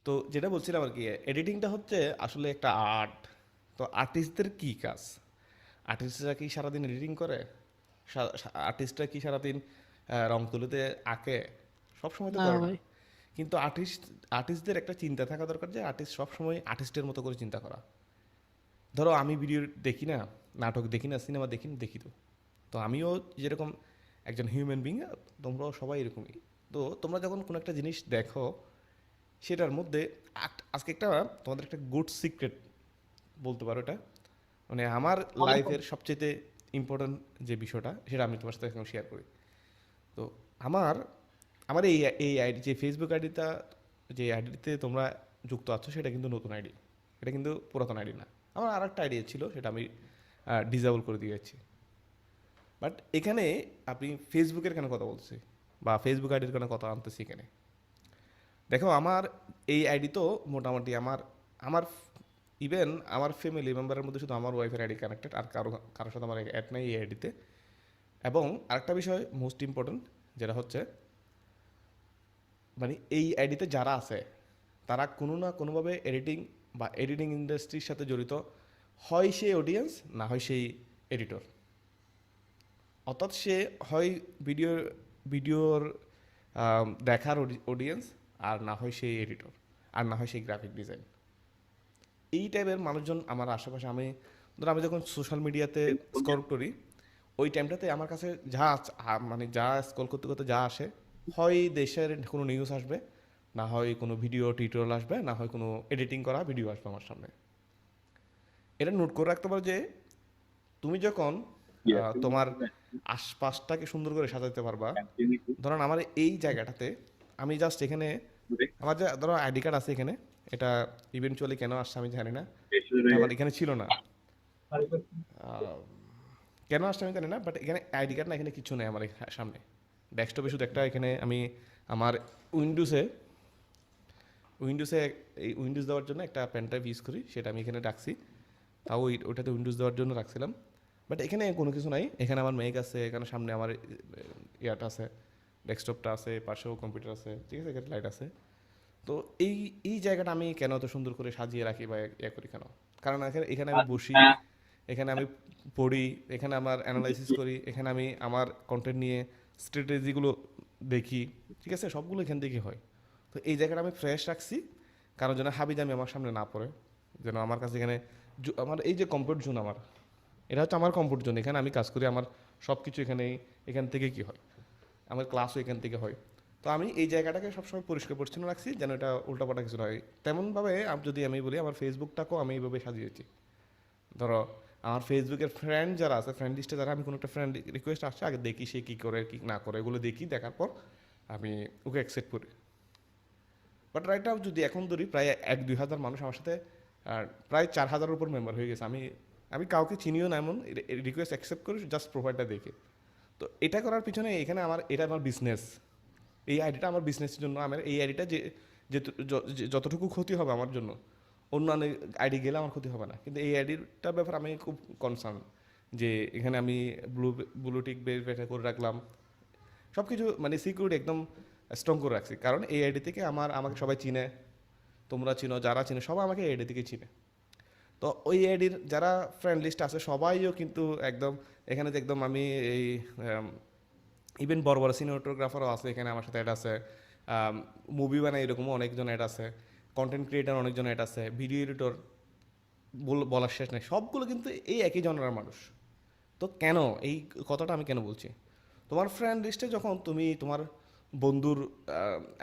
তো যেটা বলছিলাম আর কি, এডিটিংটা হচ্ছে আসলে একটা আর্ট। তো আর্টিস্টদের কি কাজ? আর্টিস্টরা কি সারাদিন এডিটিং করে? আর্টিস্টরা কি সারাদিন রং তুলিতে আঁকে? সব সময় তো না করে না। ভাই। কিন্তু আর্টিস্টদের একটা চিন্তা থাকা দরকার যে আর্টিস্ট সবসময় আর্টিস্টের মতো করে চিন্তা করা। ধরো আমি ভিডিও দেখি না, নাটক দেখি না, সিনেমা দেখি না, দেখি তো। তো আমিও যেরকম একজন হিউম্যান বিং, তোমরাও সবাই এরকমই। তো তোমরা যখন কোনো একটা জিনিস দেখো, সেটার মধ্যে আজকে একটা তোমাদের একটা গুড সিক্রেট বলতে পারো এটা, মানে আমার লাইফের সবচেয়ে ইম্পর্ট্যান্ট যে বিষয়টা সেটা আমি তোমার সাথে এখন শেয়ার করি। তো আমার আমার এই আইডি, যে ফেসবুক আইডিটা, যে আইডিতে তোমরা যুক্ত আছো, সেটা কিন্তু নতুন আইডি। এটা কিন্তু পুরাতন আইডি না। আমার আর একটা আইডি ছিল, সেটা আমি ডিসেবল করে দিয়েছি। বাট এখানে আপনি ফেসবুকের কেন কথা বলছি, বা ফেসবুক আইডির কেন কথা আনতেছি এখানে? দেখো আমার এই আইডি তো মোটামুটি আমার আমার ইভেন আমার ফ্যামিলি মেম্বারের মধ্যে শুধু আমার ওয়াইফের আইডি কানেক্টেড, আর কারোর সাথে আমার অ্যাড নাই এই আইডিতে। এবং আরেকটা বিষয় মোস্ট ইম্পর্টেন্ট, যেটা হচ্ছে মানে এই আইডিতে যারা আছে তারা কোনো না কোনোভাবে এডিটিং বা এডিটিং ইন্ডাস্ট্রির সাথে জড়িত, হয় সে অডিয়েন্স, না হয় সেই এডিটর। অর্থাৎ সে হয় ভিডিও ভিডিওর দেখার অডিয়েন্স, আর না হয় সেই এডিটর, আর না হয় সেই গ্রাফিক ডিজাইন। এই টাইপের মানুষজন আমার আশেপাশে, ধরো আমি যখন সোশ্যাল মিডিয়াতে স্ক্রল করি, ওই টাইমটাতে আমার কাছে যা মানে যা স্ক্রল করতে করতে যা আসে, হয় দেশের কোনো নিউজ আসবে, না হয় কোনো ভিডিও টিউটোরিয়াল আসবে, না হয় কোনো এডিটিং করা ভিডিও আসবে আমার সামনে। এটা নোট করে রাখতে পারো যে তুমি যখন তোমার আশপাশটাকে সুন্দর করে সাজাতে পারবা। ধরুন আমার এই জায়গাটাতে আমি জাস্ট এখানে আমার যে ধরো আইডি কার্ড আছে এখানে, এটা ইভেনচুয়ালি কেন আসছে আমি জানি না, এটা আমার এখানে ছিল না। আহ, কেন আসছে আমি জানি না, বাট এখানে আইডি কার্ড না, এখানে কিছু নেই আমার সামনে। ডেস্কটপে শুধু একটা এখানে আমি আমার উইন্ডোজে উইন্ডোজে এই উইন্ডোজ দেওয়ার জন্য একটা পেন ড্রাইভ ইউজ করি, সেটা আমি এখানে রাখছি। তাও ওইটাতে উইন্ডোজ দেওয়ার জন্য রাখছিলাম। বাট এখানে কোনো কিছু নাই, এখানে আমার মেক আছে, এখানে সামনে আমার ইয়াটা আছে, ডেস্কটপটা আছে, পাশেও কম্পিউটার আছে, ঠিক আছে, এখানে লাইট আছে। তো এই এই জায়গাটা আমি কেন এত সুন্দর করে সাজিয়ে রাখি বা ইয়ে করি কেন? কারণ এখানে এখানে আমি বসি, এখানে আমি পড়ি, এখানে আমার অ্যানালাইসিস করি, এখানে আমি আমার কন্টেন্ট নিয়ে স্ট্র্যাটেজিগুলো দেখি, ঠিক আছে, সবগুলো এখান থেকে হয়। তো এই জায়গাটা আমি ফ্রেশ রাখছি, কারণ যেন হাবিজাবি আমার সামনে না পড়ে। যেন আমার কাছে এখানে আমার এই যে কমফোর্ট জোন আমার, এটা হচ্ছে আমার কমফোর্ট জোন, এখানে আমি কাজ করি, আমার সব কিছু এখান থেকে কি হয়, আমার ক্লাসও এখান থেকে হয়। তো আমি এই জায়গাটাকে সবসময় পরিষ্কার পরিচ্ছন্ন রাখছি, যেন এটা উল্টাপাল্টা কিছু নয়। তেমনভাবে যদি আমি বলি, আমার ফেসবুকটাকেও আমি এইভাবে সাজিয়েছি। ধরো আমার ফেসবুকের ফ্রেন্ড যারা আছে, ফ্রেন্ড লিস্টে যারা, আমি কোনো একটা ফ্রেন্ড রিকোয়েস্ট আসছে, আগে দেখি সে কী করে কী না করে, এগুলো দেখি, দেখার পর আমি ওকে অ্যাকসেপ্ট করি। বাট রাইট নাও যদি এখন ধরি, প্রায় 1-2 হাজার মানুষ আমার সাথে, প্রায় 4,000-এর উপর মেম্বার হয়ে গেছে। আমি আমি কাউকে চিনিও না, এমন রিকোয়েস্ট অ্যাকসেপ্ট করি জাস্ট প্রোফাইলটা দেখে। তো এটা করার পিছনে এখানে এটা আমার বিজনেস। এই আইডিটা আমার বিজনেসের জন্য, আমার এই আইডিটা যতটুকু ক্ষতি হবে আমার জন্য, অন্যান্য আইডি গেলে আমার ক্ষতি হবে না, কিন্তু এই আইডিটার ব্যাপারে আমি খুব কনসার্ন। যে এখানে আমি ব্লুটিক বের করে রাখলাম, সব কিছু মানে সিকিউরিটি একদম স্ট্রং করে রাখছি, কারণ এই আইডি থেকে আমাকে সবাই চিনে, তোমরা চিনো, যারা চিনে সবাই আমাকে এই আইডি থেকে চিনে। তো ওই আইডির যারা ফ্রেন্ড লিস্ট আছে সবাইও কিন্তু একদম, এখানে যে একদম আমি এই ইভেন বড় বড় সিনেমাটোগ্রাফারও আছে এখানে আমার সাথে অ্যাড আছে, মুভি বানায় এরকমও অনেকজন অ্যাড আছে, কন্টেন্ট ক্রিয়েটার অনেকজন অ্যাড আছে, ভিডিও এডিটর বলার শেষ নেই, সবগুলো কিন্তু এই একই জনরার মানুষ। তো কেন এই কথাটা আমি কেন বলছি? তোমার ফ্রেন্ড লিস্টে যখন তুমি তোমার বন্ধুর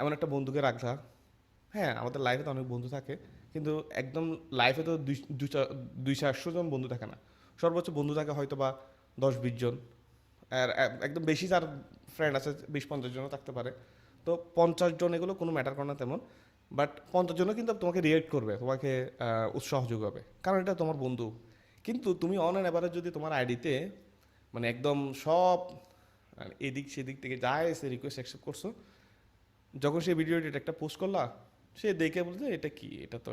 এমন একটা বন্ধুকে রাখলা, হ্যাঁ আমাদের লাইফে তো অনেক বন্ধু থাকে, কিন্তু একদম লাইফে তো 200-400 জন বন্ধু থাকে না। সর্বোচ্চ বন্ধু থাকে হয়তো বা 10-20 জন। আর একদম বেশি যার ফ্রেন্ড আছে 20-50 জনও থাকতে পারে। তো 50 জন এগুলো কোনো ম্যাটার করে না তেমন। বাট 50 জনও কিন্তু তোমাকে রিয়েক্ট করবে, তোমাকে উৎসাহ যোগাবে, কারণ এটা তোমার বন্ধু। কিন্তু তুমি অন অ্যান্ড এভারেজ যদি তোমার আইডিতে মানে একদম সব এদিক সেদিক থেকে যা এসে রিকোয়েস্ট অ্যাকসেপ্ট করছো, যখন সেই ভিডিওটি একটা পোস্ট করলা, সে দেখে বলছে এটা কি, এটা তো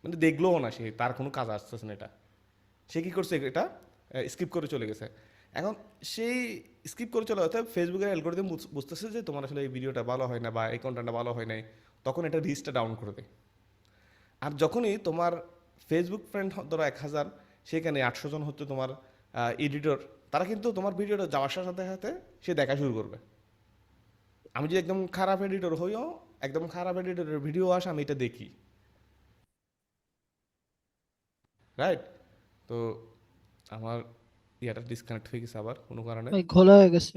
মানে দেখলোও না, সে তার কোনো কাজ আসতেছে না এটা, সে কী করছে এটা স্কিপ করে চলে গেছে। এখন সেই স্কিপ করে চলে গেছে, ফেসবুকের অ্যালগোরিদম বুঝতেছে যে তোমার আসলে এই ভিডিওটা ভালো হয় না বা এই কন্টেন্টটা ভালো হয় নাই, তখন এটা রিচটা ডাউন করে দেয়। আর যখনই তোমার ফেসবুক ফ্রেন্ড ধরো 1,000, সেখানে 800 জন হচ্ছে তোমার এডিটর, তারা কিন্তু তোমার ভিডিওটা যাওয়ার সাথে সাথে সে দেখা শুরু করবে। আমি যদি একদম খারাপ এডিটর হইও, একদম খারাপ এডিটরের ভিডিও আসে, আমি এটা দেখি, রাইট? তো আমার ইয়াটা ডিসকানেক্ট হয়ে গেছে আবার কোনো কারণে। ভাই ঘোলা হয়ে গেছে।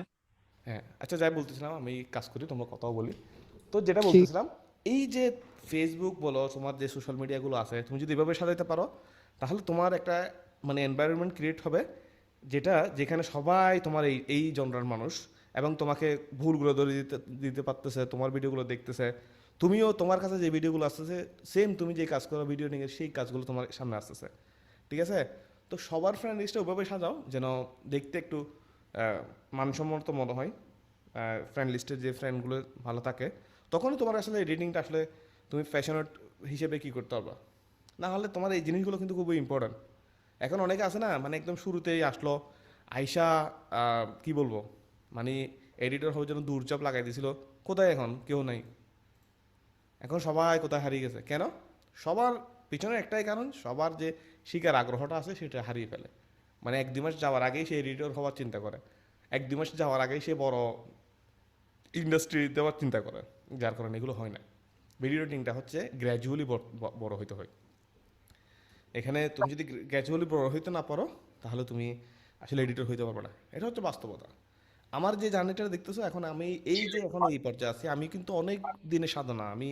হ্যাঁ, আচ্ছা, যাই বলতেছিলাম, আমি কাজ করি, তোমরা কথাও বলি। তো যেটা ঠিক। বলতেছিলাম, এই যে ফেসবুক বলো, তোমার যে সোশ্যাল মিডিয়াগুলো আছে, তুমি যদি এভাবে সাজাইতে পারো, তাহলে তোমার একটা মানে এনভায়রনমেন্ট ক্রিয়েট হবে, যেখানে সবাই তোমার এই এই জনরার মানুষ, এবং তোমাকে ভুলগুলো ধরে দিতে দিতে পারতেছে, তোমার ভিডিওগুলো দেখতেছে, তুমিও তোমার কাছে যে ভিডিওগুলো আসতেছে, সেম তুমি যে কাজ করো ভিডিও নিয়ে, সেই কাজগুলো তোমার সামনে আসতেছে, ঠিক আছে? তো সবার ফ্রেন্ড লিস্টটা ওইভাবে সাজাও যেন দেখতে একটু মানসম্মত মনে হয়, ফ্রেন্ড লিস্টের যে ফ্রেন্ডগুলো ভালো থাকে, তখনই তোমার আসলে এডিটিংটা আসলে তুমি ফ্যাশনেট হিসেবে কী করতে পারবা। না হলে তোমার এই জিনিসগুলো কিন্তু খুবই ইম্পর্ট্যান্ট। এখন অনেকে আছে না, মানে একদম শুরুতেই আসলো, আইসা কি বলবো, মানে এডিটর হওয়ার জন্য দূরচাপ লাগাই দিছিল, কোথায় এখন কেউ নাই। এখন সবাই কোথায় হারিয়ে গেছে, কেন? সবার পিছনে একটাই কারণ, সবার যে শিকার আগ্রহটা আছে সেটা হারিয়ে ফেলে। মানে 1-2 মাস যাওয়ার আগেই সে এডিটর হওয়ার চিন্তা করে, 1-2 মাস যাওয়ার আগেই সে বড় ইন্ডাস্ট্রি দেওয়ার চিন্তা করে, যার কারণে এগুলো হয় না। ভিডিও এডিটিংটা হচ্ছে গ্র্যাজুয়ালি বড় হইতে হয়। এখানে তুমি যদি গ্র্যাজুয়ালি বড় হইতে না পারো, তাহলে তুমি আসলে এডিটর হইতে পারবে না, এটা হচ্ছে বাস্তবতা। আমার যে জার্নিটা দেখতেছো, এখন আমি এই যে এখন এই পর্যায়ে আছি, আমি কিন্তু অনেক দিনের সাধনা। আমি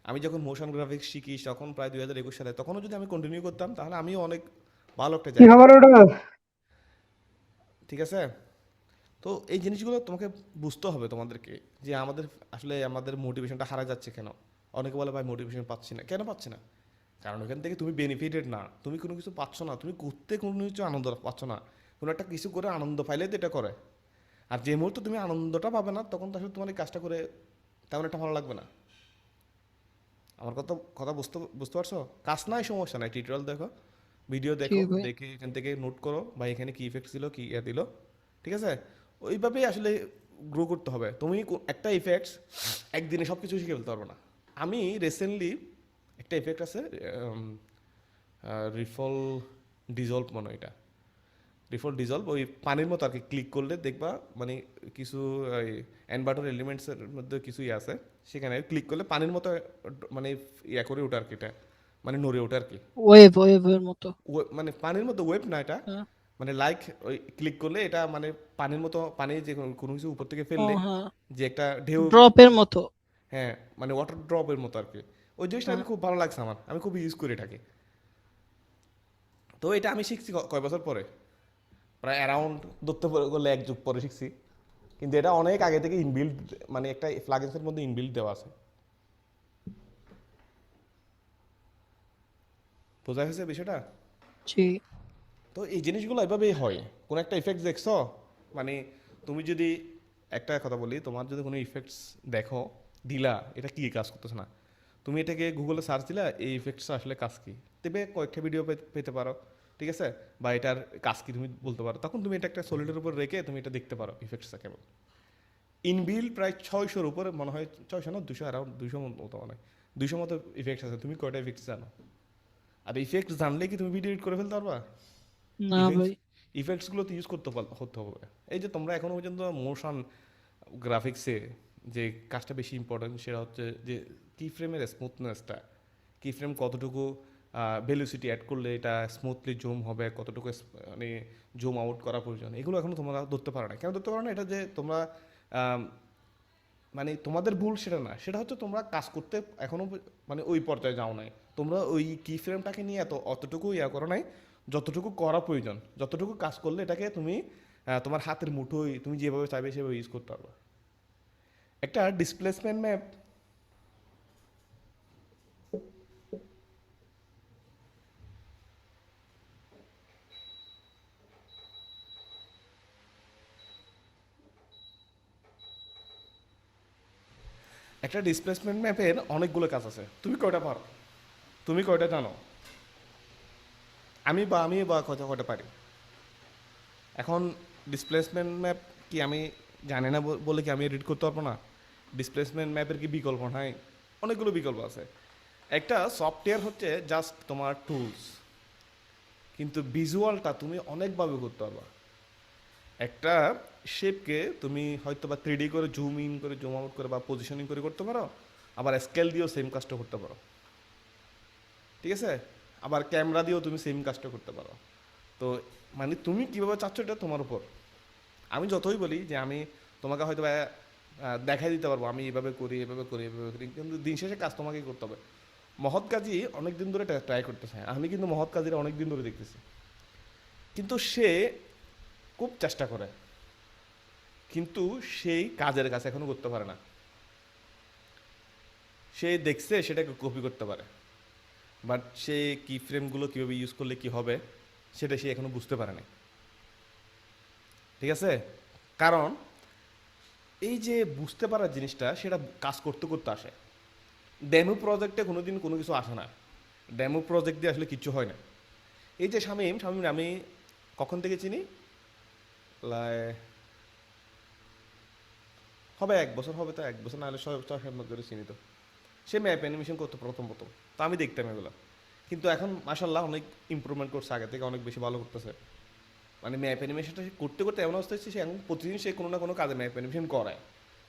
আমি যখন মোশন গ্রাফিক্স শিখি, তখন প্রায় 2021 সালে, তখনও যদি আমি কন্টিনিউ করতাম, তাহলে আমিও অনেক ভালো একটা কি জায়গায়, খাবার ওটা? ঠিক আছে? তো এই জিনিসগুলো তোমাকে বুঝতে হবে তোমাদেরকে, যে আমাদের আসলে আমাদের মোটিভেশনটা হারা যাচ্ছে কেন। অনেকে বলে ভাই মোটিভেশন পাচ্ছি না, কেন পাচ্ছি না? কারণ ওখান থেকে তুমি বেনিফিটেড না, তুমি কোনো কিছু পাচ্ছ না, তুমি করতে কোনো কিছু আনন্দ পাচ্ছ না। কোনো একটা কিছু করে আনন্দ পাইলে তো এটা করে। আর যে মুহূর্তে তুমি আনন্দটা পাবে না, তখন তো আসলে তোমার এই কাজটা করে তেমন একটা ভালো লাগবে না। আমার কথা কথা বুঝতে বুঝতে পারছো? কাজ নাই, সমস্যা নাই, টিউটোরিয়াল দেখো, ভিডিও দেখো, ঠিক ভাই। দেখে এখান থেকে নোট করো, বা এখানে কী ইফেক্ট ছিল, কী ইয়ে দিল, ঠিক আছে? ওইভাবেই আসলে গ্রো করতে হবে। তুমি একটা ইফেক্টস একদিনে সব কিছু শিখে ফেলতে পারবে না। আমি রিসেন্টলি একটা ইফেক্ট আছে, রিফল ডিজলভ মনে হয় এটা, রিফল ডিজলভ, ওই পানির মতো আর কি, ক্লিক করলে দেখবা মানে কিছু অ্যানভার্টার এলিমেন্টসের মধ্যে কিছু ইয়ে আছে, সেখানে ক্লিক করলে পানির মতো মানে ইয়া করে ওঠে আর কি, এটা মানে নড়ে ওঠে আর কি। ওয়েভের মতো। মানে পানির মতো ওয়েব না এটা, হ্যাঁ। মানে লাইক ওই ক্লিক করলে এটা মানে পানির মতো, পানি যে কোনো কিছু উপর থেকে ও ফেললে হ্যাঁ, যে একটা ঢেউ, ড্রপের মতো। হ্যাঁ, মানে ওয়াটার ড্রপের মতো আর কি। ওই জিনিসটা হ্যাঁ। আমি খুব ভালো লাগছে আমার, আমি খুব ইউজ করে থাকি। তো এটা আমি শিখছি কয় বছর পরে, প্রায় অ্যারাউন্ড ধরতে গেলে 1 যুগ পরে শিখছি। কিন্তু এটা অনেক আগে থেকে ইনবিল্ড, মানে একটা প্লাগইনসের মধ্যে ইনবিল্ড দেওয়া আছে। বোঝা গেছে বিষয়টা? জি। তো এই জিনিসগুলো এভাবেই হয়। কোনো একটা ইফেক্ট দেখছো, মানে তুমি যদি, একটা কথা বলি, তোমার যদি কোনো ইফেক্টস দেখো, দিলা, এটা কি কাজ করতেছে না, তুমি এটাকে গুগলে সার্চ দিলা, এই ইফেক্টসটা আসলে কাজ কি, তবে কয়েকটা ভিডিও পেতে পারো, ঠিক আছে? বা এটার কাজ কি তুমি বলতে পারো, তখন তুমি এটা একটা সলিডের উপর রেখে তুমি এটা দেখতে পারো ইফেক্টসটা কেমন। ইনবিল প্রায় 600-র উপরে মনে হয়, 600 না 200, অ্যারাউন্ড 200 মতো মনে হয়, 200 মতো ইফেক্টস আছে। তুমি কয়টা ইফেক্টস জানো? আর ইফেক্টস জানলে কি তুমি ভিডিও এডিট করে ফেলতে পারবা? না ইফেক্টস ভাই। ইফেক্টসগুলো তো ইউজ হতে হবে। এই যে তোমরা এখনো পর্যন্ত মোশন গ্রাফিক্সে যে কাজটা বেশি ইম্পর্টেন্ট, সেটা হচ্ছে যে কি ফ্রেমের স্মুথনেসটা, কি ফ্রেম কতটুকু ভেলোসিটি অ্যাড করলে এটা স্মুথলি জুম হবে, কতটুকু মানে জুম আউট করা প্রয়োজন, এগুলো এখনো তোমরা ধরতে পারো না। কেন ধরতে পারো না? এটা যে তোমরা আম, মানে তোমাদের ভুল সেটা না, সেটা হচ্ছে তোমরা কাজ করতে এখনো মানে ওই পর্যায়ে যাও নাই। তোমরা ওই কি ফ্রেমটাকে নিয়ে অতটুকু ইয়া করো নাই, যতটুকু করা প্রয়োজন, যতটুকু কাজ করলে এটাকে তুমি তোমার হাতের মুঠোয় তুমি যেভাবে চাইবে সেভাবে ইউজ করতে পারবে। একটা ডিসপ্লেসমেন্ট ম্যাপ, একটা ডিসপ্লেসমেন্ট ম্যাপের অনেকগুলো কাজ আছে, তুমি কয়টা পারো? তুমি কয়টা জানো? আমি বা কয়টা কয়টা পারি? এখন ডিসপ্লেসমেন্ট ম্যাপ কি আমি জানি না বলে কি আমি এডিট করতে পারবো না? ডিসপ্লেসমেন্ট ম্যাপের কি বিকল্প নাই? অনেকগুলো বিকল্প আছে। একটা সফটওয়্যার হচ্ছে জাস্ট তোমার টুলস, কিন্তু ভিজুয়ালটা তুমি অনেকভাবে করতে পারবা। একটা শেপকে তুমি হয়তো বা 3D করে জুম ইন করে জুম আউট করে বা পজিশনিং করে করতে পারো, আবার স্কেল দিয়েও সেম কাজটা করতে পারো, ঠিক আছে? আবার ক্যামেরা দিয়েও তুমি সেম কাজটা করতে পারো। তো মানে তুমি কীভাবে চাচ্ছ এটা তোমার উপর। আমি যতই বলি যে আমি তোমাকে হয়তো বা দেখাই দিতে পারবো আমি এভাবে করি এভাবে করি এভাবে করি, কিন্তু দিন শেষে কাজ তোমাকেই করতে হবে। মহৎ কাজী অনেক দিন ধরে ট্রাই করতেছে, আমি কিন্তু মহৎ কাজীরা অনেক দিন ধরে দেখতেছি, কিন্তু সে খুব চেষ্টা করে, কিন্তু সেই কাজের কাছে এখনো করতে পারে না। সে দেখছে সেটাকে কপি করতে পারে, বাট সে কি ফ্রেমগুলো কীভাবে ইউজ করলে কি হবে সেটা সে এখনো বুঝতে পারে না, ঠিক আছে? কারণ এই যে বুঝতে পারার জিনিসটা সেটা কাজ করতে করতে আসে। ডেমো প্রজেক্টে কোনোদিন কোনো কিছু আসে না, ডেমো প্রজেক্ট দিয়ে আসলে কিচ্ছু হয় না। এই যে শামীম শামীম আমি কখন থেকে চিনি, লাই- হবে 1 বছর, হবে তো 1 বছর না হলে 6-7 মাস ধরে চিনি। তো সে ম্যাপ অ্যানিমেশন করতো প্রথম প্রথম, তো আমি দেখতাম এগুলো, কিন্তু এখন মাসাল্লাহ অনেক ইমপ্রুভমেন্ট করছে, আগে থেকে অনেক বেশি ভালো করতেছে। মানে ম্যাপ অ্যানিমেশনটা করতে করতে এমন অবস্থা হচ্ছে সে এখন প্রতিদিন সে কোনো না কোনো কাজে ম্যাপ অ্যানিমেশন করায়,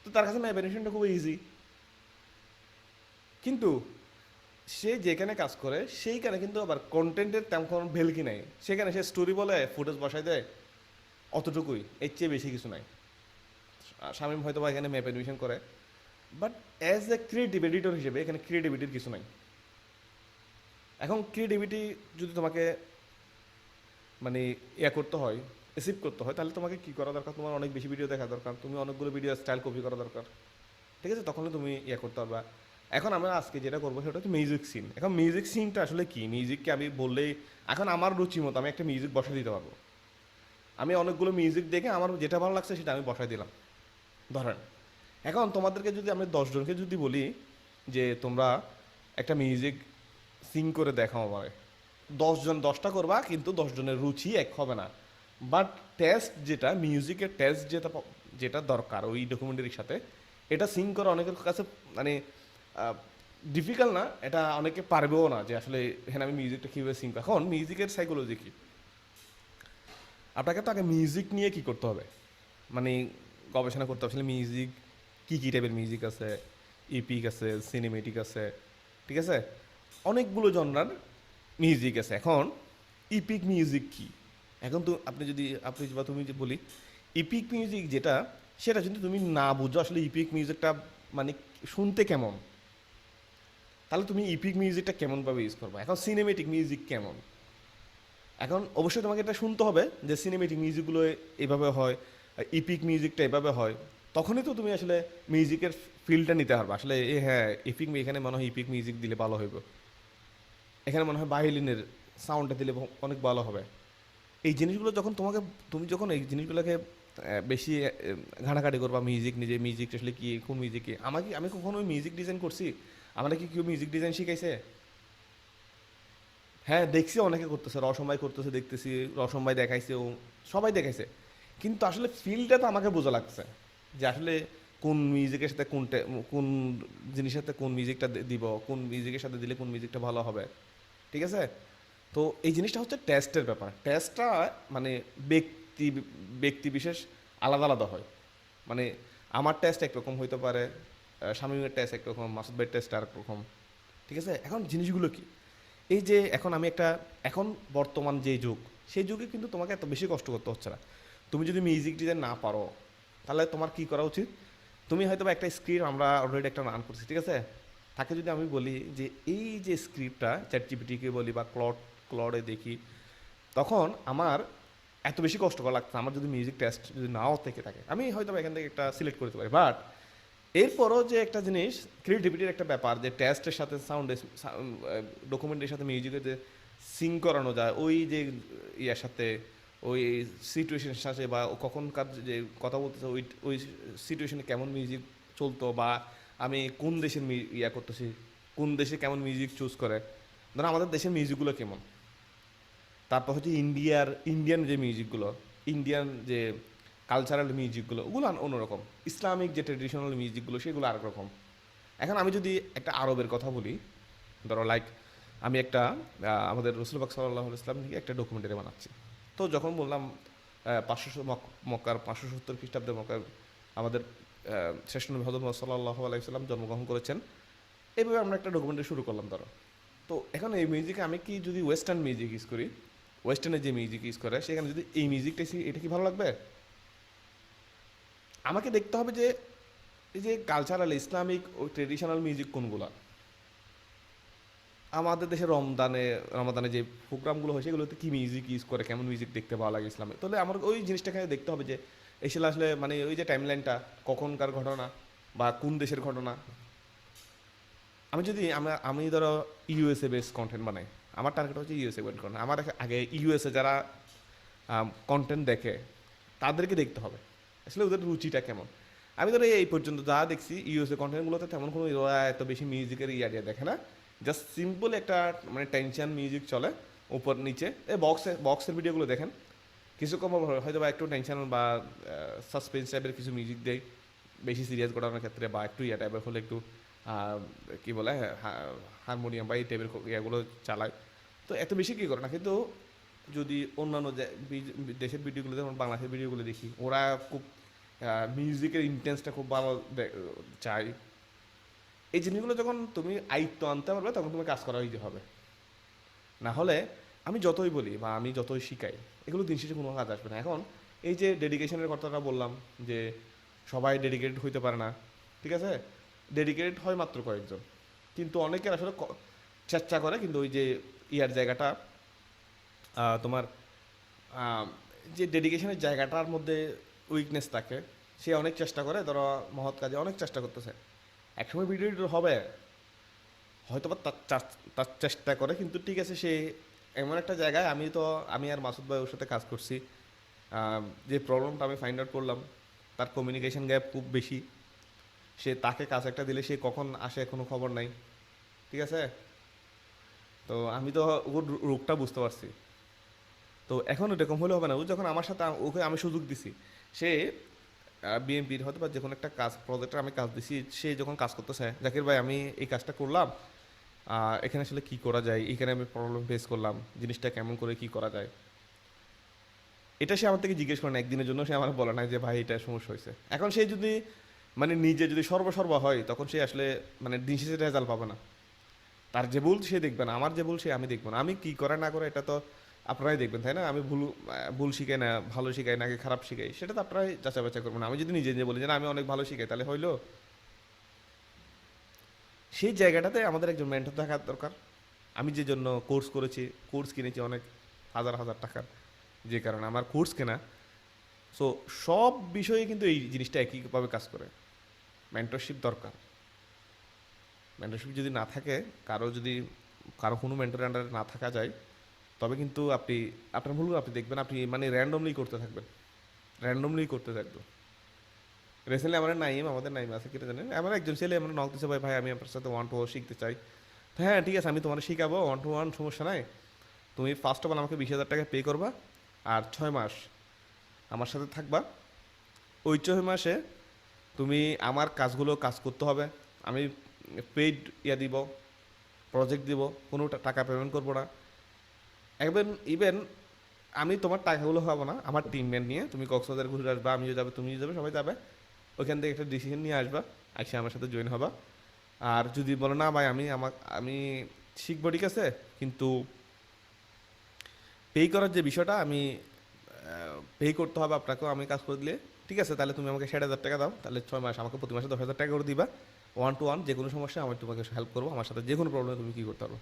তো তার কাছে ম্যাপ অ্যানিমেশনটা খুব ইজি। কিন্তু সে যেখানে কাজ করে সেইখানে কিন্তু আবার কন্টেন্টের তেমন ভেলকি নাই, সেখানে সে স্টোরি বলে ফুটেজ বসাই দেয়, অতটুকুই, এর চেয়ে বেশি কিছু নাই। শামীম হয়তো বা এখানে ম্যাপ অ্যানিমেশন করে, but as a creative editor হিসেবে এখানে ক্রিয়েটিভিটির কিছু নাই। এখন ক্রিয়েটিভিটি যদি তোমাকে মানে করতে হয়, অ্যাচিভ করতে হয়, তাহলে তোমাকে কী করা দরকার, তোমার অনেক বেশি ভিডিও দেখা দরকার, তুমি অনেকগুলো ভিডিও স্টাইল কপি করা দরকার, ঠিক আছে? তখন তুমি করতে পারবা। এখন আমরা আজকে যেটা করবো সেটা হচ্ছে মিউজিক সিন। এখন মিউজিক সিনটা আসলে কি, মিউজিককে আমি বললেই এখন আমার রুচি মতো আমি একটা মিউজিক বসাই দিতে পারবো। আমি অনেকগুলো মিউজিক দেখে আমার যেটা ভালো লাগছে সেটা আমি বসাই দিলাম, ধরেন। এখন তোমাদেরকে যদি আমি 10 জনকে যদি বলি যে তোমরা একটা মিউজিক সিং করে দেখাও আমারে, 10 জন 10টা করবা, কিন্তু 10 জনের রুচি এক হবে না। বাট টেস্ট যেটা মিউজিকের টেস্ট যেটা যেটা দরকার ওই ডকুমেন্টারির সাথে, এটা সিং করা অনেকের কাছে মানে ডিফিকাল্ট না, এটা অনেকে পারবেও না যে আসলে এখানে আমি মিউজিকটা কীভাবে সিং। এখন মিউজিকের সাইকোলজি কী, আপনাকে তো আগে মিউজিক নিয়ে কি করতে হবে, মানে গবেষণা করতে হবে আসলে মিউজিক কী কী টাইপের মিউজিক আছে, ইপিক আছে, সিনেমেটিক আছে, ঠিক আছে? অনেকগুলো জনরার মিউজিক আছে। এখন ইপিক মিউজিক কি, এখন তো আপনি বা তুমি যে বলি ইপিক মিউজিক যেটা, সেটা যদি তুমি না বুঝো আসলে ইপিক মিউজিকটা মানে শুনতে কেমন, তাহলে তুমি ইপিক মিউজিকটা কেমনভাবে ইউজ করবে। এখন সিনেমেটিক মিউজিক কেমন, এখন অবশ্যই তোমাকে এটা শুনতে হবে যে সিনেমেটিক মিউজিকগুলো এভাবে হয়, ইপিক মিউজিকটা এভাবে হয়, তখনই তো তুমি আসলে মিউজিকের ফিলটা নিতে পারবে আসলে হ্যাঁ ইপিক, এখানে মনে হয় ইপিক মিউজিক দিলে ভালো হইব, এখানে মনে হয় ভায়োলিনের সাউন্ডটা দিলে অনেক ভালো হবে। এই জিনিসগুলো যখন তুমি যখন এই জিনিসগুলোকে বেশি ঘাটাঘাটি করবা, মিউজিক নিজে মিউজিক আসলে কি, কোন মিউজিক কি, আমি কখনো মিউজিক ডিজাইন করছি, আমরা কি কেউ মিউজিক ডিজাইন শিখাইছে? হ্যাঁ দেখছি অনেকে করতেছে, রসমবাই করতেছে দেখতেছি, রসমবাই দেখাইছে, ও সবাই দেখাইছে, কিন্তু আসলে ফিলটা তো আমাকে বোঝা লাগছে যে আসলে কোন মিউজিকের সাথে কোন জিনিসের সাথে কোন মিউজিকটা দিব, কোন মিউজিকের সাথে দিলে কোন মিউজিকটা ভালো হবে, ঠিক আছে? তো এই জিনিসটা হচ্ছে টেস্টের ব্যাপার। টেস্টটা মানে ব্যক্তি ব্যক্তি বিশেষ আলাদা আলাদা হয়। মানে আমার টেস্ট একরকম হইতে পারে, শামীমের টেস্ট একরকম, মাসুদ ভাইয়ের টেস্ট আর রকম, ঠিক আছে? এখন জিনিসগুলো কি, এই যে এখন এখন বর্তমান যে যুগ, সেই যুগে কিন্তু তোমাকে এত বেশি কষ্ট করতে হচ্ছে না। তুমি যদি মিউজিক ডিজাইন না পারো, তাহলে তোমার কি করা উচিত, তুমি হয়তো বা একটা স্ক্রিপ্ট আমরা অলরেডি একটা রান করছি, ঠিক আছে? তাকে যদি আমি বলি যে এই যে স্ক্রিপ্টটা চ্যাটজিপিটিকে বলি বা ক্লডে দেখি, তখন আমার এত বেশি কষ্ট করা লাগছে, আমার যদি মিউজিক টেস্ট যদি নাও থেকে থাকে আমি হয়তো এখান থেকে একটা সিলেক্ট করতে পারি। বাট এরপরও যে একটা জিনিস ক্রিয়েটিভিটির একটা ব্যাপার, যে টেস্টের সাথে সাউন্ডের ডকুমেন্টের সাথে মিউজিকের যে সিং করানো যায়, ওই যে ইয়ার সাথে ওই সিচুয়েশনের সাথে, বা কখনকার যে কথা বলতেছে ওই ওই সিচুয়েশনে কেমন মিউজিক চলতো, বা আমি কোন দেশের করতেছি, কোন দেশে কেমন মিউজিক চুজ করে, ধরো আমাদের দেশের মিউজিকগুলো কেমন, তারপর হচ্ছে ইন্ডিয়ান যে মিউজিকগুলো, ইন্ডিয়ান যে কালচারাল মিউজিকগুলো ওগুলো অন্যরকম, ইসলামিক যে ট্রেডিশনাল মিউজিকগুলো সেগুলো আরেক রকম, এখন আমি যদি একটা আরবের কথা বলি, ধরো লাইক আমি একটা আমাদের রসুল পাক সাল্লাহ ইসলাম নিয়ে একটা ডকুমেন্টারি বানাচ্ছি। তো যখন বললাম 500 মক্কার 570 খ্রিস্টাব্দে মক্কার আমাদের শেষ নবী হযরত মুহাম্মদ সাল্লাল্লাহু আলাইহি সাল্লাম জন্মগ্রহণ করেছেন, এইভাবে আমরা একটা ডকুমেন্টারি শুরু করলাম ধরো। তো এখন এই মিউজিকে আমি কি যদি ওয়েস্টার্ন মিউজিক ইউজ করি, ওয়েস্টার্নের যে মিউজিক ইউজ করে সেখানে যদি এই মিউজিকটা এটা কি ভালো লাগবে? আমাকে দেখতে হবে যে এই যে কালচারাল ইসলামিক ও ট্রেডিশনাল মিউজিক কোনগুলো। আমাদের দেশে রমাদানে যে প্রোগ্রামগুলো হয় সেগুলোতে কি মিউজিক ইউজ করে, কেমন মিউজিক দেখতে ভালো লাগে ইসলামে, তাহলে আমার ওই জিনিসটাকে দেখতে হবে যে এসে আসলে মানে ওই যে টাইমলাইনটা কখনকার ঘটনা বা কোন দেশের ঘটনা। আমি ধরো ইউএসএ বেস কন্টেন্ট বানাই, আমার টার্গেট হচ্ছে ইউএসএ বেস কন্টেন্ট। আমার আগে ইউএসএ যারা কন্টেন্ট দেখে তাদেরকে দেখতে হবে আসলে ওদের রুচিটা কেমন। আমি ধরো এই পর্যন্ত যা দেখছি ইউএসএ কন্টেন্টগুলোতে তেমন কোনো ওরা এত বেশি মিউজিকের ইয়ারিয়া দেখে না, জাস্ট সিম্পল একটা মানে টেনশন মিউজিক চলে উপর নিচে। এই বক্সের ভিডিওগুলো দেখেন, কিছু কম হয়তো বা একটু টেনশন বা সাসপেন্স টাইপের কিছু মিউজিক দেয় বেশি সিরিয়াস ঘটনার ক্ষেত্রে, বা একটু ইয়া টাইপের হলে একটু কী বলে হারমোনিয়াম বা এই টাইপের ইয়াগুলো চালায়। তো এত বেশি কী করে না, কিন্তু যদি অন্যান্য দেশের ভিডিওগুলো যেমন বাংলাদেশের ভিডিওগুলো দেখি, ওরা খুব মিউজিকের ইন্টেন্সটা খুব ভালো চায়। এই জিনিসগুলো যখন তুমি আয়ত্ত আনতে পারবে তখন তোমার কাজ করা ইজি হবে। না হলে আমি যতই বলি বা আমি যতই শিখাই এগুলো দিন শেষে কোনো কাজ আসবে না। এখন এই যে ডেডিকেশনের কথাটা বললাম যে সবাই ডেডিকেটেড হইতে পারে না, ঠিক আছে, ডেডিকেটেড হয় মাত্র কয়েকজন, কিন্তু অনেকের আসলে চেষ্টা করে, কিন্তু ওই যে ইয়ার জায়গাটা তোমার যে ডেডিকেশনের জায়গাটার মধ্যে উইকনেস থাকে, সে অনেক চেষ্টা করে, ধরো মহৎ কাজে অনেক চেষ্টা করতেছে, একসময় ভিডিও এডিটর হবে হয়তো বা তার চেষ্টা করে, কিন্তু ঠিক আছে সে এমন একটা জায়গায়, আমি আর মাসুদ ভাই ওর সাথে কাজ করছি, যে প্রবলেমটা আমি ফাইন্ড আউট করলাম তার কমিউনিকেশন গ্যাপ খুব বেশি। তাকে কাজ একটা দিলে সে কখন আসে কোনো খবর নাই, ঠিক আছে। তো আমি তো ওর রোগটা বুঝতে পারছি। তো এখন এরকম হলে হবে না, ও যখন আমার সাথে ওকে আমি সুযোগ দিছি, সে বিএমপির হয়তো বা যে কোনো একটা কাজ প্রজেক্টে আমি কাজ দিছি, সে যখন কাজ করতেছে, জাকির ভাই আমি এই কাজটা করলাম, এখানে আসলে কী করা যায়, এখানে আমি প্রবলেম ফেস করলাম, জিনিসটা কেমন করে কী করা যায়, এটা সে আমার থেকে জিজ্ঞেস করে না একদিনের জন্য, সে আমার বলে না যে ভাই এটা সমস্যা হয়েছে। এখন সে যদি মানে নিজে যদি সর্বসর্বা হয় তখন সে আসলে মানে দিন শেষে রেজাল্ট পাবে না। তার যে ভুল সে দেখবে না, আমার যে ভুল সে আমি দেখবো না। আমি কী করে না করে এটা তো আপনারাই দেখবেন, তাই না? আমি ভুল শিখাই না ভালো শিখাই নাকি খারাপ শিখাই সেটা তো আপনারাই যাচাই বাছাই করবেন। আমি যদি নিজে নিজে বলি যে না আমি অনেক ভালো শিখাই, তাহলে হইলো? সেই জায়গাটাতে আমাদের একজন মেন্টর থাকা দরকার। আমি যে জন্য কোর্স করেছি, কোর্স কিনেছি অনেক হাজার হাজার টাকার, যে কারণে আমার কোর্স কেনা। সো সব বিষয়ে কিন্তু এই জিনিসটা একইভাবে কাজ করে। মেন্টরশিপ দরকার। মেন্টরশিপ যদি না থাকে, কারো কোনো মেন্টরের আন্ডারে না থাকা যায়, তবে কিন্তু আপনার ভুলগুলো আপনি দেখবেন, আপনি মানে র্যান্ডমলি করতে থাকবেন, রিসেন্টলি আমাদের নাইম আছে কিনা জানেন, আমার একজন ছেলে আমার নক দিচ্ছে, ভাই আমি আপনার সাথে 1-to-1 শিখতে চাই। তো হ্যাঁ ঠিক আছে, আমি তোমার শিখাবো 1-to-1, সমস্যা নাই। তুমি ফার্স্ট অফ অল আমাকে 20,000 টাকা পে করবা, আর 6 মাস আমার সাথে থাকবা। ওই 6 মাসে তুমি আমার কাজ করতে হবে। আমি পেইড দিব, প্রজেক্ট দিব, কোনো টাকা পেমেন্ট করবো না। ইভেন আমি তোমার টাকাগুলো হবো না, আমার টিমমেট নিয়ে তুমি কক্সবাজার ঘুরে আসবা, আমিও যাবে, তুমিও যাবে, সবাই যাবে। ওইখান থেকে একটা ডিসিশন নিয়ে আসবা, এসে আমার সাথে জয়েন হবা। আর যদি বলো না ভাই আমি শিখবো, ঠিক আছে, কিন্তু পে করার যে বিষয়টা আমি পে করতে হবে আপনাকেও, আমি কাজ করে দিলে ঠিক আছে, তাহলে তুমি আমাকে 60,000 টাকা দাও, তাহলে 6 মাস আমাকে প্রতি মাসে 10,000 টাকা করে দিবা। 1-to-1 যে কোনো সমস্যা আমি তোমাকে হেল্প করবো, আমার সাথে যে কোনো প্রবলেমে তুমি কী করতে পারো।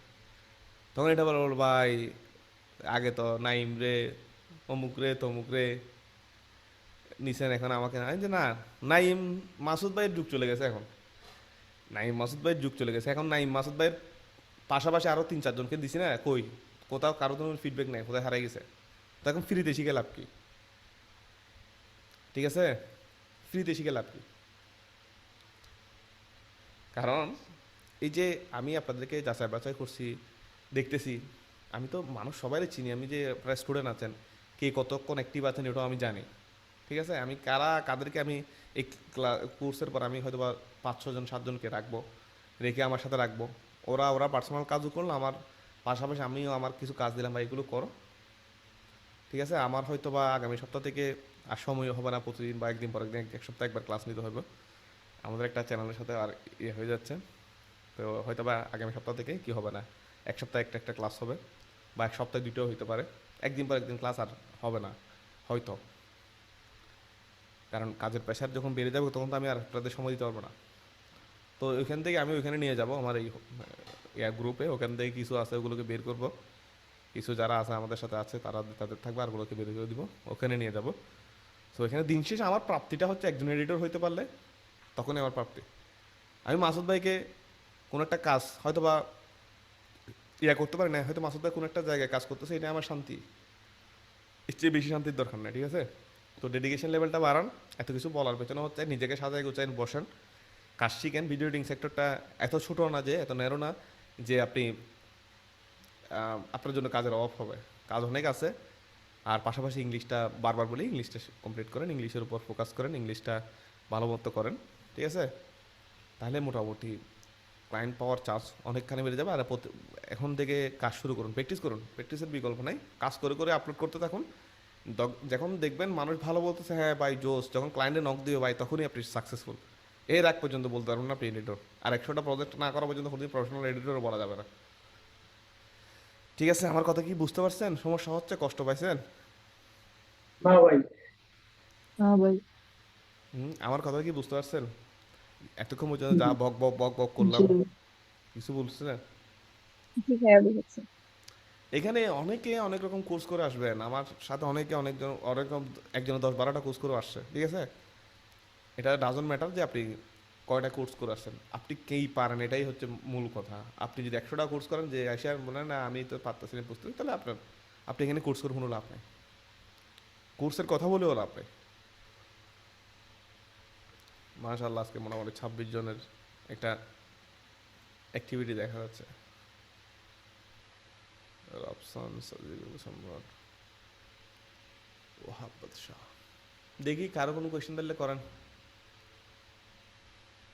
তখন এটা বলো ভাই আগে তো নাইম রে অমুক রে তমুক রে নিছেন, এখন আমাকে না, যে না, নাইম মাসুদ ভাইয়ের যুগ চলে গেছে। এখন নাইম মাসুদ ভাইয়ের পাশাপাশি আরও 3-4 জনকে দিছি না, কোথাও কারো তোমার ফিডব্যাক নেই, কোথায় হারাই গেছে। তো এখন ফ্রিতে শিখে লাভ কি? ঠিক আছে, ফ্রিতে শিখে লাভ কি? কারণ এই যে আমি আপনাদেরকে যাচাই বাছাই করছি, দেখতেছি, আমি তো মানুষ সবাই চিনি, আমি যে আপনারা স্টুডেন্ট আছেন কে কতক্ষণ অ্যাক্টিভ আছেন এটাও আমি জানি, ঠিক আছে। আমি কাদেরকে আমি এই কোর্সের পর আমি হয়তো বা 5-6 জন 7 জনকে রাখবো, রেখে আমার সাথে রাখবো। ওরা ওরা পার্সোনাল কাজও করলো, আমার পাশাপাশি আমিও আমার কিছু কাজ দিলাম, বা এগুলো করো, ঠিক আছে। আমার হয়তো বা আগামী সপ্তাহ থেকে আর সময় হবে না প্রতিদিন বা একদিন পর একদিন, এক সপ্তাহে একবার ক্লাস নিতে হবে। আমাদের একটা চ্যানেলের সাথে আর ইয়ে হয়ে যাচ্ছে। তো হয়তো বা আগামী সপ্তাহ থেকে কি হবে না, এক সপ্তাহে একটা একটা ক্লাস হবে, বা এক সপ্তাহে দুটোও হইতে পারে। একদিন পর একদিন ক্লাস আর হবে না হয়তো, কারণ কাজের প্রেশার যখন বেড়ে যাবে তখন তো আমি আর আপনাদের সময় দিতে পারবো না। তো ওইখান থেকে আমি ওইখানে নিয়ে যাব আমার এই গ্রুপে, ওখান থেকে কিছু আছে ওগুলোকে বের করব, কিছু যারা আছে আমাদের সাথে আছে তারা তাদের থাকবে, আর ওগুলোকে বের করে দিব, ওখানে নিয়ে যাব। তো এখানে দিন শেষে আমার প্রাপ্তিটা হচ্ছে একজন এডিটর হইতে পারলে তখনই আমার প্রাপ্তি। আমি মাসুদ ভাইকে কোনো একটা কাজ হয়তো বা করতে পারি না, হয়তো মাসুদ ভাই কোনো একটা জায়গায় কাজ করতেছে, এটা আমার শান্তি, এর চেয়ে বেশি শান্তির দরকার নেই, ঠিক আছে। তো ডেডিকেশন লেভেলটা বাড়ান, এত কিছু বলার পেছনে হচ্ছে নিজেকে সাজায় গোছায় বসেন, কাজ শিখেন। ভিডিও এডিটিং সেক্টরটা এত ছোটো না, যে এত ন্যারো না যে আপনি আপনার জন্য কাজের অভাব হবে, কাজ অনেক আছে। আর পাশাপাশি ইংলিশটা বারবার বলি, ইংলিশটা কমপ্লিট করেন, ইংলিশের উপর ফোকাস করেন, ইংলিশটা ভালো মতো করেন, ঠিক আছে। তাহলে মোটামুটি ক্লায়েন্ট পাওয়ার চান্স অনেকখানি বেড়ে যাবে। আর এখন থেকে কাজ শুরু করুন, প্র্যাকটিস করুন, প্র্যাকটিসের বিকল্প নাই, কাজ করে করে আপলোড করতে থাকুন। যখন দেখবেন মানুষ ভালো বলতেছে, হ্যাঁ ভাই জোস, যখন ক্লায়েন্টে নক দিও ভাই, তখনই আপনি সাকসেসফুল। এর আগ পর্যন্ত বলতে পারবেন না আপনি এডিটর, আর 100টা প্রজেক্ট না করা পর্যন্ত কোনোদিন প্রফেশনাল এডিটরও বলা যাবে না, ঠিক আছে। আমার কথা কি বুঝতে পারছেন? সমস্যা হচ্ছে, কষ্ট পাইছেন? না ভাই। ভাই। আমার কথা কি বুঝতে পারছেন? এতক্ষণ পর্যন্ত জি যা বক বক বক বক করলাম, জি। কিছু বলছিলেন? জি হ্যাঁ বুঝেছি। এখানে অনেকে অনেক রকম কোর্স করে আসবেন, আমার সাথে অনেকে অনেকজন অনেক রকম, একজনে 10-12টা কোর্স করে আসছে, ঠিক আছে। এটা ডাজন্ট ম্যাটার যে আপনি কয়টা কোর্স করে আসছেন, আপনি কেই পারেন, এটাই হচ্ছে মূল কথা। আপনি যদি 100টা কোর্স করেন, যে আসিয়ার মনে হয় না আমি তো পারতেছি না বুঝতে, তাহলে আপনি এখানে কোর্স করে কোনো লাভ নেই, কোর্সের কথা বলেও লাভ নেই। মাশাআল্লাহ, আজকে মোটামুটি 26 জনের একটা অ্যাক্টিভিটি দেখা যাচ্ছে। রবসান, সাজিদুল সম্রাট, ওহাব বাদশাহ। দেখি কারো কোনো কোয়েশ্চেন দিলে করেন।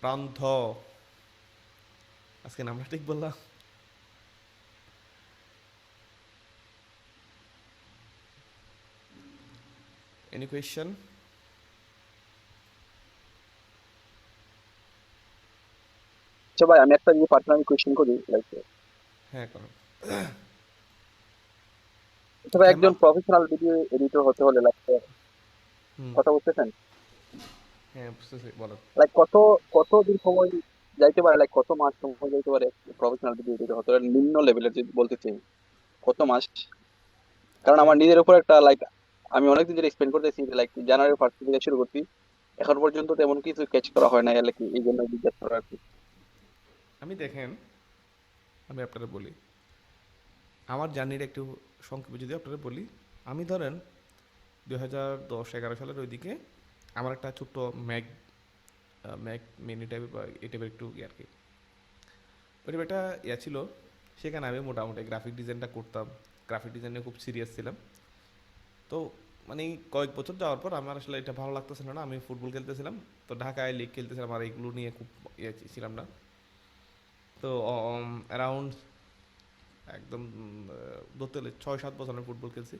প্রান্ত, আজকে নামটা ঠিক বললাম? Any question? আচ্ছা ভাই, আমি একটা পার্সোনাল কোয়েশ্চেন করি, লাইক হ্যাঁ করেন। তবে কেন? একজন প্রফেশনাল ভিডিও এডিটর হতে হলে লাইক, হুম। কথা বলতেছেন, হ্যাঁ বুঝতেছি, বলেন। লাইক কত দিন সময় যাইতে পারে, লাইক কত মাস সময় যাইতে পারে প্রফেশনাল ভিডিও এডিটর হতে হলে, নিম্ন লেভেলের যদি বলতে চাই, কত মাস? কারণ আমার এক- নিজের উপর একটা লাইক, আমি অনেকদিন ধরে এক্সপেন্ড করতেছি, লাইক জানুয়ারি ফার্স্ট থেকে শুরু করছি, এখন পর্যন্ত তেমন কিছু ক্যাচ করা হয় না, লাইক এই জন্য জিজ্ঞেস করা আর কি। আমি দেখেন, আমি আপনারা বলি, আমার জার্নির একটু সংক্ষেপে যদি আপনারা বলি, আমি ধরেন 2010-11 সালের ওইদিকে আমার একটা ছোট্ট ম্যাক ম্যাক মিনি টাইপের বা এই টাইপের একটু আর কি, ওই টাইপের একটা ছিল। সেখানে আমি মোটামুটি গ্রাফিক ডিজাইনটা করতাম, গ্রাফিক ডিজাইনে খুব সিরিয়াস ছিলাম। তো মানে কয়েক বছর যাওয়ার পর আমার আসলে এটা ভালো লাগতেছিল না, আমি ফুটবল খেলতেছিলাম, তো ঢাকায় লিগ খেলতেছিলাম, আর এইগুলো নিয়ে খুব ছিলাম না। তো অ্যারাউন্ড একদম ধরতে হলে 6-7 বছর আমি ফুটবল খেলছি।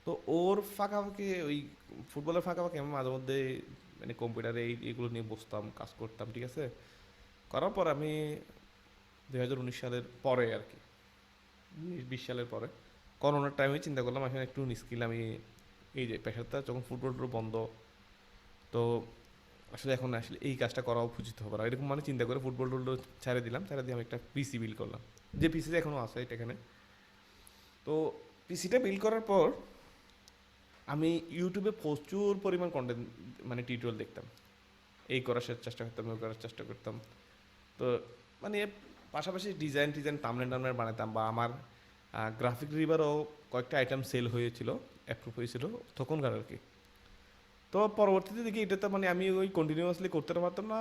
তো ওর ফাঁকাফাঁকি ওই ফুটবলের ফাঁকাফাঁকি আমি মাঝে মধ্যে মানে কম্পিউটারে এগুলো নিয়ে বসতাম, কাজ করতাম, ঠিক আছে। করার পর আমি 2019 সালের পরে আর কি, 20 সালের পরে করোনার টাইমে চিন্তা করলাম এখন একটু স্কিল আমি, এই যে পেশাটা যখন ফুটবল বন্ধ, তো আসলে এখন আসলে এই কাজটা করা উচিত হবে না, এরকম মানে চিন্তা করে ফুটবল টুটবল ছেড়ে দিলাম, ছেড়ে দিয়ে আমি একটা পিসি বিল করলাম, যে পিসিটা এখনও আছে এটা এখানে। তো পিসিটা বিল করার পর আমি ইউটিউবে প্রচুর পরিমাণ কন্টেন্ট মানে টিউটোরিয়াল দেখতাম, এই করার চেষ্টা করতাম, ওই করার চেষ্টা করতাম। তো মানে পাশাপাশি ডিজাইন টিজাইন টামলেন টামলেন বানাতাম, বা আমার গ্রাফিক রিভারও কয়েকটা আইটেম সেল হয়েছিল, অ্যাপ্রুভ হয়েছিল তখনকার আর কি। তো পরবর্তীতে দেখি এটা তো মানে আমি ওই কন্টিনিউয়াসলি করতে পারতাম না,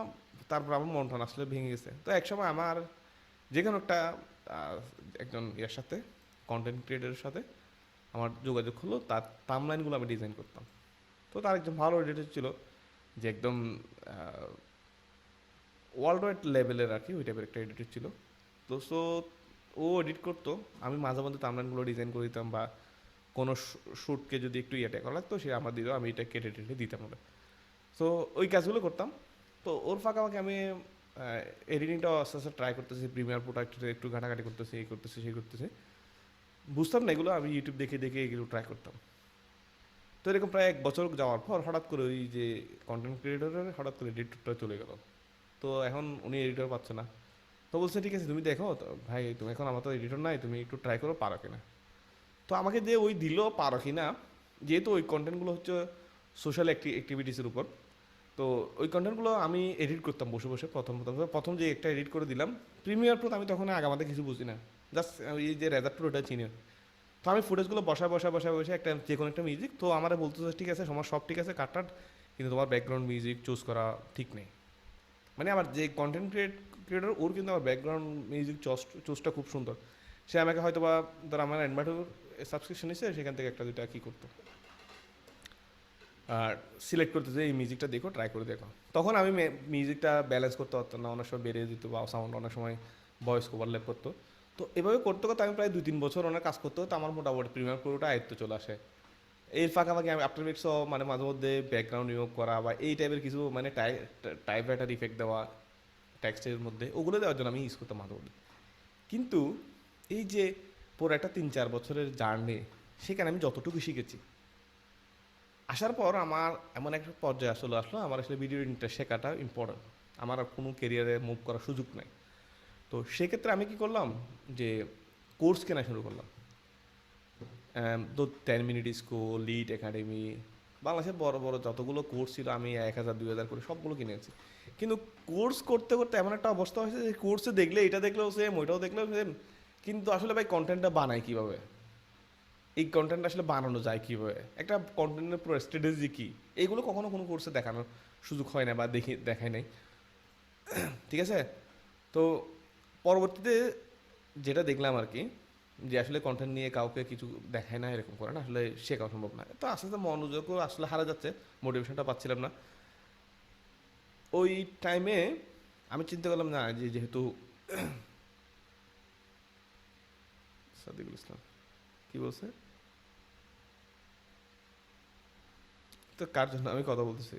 তারপর আমার মনটা আসলে ভেঙে গেছে। তো একসময় আমার যে কোনো একটা একজন ইয়ার সাথে, কন্টেন্ট ক্রিয়েটারের সাথে আমার যোগাযোগ হলো, তার টামলাইনগুলো আমি ডিজাইন করতাম। তো তার একজন ভালো এডিটর ছিল, যে একদম ওয়ার্ল্ড ওয়াইড লেভেলের আর কি ওই টাইপের একটা এডিটর ছিল। তো সো ও এডিট করতো, আমি মাঝে মধ্যে থাম্বনেলগুলো ডিজাইন করে দিতাম, বা কোনো শ্যুটকে যদি একটু ইয়েটা করা লাগতো সে আমার দিত, আমি এটা কেটে টেটে দিতাম ওটা। সো ওই কাজগুলো করতাম। তো ওর ফাঁকাফাঁকি আমি এডিটিংটাও আস্তে আস্তে ট্রাই করতেছি, প্রিমিয়ার প্রোডাক্টে একটু ঘাটাঘাটি করতেছি, এই করতেছি সেই করতেছি। বুঝতাম না এগুলো, আমি ইউটিউব দেখে দেখে এগুলো ট্রাই করতাম। তো এরকম প্রায় 1 বছর যাওয়ার পর হঠাৎ করে ওই যে কন্টেন্ট ক্রিয়েটরের হঠাৎ করে এডিটরটা চলে গেল। তো এখন উনি এডিটর পাচ্ছে না। তো বলছে ঠিক আছে তুমি দেখো তো ভাই, তুমি এখন আমার তো এডিটর নাই, তুমি একটু ট্রাই করো পারো কিনা। তো আমাকে দিয়ে ওই দিল পারো কিনা, যেহেতু ওই কন্টেন্টগুলো হচ্ছে সোশ্যাল অ্যাক্টিভিটিসের উপর। তো ওই কন্টেন্টগুলো আমি এডিট করতাম বসে বসে। প্রথম যে একটা এডিট করে দিলাম প্রিমিয়ার প্রো, আমি তখন আগামাতে কিছু বুঝি না, জাস্ট এই যে রেজার প্রোটা চিনি। তো আমি ফুটেজগুলো বসে একটা যে কোনো একটা মিউজিক, তো আমার বলতেছে ঠিক আছে তোমার সব ঠিক আছে কাট, কিন্তু তোমার ব্যাকগ্রাউন্ড মিউজিক চুজ করা ঠিক নেই। মানে আমার যে কন্টেন্ট ক্রিয়েটর ওর কিন্তু আমার ব্যাকগ্রাউন্ড মিউজিক চুজটা খুব সুন্দর। সে আমাকে হয়তো বা ধর আমার অ্যাডভার্টার সাবস্ক্রিপশন এসে সেখান থেকে একটা দুইটা কী করতো আর সিলেক্ট করতে যে এই মিউজিকটা দেখো ট্রাই করে দেখো। তখন আমি মিউজিকটা ব্যালেন্স করতে পারতাম না, অনেক সময় বেড়ে দিত বা সাউন্ড অনেক সময় ভয়েস ওভারল্যাপ করতো। তো এভাবে করতে করতে আমি প্রায় 2-3 বছর অনেক কাজ করতে হতো, আমার মোটামুটি প্রিমিয়ার প্রোটা আয়ত্ত চলে আসে। এর ফাঁকাফাঁকি আমি আফটার এফেক্টসও মানে মাঝে মধ্যে ব্যাকগ্রাউন্ড নিয়োগ করা বা এই টাইপের কিছু মানে টাইপরাইটার ইফেক্ট দেওয়া টেক্সটের মধ্যে, ওগুলো দেওয়ার জন্য আমি ইউজ করতাম মাঝে মধ্যে। কিন্তু এই যে পুরো একটা 3-4 বছরের জার্নি, সেখানে আমি যতটুকু শিখেছি, আসার পর আমার এমন একটা পর্যায়ে আসলো আমার আসলে ভিডিও এডিটিংটা শেখাটা ইম্পর্টেন্ট। আমার আর কোনো কেরিয়ারে মুভ করার সুযোগ নাই। তো সেক্ষেত্রে আমি কি করলাম, যে কোর্স কেনা শুরু করলাম। তো 10 মিনিট স্কুল, লিড একাডেমি, বাংলাদেশের বড় বড় যতগুলো কোর্স ছিল আমি 1,000-2,000 করে সবগুলো কিনেছি। কিন্তু কোর্স করতে করতে এমন একটা অবস্থা হয়েছে যে কোর্সে দেখলে এটা দেখলেও সেম, ওইটাও দেখলেও সেম, কিন্তু আসলে ভাই কন্টেন্টটা বানায় কীভাবে, এই কন্টেন্ট আসলে বানানো যায় কীভাবে, একটা কন্টেন্টের পুরো স্ট্র্যাটেজি কী, এইগুলো কখনো কোনো কোর্সে দেখানোর সুযোগ হয় না বা দেখায় নাই। ঠিক আছে। তো পরবর্তীতে যেটা দেখলাম আর কি, যে আসলে কন্টেন্ট নিয়ে কাউকে কিছু দেখায় না, এরকম করে না আসলে শেখা সম্ভব না। তো আস্তে আস্তে মনোযোগও আসলে হারা যাচ্ছে, মোটিভেশনটা পাচ্ছিলাম না। ওই টাইমে আমি চিন্তা করলাম না, যে যেহেতু সাদিকুল ইসলাম কি বলছে, তো কার জন্য আমি কথা বলতেছি?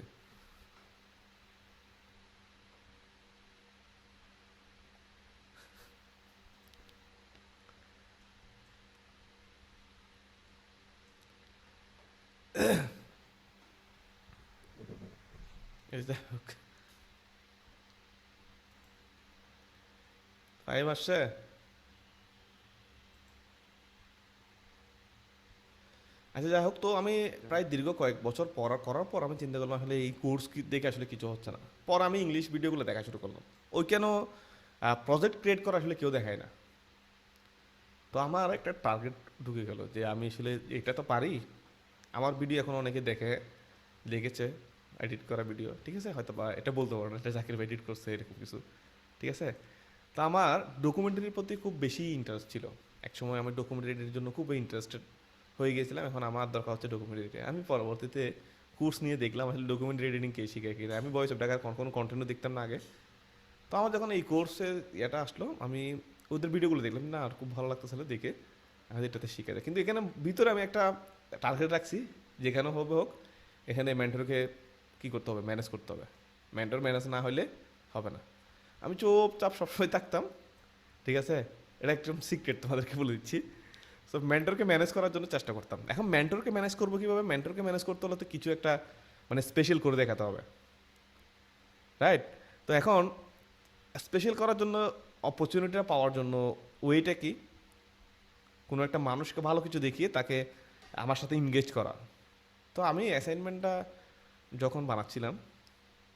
এই যাই হোক, ফাইভ আসছে। আচ্ছা যাই হোক, তো আমি প্রায় দীর্ঘ কয়েক বছর করার পর আমি চিন্তা করলাম আসলে এই কোর্স দেখে আসলে কিছু হচ্ছে না। পর আমি ইংলিশ ভিডিওগুলো দেখা শুরু করলাম। ওই কেন প্রজেক্ট ক্রিয়েট করা আসলে কেউ দেখায় না। তো আমার একটা টার্গেট ঢুকে গেল যে আমি আসলে এটা তো পারি। আমার ভিডিও এখন অনেকে দেখেছে এডিট করা ভিডিও, ঠিক আছে, হয়তো বা এটা বলতে পারো না এটা জাকির ভাই এডিট করছে এরকম কিছু, ঠিক আছে। তো আমার ডকুমেন্টারির প্রতি খুব বেশি ইন্টারেস্ট ছিল। একসময় আমি ডকুমেন্টারির জন্য খুব ইন্টারেস্টেড হয়ে গিয়েছিলাম। এখন আমার দরকার হচ্ছে ডকুমেন্টারি। আমি পরবর্তীতে কোর্স নিয়ে দেখলাম আসলে ডকুমেন্টারি এডিটিং কে শিখায় কিনা। আমি ভয়েস অফ ঢাকার কোনো কন্টেন্টও দেখতাম না আগে। তো আমার যখন এই কোর্সের ইয়েটা আসলো, আমি ওদের ভিডিওগুলো দেখলাম, না আর খুব ভালো লাগতেছিল দেখে, আমি এটাতে শিখে যায়। কিন্তু এখানে ভিতরে আমি একটা টার্গেট রাখছি, যেখানে হবে হোক এখানে মেন্টরকে কী করতে হবে, ম্যানেজ করতে হবে। মেন্টর ম্যানেজ না হলে হবে না। আমি চুপচাপ সবসময় থাকতাম, ঠিক আছে। এটা একদম সিক্রেট তোমাদেরকে বলে দিচ্ছি। সো মেন্টরকে ম্যানেজ করার জন্য চেষ্টা করতাম। এখন মেন্টরকে ম্যানেজ করবো কীভাবে? মেন্টরকে ম্যানেজ করতে হলে তো কিছু একটা মানে স্পেশাল করে দেখাতে হবে, রাইট? তো এখন স্পেশাল করার জন্য, অপরচুনিটিটা পাওয়ার জন্য ওয়েটা কি, কোনো একটা মানুষকে ভালো কিছু দেখিয়ে তাকে আমার সাথে ইনগেজ করা। তো আমি অ্যাসাইনমেন্টটা যখন বানাচ্ছিলাম,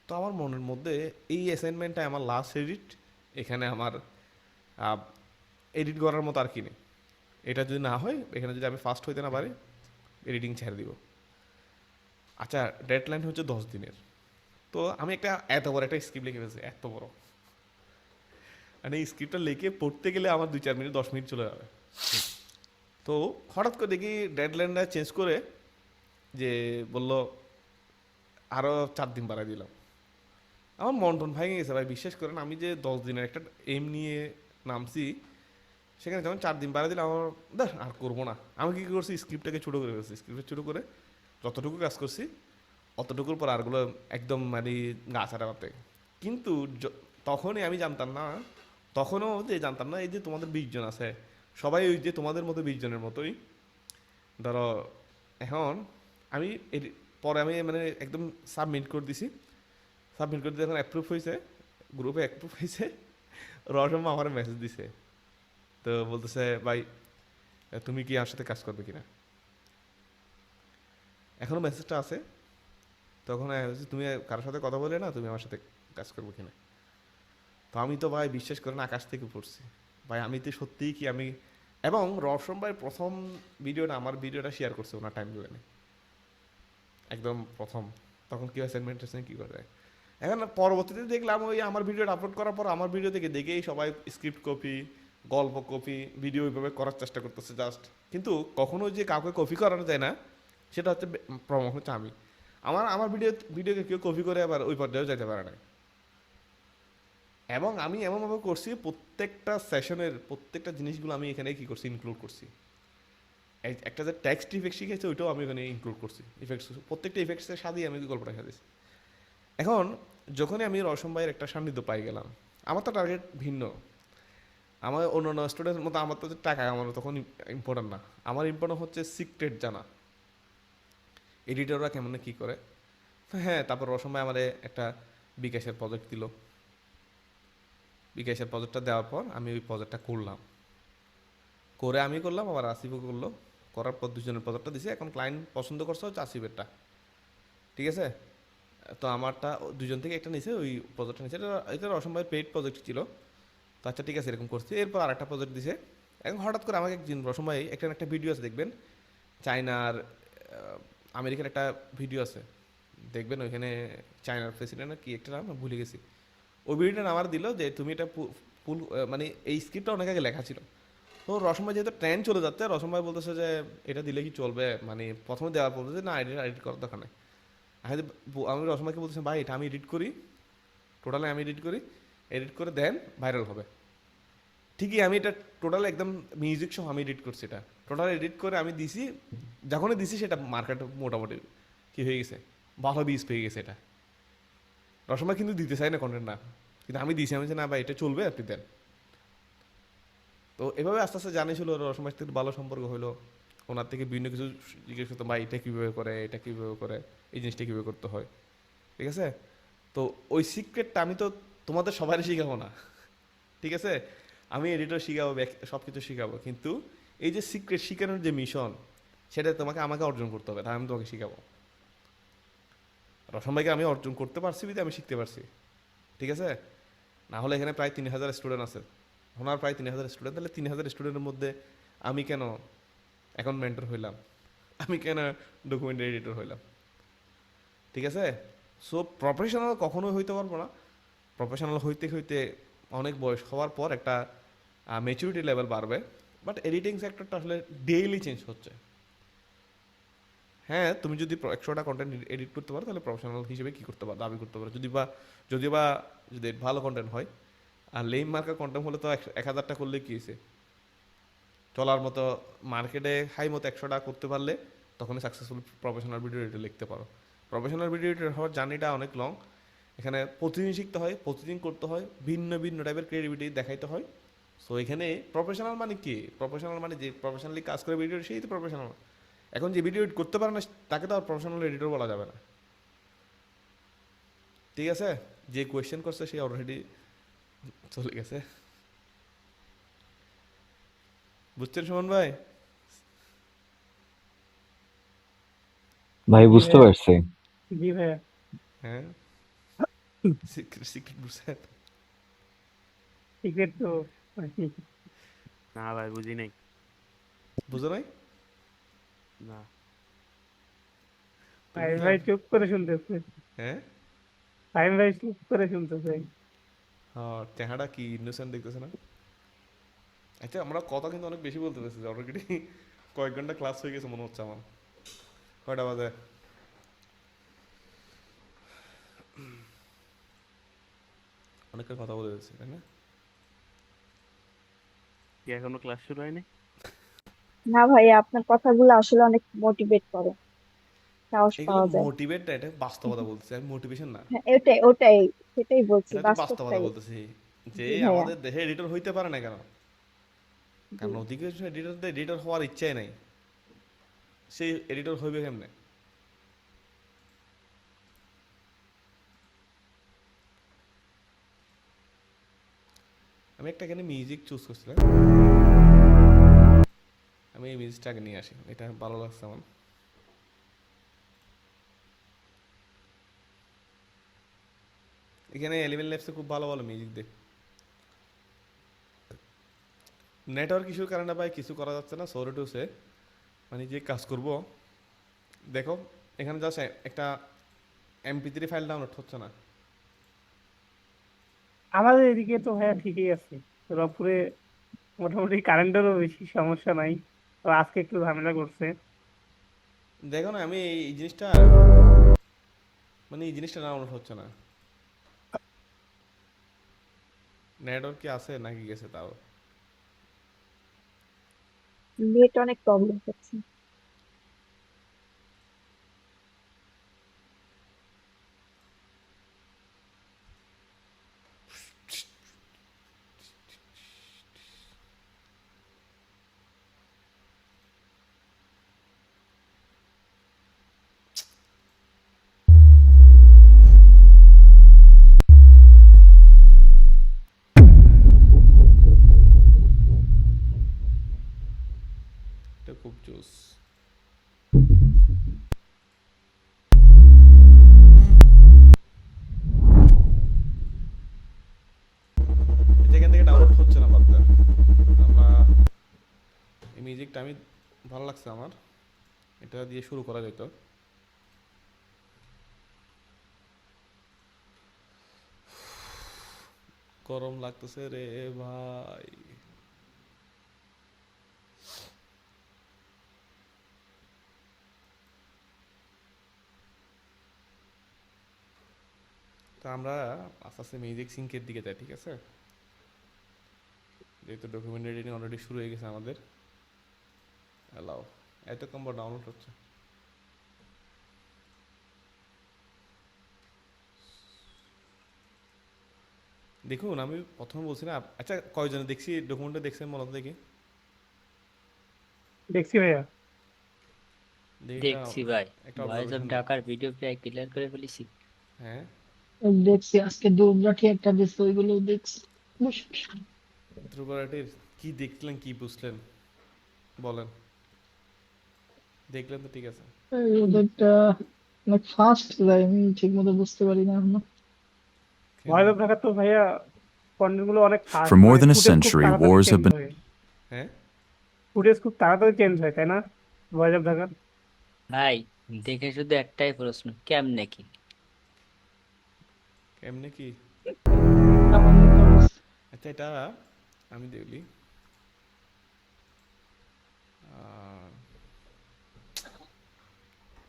তো আমার মনের মধ্যে এই অ্যাসাইনমেন্টটা আমার লাস্ট এডিট, এখানে আমার এডিট করার মতো আর কি নেই। এটা যদি না হয়, এখানে যদি আমি ফার্স্ট হইতে না পারি, এডিটিং ছেড়ে দিব। আচ্ছা, ডেডলাইন হচ্ছে 10 দিনের। তো আমি এত বড় একটা স্ক্রিপ্ট লিখে ফেলছি, এত বড়, মানে এই স্ক্রিপ্টটা লিখে পড়তে গেলে আমার 2-4 মিনিট 10 মিনিট চলে যাবে। তো হঠাৎ করে দেখি ডেডলাইনটা চেঞ্জ করে যে বললো আরও 4 দিন বাড়াই দিলাম। আমার মন টন ভেঙে গেছে ভাই, বিশ্বাস করেন। আমি যে 10 দিনের একটা এম নিয়ে নামছি, সেখানে যখন 4 দিন বাড়া দিলে আমার দেখ আর করবো না। আমি কি করছি, স্ক্রিপ্টটাকে ছোটো করে ফেলছি। স্ক্রিপ্টটা ছোটো করে যতটুকু কাজ করছি অতটুকুর পর আরগুলো একদম মানে গা ছাড়া করতে। কিন্তু তখনই আমি জানতাম না, তখনও যে জানতাম না এই যে তোমাদের 20 জন আছে, সবাই ওই যে তোমাদের মতো 20 জনের মতোই ধরো। এখন আমি পরে আমি মানে একদম সাবমিট করে দিছি। সাবমিট করে দিয়ে এখন অ্যাপ্রুভ হয়েছে, গ্রুপে অ্যাপ্রুভ হয়েছে। রসম্মা আমার মেসেজ দিছে, তো বলতেছে ভাই তুমি কি আমার সাথে কাজ করবে কিনা। এখনও মেসেজটা আছে। তখন তুমি কারোর সাথে কথা বলে না, তুমি আমার সাথে কাজ করবে কিনা। তো আমি তো ভাই বিশ্বাস করেন আকাশ থেকে পড়ছি ভাই। আমি তো সত্যিই কি আমি, এবং রসম ভাই প্রথম ভিডিওটা, আমার ভিডিওটা শেয়ার করছে ওনার টাইম জোনে একদম প্রথম। তখন কি অ্যাসাইনমেন্ট কি করে। এখন পরবর্তীতে দেখলাম ওই আমার ভিডিওটা আপলোড করার পর আমার ভিডিও থেকে দেখেই সবাই স্ক্রিপ্ট কপি, গল্প কপি, ভিডিও ওইভাবে করার চেষ্টা করতেছে জাস্ট। কিন্তু কখনো যে কাউকে কপি করানো যায় না, সেটা হচ্ছে প্রমাণ হচ্ছে আমি। আমার আমার ভিডিওকে কেউ কপি করে আবার ওই পর্যায়েও যেতে পারে না। এবং আমি এমনভাবে করছি প্রত্যেকটা সেশনের প্রত্যেকটা জিনিসগুলো আমি এখানে কি করছি, ইনক্লুড করছি। একটা যে টেক্সট ইফেক্ট শিখেছি ওইটাও আমি এখানে ইনক্লুড করছি। ইফেক্টস প্রত্যেকটা ইফেক্টসের সাথেই আমি গল্পটা সাজিয়েছি। এখন যখনই আমি রসম ভাইয়ের একটা সান্নিধ্য পাই গেলাম, আমার তো টার্গেট ভিন্ন। আমার অন্যান্য স্টুডেন্টের মতো আমার তো টাকা আমার তখন ইম্পর্টেন্ট না। আমার ইম্পর্টেন্ট হচ্ছে সিক্রেট জানা, এডিটররা কেমন কী করে। হ্যাঁ, তারপর রসম ভাই আমার একটা বিকাশের প্রজেক্ট দিল। বিকাশের প্রজেক্টটা দেওয়ার পর আমি ওই প্রজেক্টটা করলাম, করে আমি করলাম, আবার আসিফও করলো। করার পর 2 জনের প্রজেক্টটা দিছে। এখন ক্লায়েন্ট পছন্দ করছে হচ্ছে আসিফেরটা, ঠিক আছে। তো আমারটা 2 জন থেকে একটা নিছে, ওই প্রজেক্টটা নিছে। এটা রসম ভাইয়ের পেইড প্রজেক্ট ছিল। তো আচ্ছা ঠিক আছে, এরকম করছি। এরপর আরেকটা প্রজেক্ট দিছে। এখন হঠাৎ করে আমাকে একদিন রসম ভাই একটা ভিডিও আছে দেখবেন, চায়নার আমেরিকার একটা ভিডিও আছে দেখবেন, ওইখানে চায়নার প্রেসিডেন্টের কি একটা নাম ভুলে গেছি। ওই ভিডিওটা আমার দিল যে তুমি এটা ফুল, মানে এই স্ক্রিপ্টটা অনেক আগে লেখা ছিল। তো রসম ভাই যেহেতু ট্রেন্ড চলে যাচ্ছে, রসম ভাই বলতেছে যে এটা দিলে কি চলবে, মানে প্রথমে দেওয়ার বলতেছে না, এডিট করার দরকার নেই। আমি রসম ভাইকে বলতেছি ভাই এটা আমি এডিট করি, টোটালি আমি এডিট করি, এডিট করে দেন ভাইরাল হবে। ঠিকই আমি এটা টোটাল একদম মিউজিক সহ আমি এডিট করছি। এটা টোটাল এডিট করে আমি দিছি। যখনই দিছি সেটা মার্কেটে মোটামুটি কি হয়ে গেছে, ভালো বিজ পেয়ে গেছে এটা। রসমা কিন্তু দিতে চাই না কন্টেন্ট না, কিন্তু আমি দিছি। আমি যে না ভাই এটা চলবে, আপনি দেন। তো এভাবে আস্তে আস্তে জানিয়েছিল, রসমার থেকে ভালো সম্পর্ক হলো। ওনার থেকে বিভিন্ন কিছু জিজ্ঞেস করতাম, ভাই এটা কীভাবে করে, এটা কীভাবে করে, এই জিনিসটা কীভাবে করতে হয়, ঠিক আছে। তো ওই সিক্রেটটা আমি তো তোমাদের সবারই শিখাবো না, ঠিক আছে। আমি এডিটর শিখাবো, সব কিছু শিখাবো, কিন্তু এই যে সিক্রেট শিখানোর যে মিশন, সেটা তোমাকে আমাকে অর্জন করতে হবে, তাই আমি তোমাকে শিখাবো। রসম ভাইকে আমি অর্জন করতে পারছি বিধে আমি শিখতে পারছি, ঠিক আছে। না হলে এখানে প্রায় 3000 স্টুডেন্ট আছে, ওনার প্রায় 3000 স্টুডেন্ট। তাহলে 3000 স্টুডেন্টের মধ্যে আমি কেন এখন মেন্টর হইলাম, আমি কেন ডকুমেন্ট এডিটর হইলাম, ঠিক আছে। সো প্রফেশনাল কখনোই হইতে পারবো না। প্রফেশনাল হইতে হইতে অনেক বয়স হওয়ার পর একটা ম্যাচুরিটি লেভেল বাড়বে। বাট এডিটিং সেক্টরটা আসলে ডেইলি চেঞ্জ হচ্ছে। হ্যাঁ, তুমি যদি 100টা কন্টেন্ট এডিট করতে পারো, তাহলে প্রফেশনাল হিসেবে কী করতে পারো, দাবি করতে পারো। যদি বা যদি ভালো কন্টেন্ট হয়। আর লেম মার্কের কন্টেন্ট হলে তো 1000টা করলে কী হয়েছে, চলার মতো মার্কেটে হাই মতো 100টা করতে পারলে তখনই সাকসেসফুল প্রফেশনাল ভিডিও এডিটর লিখতে পারো। প্রফেশনাল ভিডিও এডিটর হওয়ার জার্নিটা অনেক লং। এখানে প্রতিদিন শিখতে হয়, প্রতিদিন করতে হয়, ভিন্ন ভিন্ন টাইপের ক্রিয়েটিভিটি দেখাইতে হয়। সো এখানে প্রফেশনাল মানে কি, প্রফেশনাল মানে যে প্রফেশনালি কাজ করে ভিডিও, সেই তো প্রফেশনাল। এখন যে ভিডিও এডিট করতে পারে না, তাকে তো আর প্রফেশনাল এডিটর বলা যাবে না, ঠিক আছে। যে কোয়েশ্চেন করছে সে অলরেডি চলে গেছে, বুঝছেন সুমন ভাই? ভাই জি বুঝতে ভাইয়া। পারছি। জি ভাইয়া। হ্যাঁ, সিক্রেট সিক্রেট বুঝছেন। সিক্রেট তো না ভাই বুঝি নাই। বুঝো নাই? না। তুমি ফাইম কি ভাই চুপ করে শুনতেছে। হ্যাঁ, ফাইম ভাই চুপ করে শুনতেছে। হ্যাঁ, চেহারা কি ইনোসেন্ট দেখতেছে না। আচ্ছা, আমরা কথা কিন্তু অনেক বেশি বলতে পেরেছি অলরেডি। কয়েক ঘন্টা ক্লাস হয়ে গেছে মনে হচ্ছে আমার। কয়টা বাজে? অনেকের কথা বলে দিচ্ছে তাই না? কি এখনো ক্লাস শুরু হয়নি? না ভাই, আপনার কথাগুলো আসলে অনেক মোটিভেট করে, সাহস এগুলো পাওয়া যায়। মোটিভেট না, এটা বাস্তবতা বলতেছে, আমি মোটিভেশন না। হ্যাঁ, ওটাই ওটাই, সেটাই বলছি, এটা হচ্ছে বাস্তবতা বাস্তবটাই। বলতেছি যে জি ভাইয়া। আমাদের দেশে এডিটর হইতে পারে না কেন? জি। কারণ অধিকাংশ এডিটরদের এডিটর হওয়ার ইচ্ছাই নাই, সেই এডিটর হইবে কেমনে? আমি একটা এখানে মিউজিক চুজ করছিলাম, আমি এই মিউজিকটাকে নিয়ে আসি, এটা ভালো লাগছে আমার। এখানে এলিভেন ল্যাবসে খুব ভালো ভালো মিউজিক দেয়। নেটওয়ার্ক ইস্যুর কারণে ভাই কিছু করা যাচ্ছে না, সরি টু সে। মানে যে কাজ করব, দেখো এখানে জাস্ট একটা MP3 ফাইল ডাউনলোড হচ্ছে না। আমাদের এদিকে তো ভাইয়া ঠিকই আছে, রংপুরে মোটামুটি কারেন্টেরও বেশি সমস্যা নাই। তো আজকে একটু ঝামেলা করছে। দেখো না, আমি এই জিনিসটা, মানে এই জিনিসটা ডাউনলোড হচ্ছে না। নেটওয়ার্ক কি আছে নাকি গেছে তাও? নেট অনেক প্রবলেম হচ্ছে। এটা খুব জোস। এটা এখান থেকে ডাউনলোড হচ্ছে না বাদ দেন। আমরা এই মিউজিকটা আমি ভালো লাগছে আমার, এটা দিয়ে শুরু করা যেত। গরম লাগতেছে রে ভাই। তো আমরা আস্তে আস্তে মিউজিক সিঙ্কের দিকে যাই, ঠিক আছে? যেহেতু ডকুমেন্ট এডিটিং অলরেডি শুরু হয়ে গেছে আমাদের, অ্যালাও, এত কম ডাউনলোড হচ্ছে। দেখুন আমি প্রথমে বলছি না, আচ্ছা কয়জনে দেখছি ডকুমেন্টটা দেখছেন মূলত দেখি, দেখছি ভাইয়া। দেখি একটা, দেখছি ভাই। একটা ভয়েস অফ অবজারভেশন দেন। ঢাকার ভিডিও প্রায় ক্লিয়ার করে ফেলেছি। হ্যাঁ, দেখছি আজকে দুবরাঠি একটা দিচ্ছে, ওইগুলো দেখছি। বসে বসে। ধ্রুবরাটির কি দেখলেন, কি বুঝলেন বলেন? দেখলেন তো ঠিক আছে। এই ওদেরটা অনেক ফাস্ট যায়, আমি ঠিক মতো বুঝতে পারি না এখনো। কেন? ভয়েস অফ ঢাকা তো ভাইয়া কন্টেন্ট গুলো অনেক For ফাস্ট, more মানে than a ফুটেজ খুব century, তাড়াতাড়ি wars have চেঞ্জ been হয়। হ্যাঁ, ফুটেজ খুব তাড়াতাড়ি চেঞ্জ হয়, তাই না? Voice of Dhaka. ভাই দেখে শুধু একটাই প্রশ্ন, কেমনে কি? এমনি কি? আমার মতো অবস্থা। আচ্ছা এটা আমি দেখলি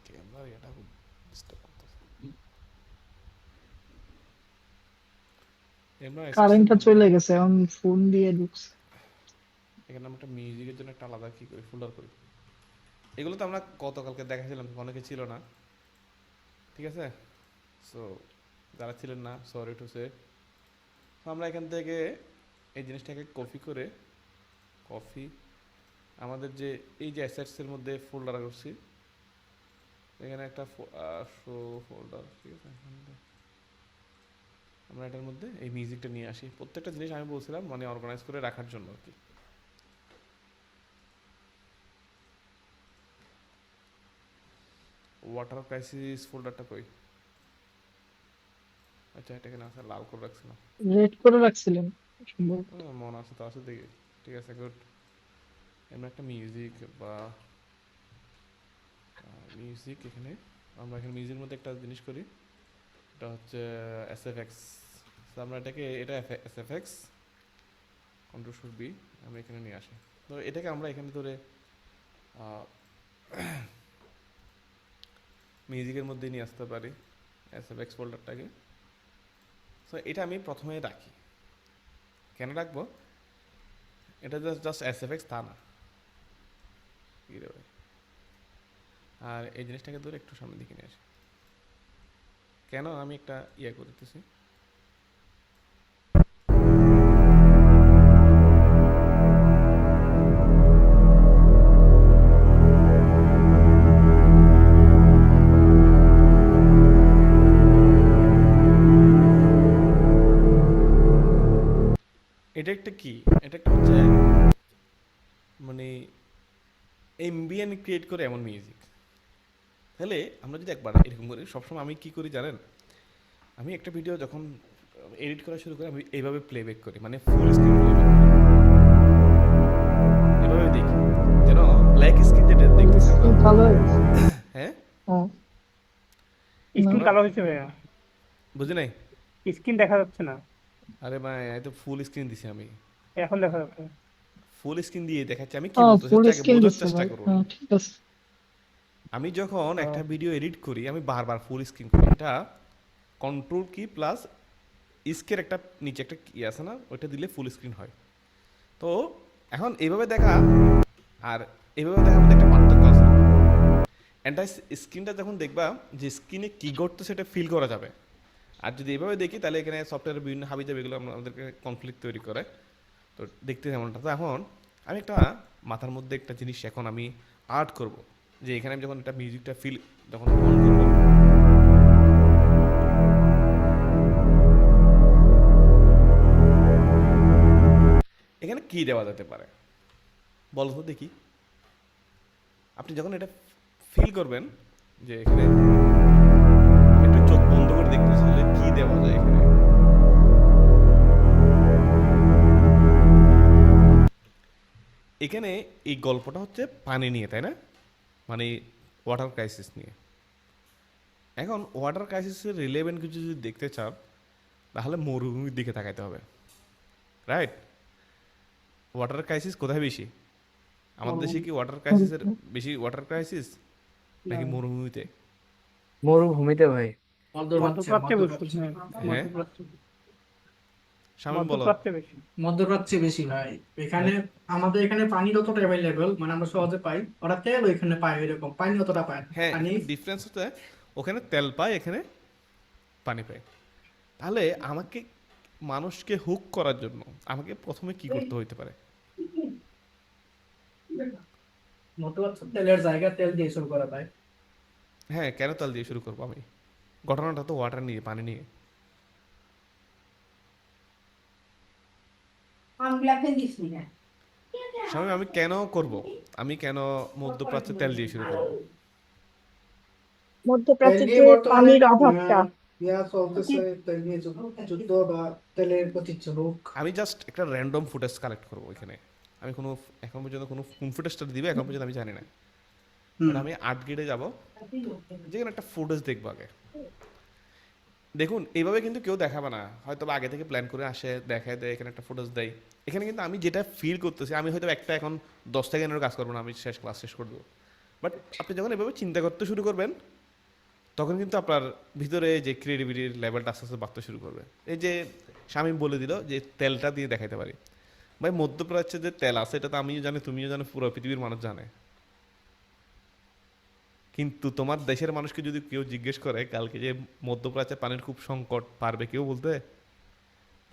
ক্যামেরা এটা খুব ডিস্টার্ব করতেছে। এমরা কারেন্টটা চলে গেছে, এখন ফোন দিয়ে ঢুকছে। এখানে আমরা একটা মিউজিকের জন্য একটা আলাদা কি করি, ফোল্ডার করি। এগুলো তো আমরা গতকালকে দেখাছিলাম, অনেকে ছিল না, ঠিক আছে? সো যারা ছিলেন না, সরি টু সে। আমরা এখান থেকে এই জিনিসটাকে কপি আমাদের যে এই যে অ্যাসেটসের মধ্যে ফোল্ডার করছি, এখানে একটা শো ফোল্ডার, ঠিক আছে? আমরা এটার মধ্যে এই মিউজিকটা নিয়ে আসি, প্রত্যেকটা জিনিস আমি বলছিলাম মানে অর্গানাইজ করে রাখার জন্য আর কি। ওয়াটার ক্রাইসিস ফোল্ডারটা কই? আচ্ছা এটাকে না স্যার লাল করে রাখছিলাম। রেড করে রাখছিলেন সম্ভবত। মনে আছে তো, আছে দেখি। ঠিক আছে, গুড। এমন একটা মিউজিক বা মিউজিক এখানে, আমরা এখানে মিউজিকের মধ্যে একটা জিনিস করি, এটা হচ্ছে এসএফএক্স। আমরা এটাকে, এটা এসএফএক্স কন্ট্রোল শুড বি, আমি এখানে নিয়ে আসি। তো এটাকে আমরা এখানে ধরে মিউজিকের মধ্যে নিয়ে আসতে পারি এসএফএক্স ফোল্ডারটাকে। সো তো এটা আমি প্রথমে রাখি। কেন রাখবো? এটা জাস্ট এসএফএক্স তা না। কি রে ভাই? আর এই জিনিসটাকে ধরে একটু সামনের দিকে নিয়ে আসি। কেন আমি একটা ইয়ে করতেছি? এটা একটা কি? এটা একটা হচ্ছে মানে এমবিএন ক্রিয়েট করে এমন মিউজিক। তাহলে আমরা যদি একবার এরকম করি, সবসময় আমি কি করি জানেন? আমি একটা ভিডিও যখন এডিট করা শুরু করি, আমি এইভাবে প্লেব্যাক করি, মানে ফুল স্ক্রিন প্লেব্যাক করি। এভাবে দেখি যেন ব্ল্যাক স্ক্রিন যেটা দেখতেছি আমরা। ভালো হয়েছে। হ্যাঁ, হ্যাঁ, স্ক্রিন না। কালো হয়েছে ভাইয়া, বুঝি নাই? স্ক্রিন দেখা যাচ্ছে না। আরে ভাই, এই তো ফুল স্ক্রিন দিছি আমি। এখন দেখা যাচ্ছে। ফুল স্ক্রিন দিয়ে দেখাচ্ছি আমি কি বলতেছি, ফুল আগে স্ক্রিন বোঝার দিচ্ছে চেষ্টা ভাই। করুন। হ্যাঁ, ঠিক আছে। আমি যখন একটা ভিডিও এডিট করি, আমি বারবার ফুল স্ক্রিন করি। এটা কন্ট্রোল কি প্লাস স্কের একটা নিচে একটা কি আছে না, ওইটা দিলে ফুল স্ক্রিন হয়। তো এখন এইভাবে দেখা আর এইভাবে দেখার মধ্যে একটা পার্থক্য আছে। এটা স্ক্রিনটা যখন দেখবা যে স্ক্রিনে কী ঘটতো সেটা ফিল করা যাবে। আর যদি এভাবে দেখি তাহলে এখানে সফটওয়্যারের বিভিন্ন হাবিজাবি এগুলো আমাদেরকে কনফ্লিক্ট তৈরি করে। তো দেখতে যেমনটা। তো এখন আমি একটা মাথার মধ্যে একটা জিনিস এখন আমি আর্ট করব, যে এখানে আমি যখন একটা মিউজিকটা ফিল যখন অন করবো, এখানে কি দেওয়া যেতে পারে বলো তো দেখি। আপনি যখন এটা ফিল করবেন যে এখানে আমি একটু চোখ বন্ধ করে দেখতেছি যে কি দেওয়া যায় এখানে। এখানে এই গল্পটা হচ্ছে পানি নিয়ে, তাই না? মানে ওয়াটার ক্রাইসিস নিয়ে। এখন ওয়াটার ক্রাইসিসের রিলেভেন্ট কিছু যদি দেখতে চান, তাহলে মরুভূমির দিকে তাকাইতে হবে, রাইট? ওয়াটার ক্রাইসিস কোথায় বেশি? আমাদের দেশে কি ওয়াটার ক্রাইসিসের বেশি ওয়াটার ক্রাইসিস নাকি মরুভূমিতে? মরুভূমিতে ভাই। মধ্যপ্রাচ্যে বেশি। হ্যাঁ, হ্যাঁ, মধ্যপ্রাচ্যে। শামিম বলো। মধ্যপ্রাচ্যে বেশি। মধ্যপ্রাচ্যে বেশি ভাই। এখানে আমাদের এখানে পানি যতটা অ্যাভেলেবল, মানে আমরা সহজে পাই, ওরা তেল ওইখানে পায়, এরকম পানি অতটা পায় না। হ্যাঁ, পানি এখানে ডিফারেন্স হচ্ছে ওখানে তেল পায়, এখানে পানি পায়। তাহলে আমাকে মানুষকে হুক করার জন্য আমাকে প্রথমে কি করতে হইতে পারে? মধ্যপ্রাচ্য তেলের জায়গা তেল দিয়ে শুরু করা যায়। হ্যাঁ, কেন তেল দিয়ে শুরু করবো আমি? ঘটনাটা তো ওয়াটার নিয়ে, পানি নিয়ে। স্বামী, আমি কেন করব? আমি কেন মধ্যপ্রাচ্যে তেল দিয়ে শুরু করব? তেল মধ্যপ্রাচ্যে নিয়ে যে বর্তমানে পানির অভাবটা, ইয়া চলতেছে, তেল নিয়ে যুদ্ধ বা তেলের প্রতিচ্ছবুক। আমি জাস্ট একটা র্যান্ডম ফুটেজ কালেক্ট করবো এখানে। আমি কোনো এখন পর্যন্ত কোনো কোন ফুটেজটা দিবে এখন পর্যন্ত আমি জানি না। বাট আমি আর্ট গেটে যাবো, যেখানে একটা ফুটেজ দেখবো আগে। দেখুন, এইভাবে কিন্তু কেউ দেখাবে না, হয়তো বা আগে থেকে প্ল্যান করে আসে, দেখায় দেয়, এখানে একটা ফুটেজ দেয়। এখানে কিন্তু আমি যেটা ফিল করতেছি, আমি হয়তো একটা এখন 10 সেকেন্ডের কাজ করবো না, আমি ক্লাস শেষ করে দেবো। বাট আপনি যখন এভাবে চিন্তা করতে শুরু করবেন, তখন কিন্তু আপনার ভিতরে যে ক্রিয়েটিভিটির লেভেলটা আস্তে আস্তে বাড়তে শুরু করবে। এই যে শামীম বলে দিল যে তেলটা দিয়ে দেখাইতে পারি। ভাই, মধ্যপ্রাচ্যে যে তেল আছে এটা তো আমিও জানি, তুমিও জানো, পুরো পৃথিবীর মানুষ জানে। কিন্তু তোমার দেশের মানুষকে যদি কেউ জিজ্ঞেস করে কালকে যে মধ্যপ্রাচ্যে পানির খুব সংকট, পারবে কেউ বলতে?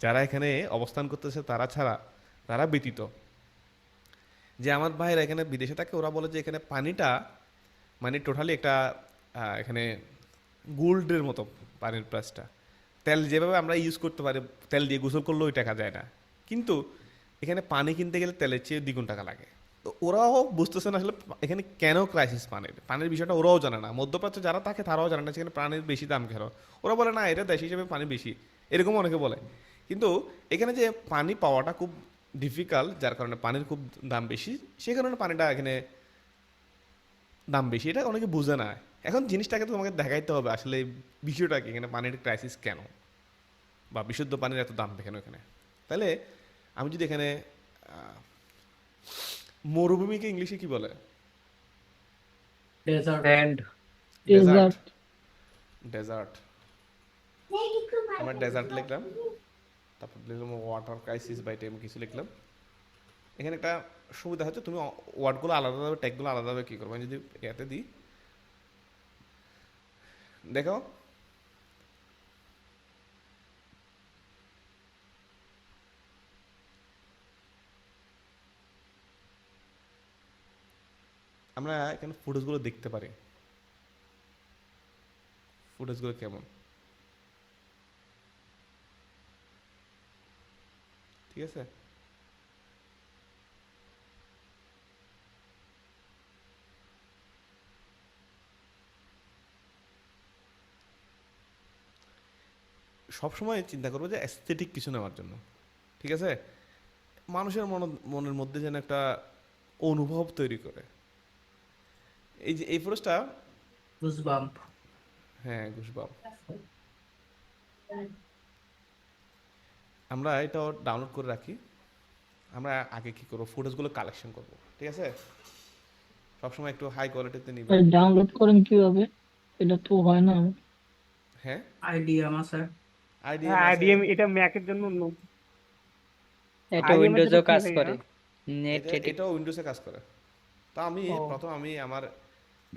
যারা এখানে অবস্থান করতেছে তারা ছাড়া, তারা ব্যতীত। যে আমার ভাইয়েরা এখানে বিদেশে থাকে, ওরা বলে যে এখানে পানিটা মানে টোটালি একটা এখানে গোল্ডের মতো পানির প্রাইসটা। তেল যেভাবে আমরা ইউজ করতে পারি, তেল দিয়ে গোসল করলেও ওই টাকা যায় না, কিন্তু এখানে পানি কিনতে গেলে তেলের চেয়ে দ্বিগুণ টাকা লাগে। তো ওরাও বুঝতেছে না আসলে এখানে কেন ক্রাইসিস পানির বিষয়টা ওরাও জানে না। মধ্যপ্রাচ্যে যারা থাকে তারাও জানে না সেখানে পানির বেশি দাম কেন। ওরা বলে না, এটা দেশ হিসেবে পানি বেশি, এরকম অনেকে বলে। কিন্তু এখানে যে পানি পাওয়াটা খুব ডিফিকাল্ট, যার কারণে পানির খুব দাম বেশি, সেই কারণে পানিটা এখানে দাম বেশি, এটা অনেকে বুঝে না। এখন জিনিসটাকে তো তোমাকে দেখাইতে হবে আসলে বিষয়টা কি, এখানে পানির ক্রাইসিস কেন, বা বিশুদ্ধ পানির এত দাম কেন এখানে। তাহলে আমি যদি এখানে মরুভূমিকে ইংলিশে কি বলে? ডেজার্ট। স্যান্ড। ডেজার্ট। ডেজার্ট। আমরা ডেজার্ট লিখলাম, তারপর লিখলাম ওয়াটার ক্রাইসিস বাই টাইম কিছু লিখলাম। এখানে একটা সুবিধা হচ্ছে তুমি ওয়ার্ডগুলো আলাদাভাবে ট্যাগগুলো আলাদাভাবে কী করবো, আমি যদি এতে দিই দেখো আমরা এখানে ফুটেজগুলো দেখতে পারি, ফুটেজগুলো কেমন, ঠিক আছে। সবসময় চিন্তা করবো যে অ্যাস্থেটিক কিছু নেওয়ার জন্য, ঠিক আছে, মানুষের মনের মধ্যে যেন একটা অনুভব তৈরি করে। এই যে এই ফুটেজটা, গুজবাম্প। হ্যাঁ গুশবাম, আমরা এটাও ডাউনলোড করে রাখি। আমরা আগে কি করবো, ফুটেজগুলো কালেকশন করব, ঠিক আছে, সবসময় একটু হাই কোয়ালিটিতে নিব। ডাউনলোড করেন কিভাবে? এটা তো হয় না। হ্যাঁ আইডিয়াম আছে। আইডিএম হ্যাঁ আছে, আইডিএম এটা ম্যাকের জন্য এটা IBM এর জন্য উইন্ডোজেও কি কাজ ভাই করে, নেট এটাও উইন্ডোজে কাজ করে। তো আমি ও প্রথম আমার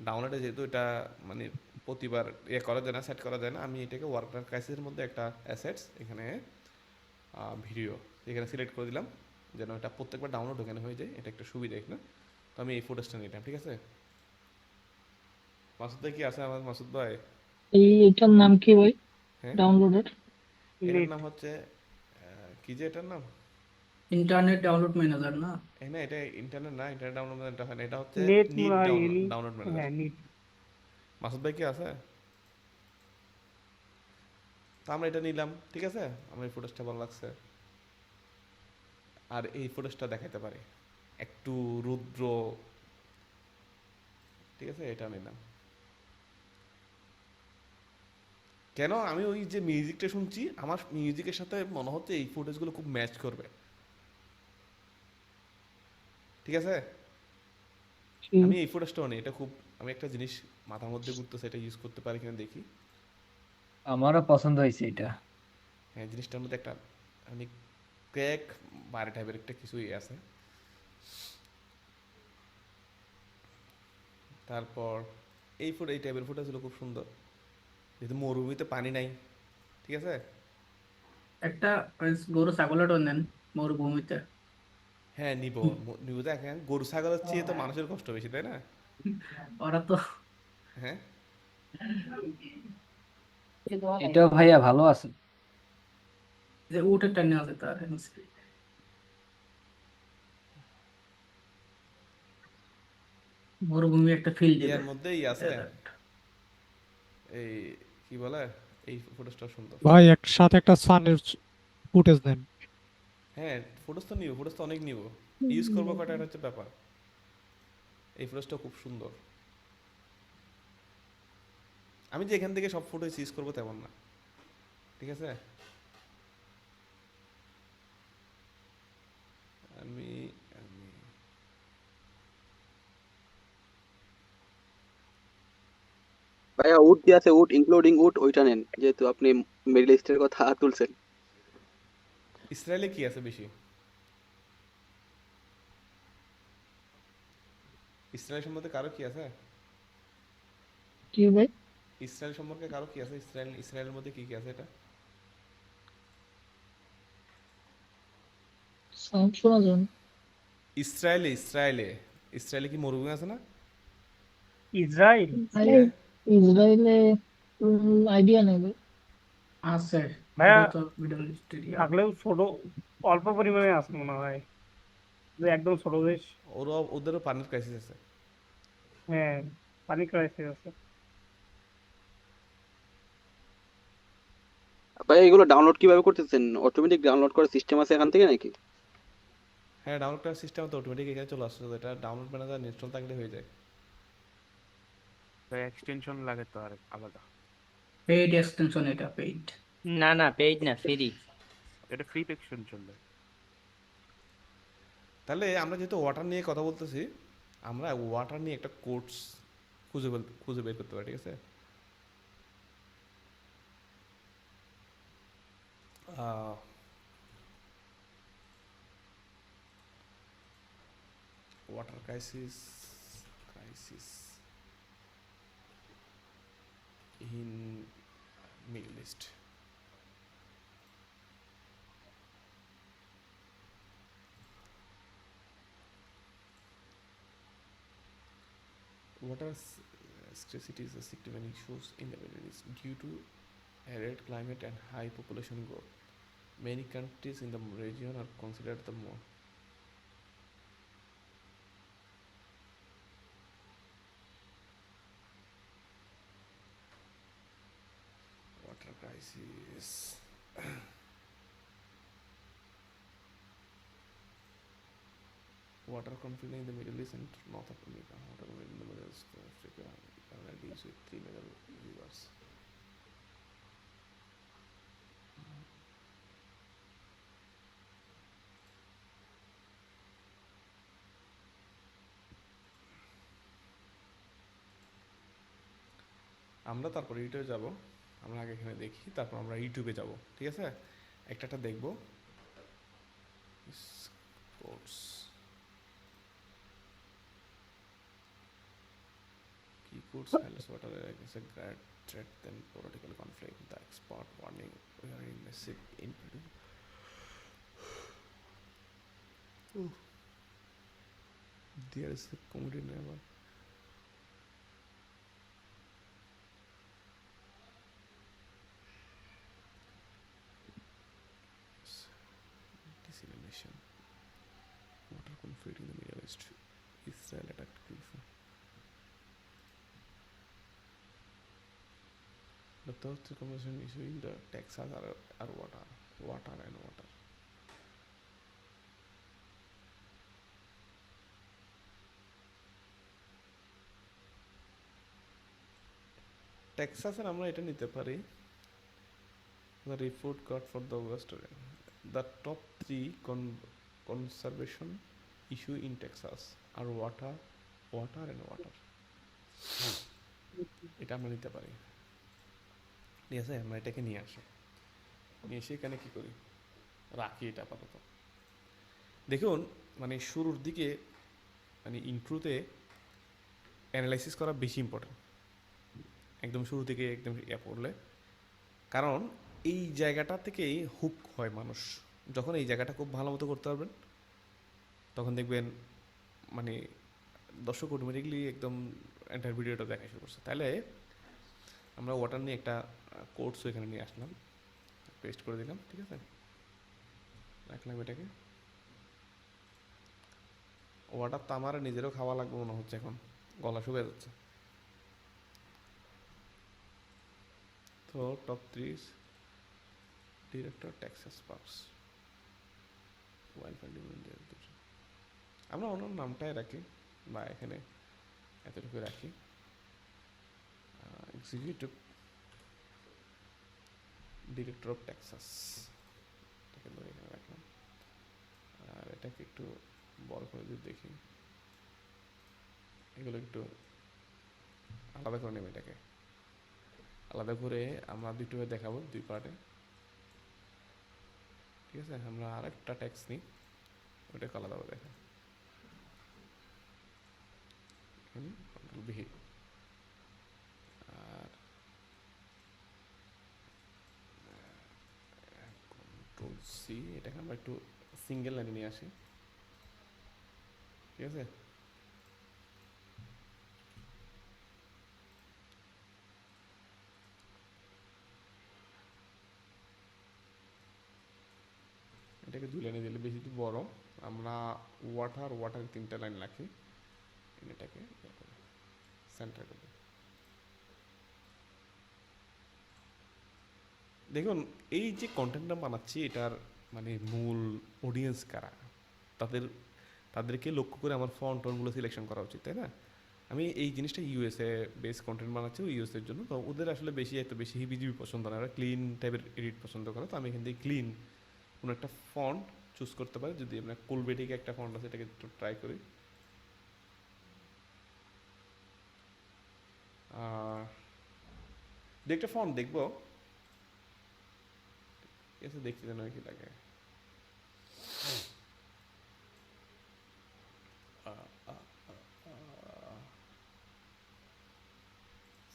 ডাউনলোডে যেহেতু এটা মানে প্রতিবার করা যায় না, সেট করা যায় না, আমি এটাকে ওয়ার্কার ক্রাইসিসের মধ্যে একটা অ্যাসেটস এখানে ভিডিও এখানে সিলেক্ট করে দিলাম যেন এটা প্রত্যেকবার ডাউনলোড ওখানে হয়ে যায়, এটা একটা সুবিধা এখানে। তো আমি এই ফুটেজটা নিলাম, ঠিক আছে। মাসুদ ভাই কি আছে আমার, মাসুদ ভাই? এটার নাম কি ভাই? হ্যাঁ ডাউনলোডের এটার নেট নাম হচ্ছে কি যে এটার নাম, ইন্টারনেট ডাউনলোড ম্যানেজার না? না এটা ইন্টারনেট না, ইন্টারনেট ডাউনলোড ম্যানেজার হয় না, এটা হচ্ছে নেট নিট মনে হয় ডাউনলোড ম্যানেজার। হ্যাঁ নিট। মাসুদ ভাই কি আছে? তো আমরা এটা নিলাম, ঠিক আছে, আমার এই ফুটেজটা ভালো লাগছে। আর এই ফুটেজটা দেখাইতে পারি একটু রুদ্র, ঠিক আছে, এটা নিলাম। কেন আমি ওই যে মিউজিকটা শুনছি, আমার মিউজিকের সাথে মনে হচ্ছে এই ফুটেজগুলো খুব ম্যাচ করবে, ঠিক আছে। আমি এই ফুটেজটাও নেই, এটা খুব, আমি একটা জিনিস মাথার মধ্যে ঘুরতেছে, এটা ইউজ করতে পারি কিনা দেখি। আমারও পছন্দ হয়েছে এটা। হ্যাঁ জিনিসটার মধ্যে একটা মানে ক্র্যাক বারে টাইপের একটা কিছুই আছে। তারপর এই টাইপের ফুটেজগুলো খুব সুন্দর, যেহেতু মরুভূমিতে পানি নাই, ঠিক আছে। একটা গরু ছাগলেরও নেন মরুভূমিতে। হ্যাঁ নিব, নিব, দেখেন গরু ছাগলের চেয়ে তো মানুষের কষ্ট বেশি, তাই না? ওরা তো হ্যাঁ এটাও ভাইয়া ভালো আছে। যে উটের টানে আছে তার মরুভূমি একটা ফিল দেবে। ইয়ার মধ্যেই আছে এই কি বলে, এই ফুটেজটা সুন্দর। ভাই একসাথে একটা সানের ফুটেজ দেন। হ্যাঁ ফুটেজ তো নিব, ফুটেজ তো অনেক নিব, ইউজ করবো কয়টা, এটা হচ্ছে ব্যাপার। এই ফুটেজটা খুব সুন্দর। আমি যে এখান থেকে সব ফুটেজ ইউজ করবো তেমন না, ঠিক আছে। আমি আমি ভাইয়া উড দিয়ে আছে, উড ইনক্লুডিং উড, ওইটা নেন যেহেতু আপনি মিডল ইস্টের কথা তুলছেন। ইসরায়েলে কি আছে বেশি? ইসরায়েল সম্বন্ধে কারো কি আছে? কি ভাই? ইসরায়েল সম্পর্কে কারো কি আছে? ইসরায়েলের মধ্যে কি কি আছে এটা? সাউন্ড শোনা যায় না। ইসরায়েলে কি মরুভূমি আছে না? ইসরায়েল ভাই হ্যাঁ ইসরায়েলে আইডিয়া নেই ভাই। আছে। ভাইয়া ওটা তো মিডল ইস্ট এরিয়া। থাকলেও ছোট, অল্প পরিমাণে আছে মনে হয়, যে একদম ছোট দেশ। ওদেরও পানির ক্রাইসিস আছে। হ্যাঁ পানি ক্রাইসিস আছে। ভাইয়া এগুলো ডাউনলোড কিভাবে করতেছেন? অটোমেটিক ডাউনলোড করার সিস্টেম আছে এখান থেকে নাকি? হ্যাঁ ডাউনলোড করার সিস্টেম তো অটোমেটিক এখানে চলে আসছে, তো এটা ডাউনলোড ম্যানেজার ইনস্টল থাকলে হয়ে যায়। তো এক্সটেনশন লাগে তো আর আলাদা। পেইড এক্সটেনশন, এটা পেইড। না না পেইড না, ফ্রি। এটা ফ্রি এক্সটেনশন দেয়। তাহলে আমরা যেহেতু ওয়াটার নিয়ে কথা বলতেছি, আমরা ওয়াটার নিয়ে একটা কোর্স খুঁজে বের করতে পারি, ঠিক আছে। uh, water crisis in Middle East. Water scarcity is a significant issue in the Middle East due to arid climate and high population growth. Many countries in the region are considered the more water crisis. Water conflict in the Middle East and North Africa. Water conflict in the Middle East, Africa, Canada deals with three major rivers. আমরা তারপর ইউটিউবে যাব, আমরা আগে এখানে দেখি, তারপর আমরা ইউটিউবে যাব, ঠিক আছে? একটা দেখব কোর্স কি কোর্স হ্যালস water is a great threat than political conflict. The expert warning we are in massive input. There is a comedy never. Desalination. Water conflict in the Middle East. Israel attacked Gaza. The third conversation issue in the Texas are water and water. টেক্সাসের আমরা এটা নিতে পারি the report got for the Western. The top 3 conservation issue in Texas are water and water. এটা আমরা নিতে পারি, ঠিক আছে? আমরা এটাকে নিয়ে আসি, নিয়ে এসে এখানে কী করি, রাখি এটা আপাতত। দেখুন মানে শুরুর দিকে মানে ইন্ট্রোতে অ্যানালাইসিস করা বেশি ইম্পর্টেন্ট, একদম শুরু থেকে একদম পড়লে, কারণ এই জায়গাটা থেকেই হুক হয় মানুষ। যখন এই জায়গাটা খুব ভালো মতো করতে পারবেন তখন দেখবেন মানে দর্শক অটোমেটিকলি একদম এন্টার ভিডিওটা দেখা শুরু করছে। তাহলে আমরা ওয়াটার নিয়ে একটা কোর্সও এখানে নিয়ে আসলাম, পেস্ট করে দিলাম, ঠিক আছে? রাখলাম এটাকে। ওয়াটার তো আমার নিজেরও খাওয়া লাগবে মনে হচ্ছে, এখন গলা শুকিয়ে যাচ্ছে। তো top 3 director Texas parks wild filed. আমরা ওনার নামটাই রাখি বা এখানে এতটুকু রাখি, এক্সিকিউটিভ ডিরেক্টর অফ টেক্সাস, এটাকে ধরে এখানে রাখলাম। আর এটাকে একটু বড় করে যদি দেখি, এগুলো একটু আলাদা করে নেব, এটাকে আলাদা করে আমরা দুটোভাবে দেখাবো, 2 পার্টে, ঠিক আছে? আমরা আরেকটা ট্যাক্স নিই, ওটাকে আলাদাভাবে দেখা, কন্ট্রোল বিহি, আর কন্ট্রোল সি, এটাকে আমরা একটু সিঙ্গেল লাইনে নিয়ে আসি, ঠিক আছে? এটাকে 2 লাইনে দিলে বেশি বড়, আমরা ওয়াটার 3টা লাইন রাখি, এটাকে সেন্টার করে। দেখুন এই যে কন্টেন্টটা বানাচ্ছি এটার মানে মূল অডিয়েন্স কারা, তাদেরকে লক্ষ্য করে আমার ফন্টগুলো সিলেকশন করা উচিত, তাই না? আমি এই জিনিসটা ইউএসএ বেস কন্টেন্ট বানাচ্ছি, ইউএসএর জন্য, তো ওদের আসলে এত বেশি হিবিজিবি পছন্দ না, ওরা ক্লিন টাইপের এডিট পছন্দ করে। তো আমি এখান থেকে ক্লিন কোনো একটা ফন্ট চুজ করতে পারি। যদি আপনার কোলবেটিক একটা ফন্ট আছে, এটাকে একটু ট্রাই করি। একটা ফন্ট দেখবো, ঠিক আছে, দেখতে যেন কি লাগে।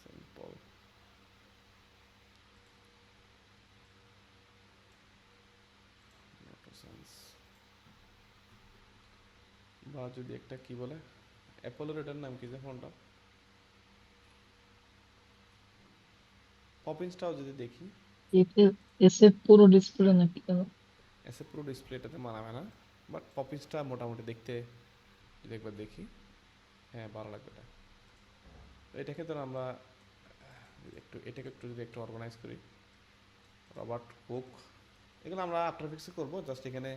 সিম্পল। বা যদি একটা কি বলে অ্যাপোলোর, এটার নাম কি যে ফোনটা, পপিন্সটাও যদি দেখি, এসে পুরো ডিসপ্লে নাকি কেন? এসে পুরো ডিসপ্লেটাতে মানাবে না, বাট পপিন্সটা মোটামুটি দেখতে যদি একবার দেখি, হ্যাঁ ভালো লাগবে এটা। তো এটাকে ধর আমরা এটাকে যদি একটু অর্গানাইজ করি, রবার্ট কুক, এগুলো আমরা আফটার এফেক্টসে করবো, জাস্ট এখানে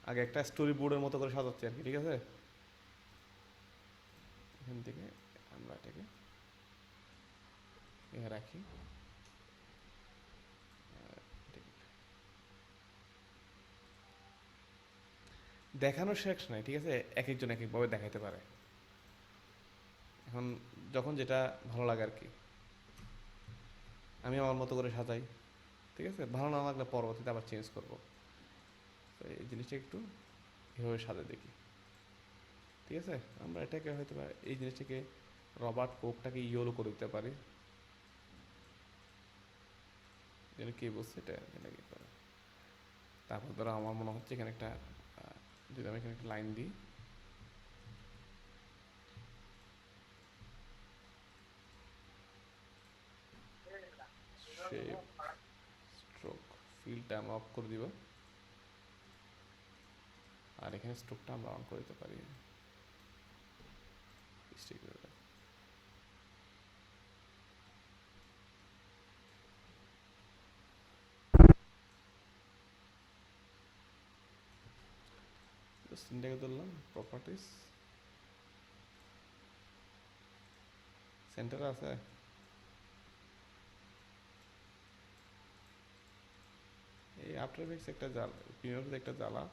আগে একটা স্টোরি বোর্ডের মতো করে সাজাচ্ছি আর কি, ঠিক আছে। এখান থেকে আমরা এটাকে রাখি, দেখানোর শেষ নাই, ঠিক আছে, এক একজন এক একভাবে দেখাইতে পারে। এখন যখন যেটা ভালো লাগে আর কি, আমি আমার মতো করে সাজাই, ঠিক আছে, ভালো না লাগলে পরবর্তীতে আবার চেঞ্জ করবো। তো এই জিনিসটা একটু এভাবে সাজাই দেখি, ঠিক আছে। আমরা এটাকে হয়তো এই জিনিসটাকে রবার্ট কোকটাকে ইয়েলো করে দিতে পারি, যেন কে বলছে এটা কি করে। তারপর ধরো আমার মনে হচ্ছে এখানে একটা যদি আমি এখানে একটা লাইন দিই, শেপ, স্ট্রোক, ফিলটা আমরা অফ করে দিব, আর এখানে স্ট্রোকটা আমরা অন করে দিতে পারি। সিনটাকে ধরলাম, প্রপার্টিস, সেন্টার আছে, এই আফটার এফেক্টস একটা জ্বালা, প্রিমিয়ার একটা জ্বালা।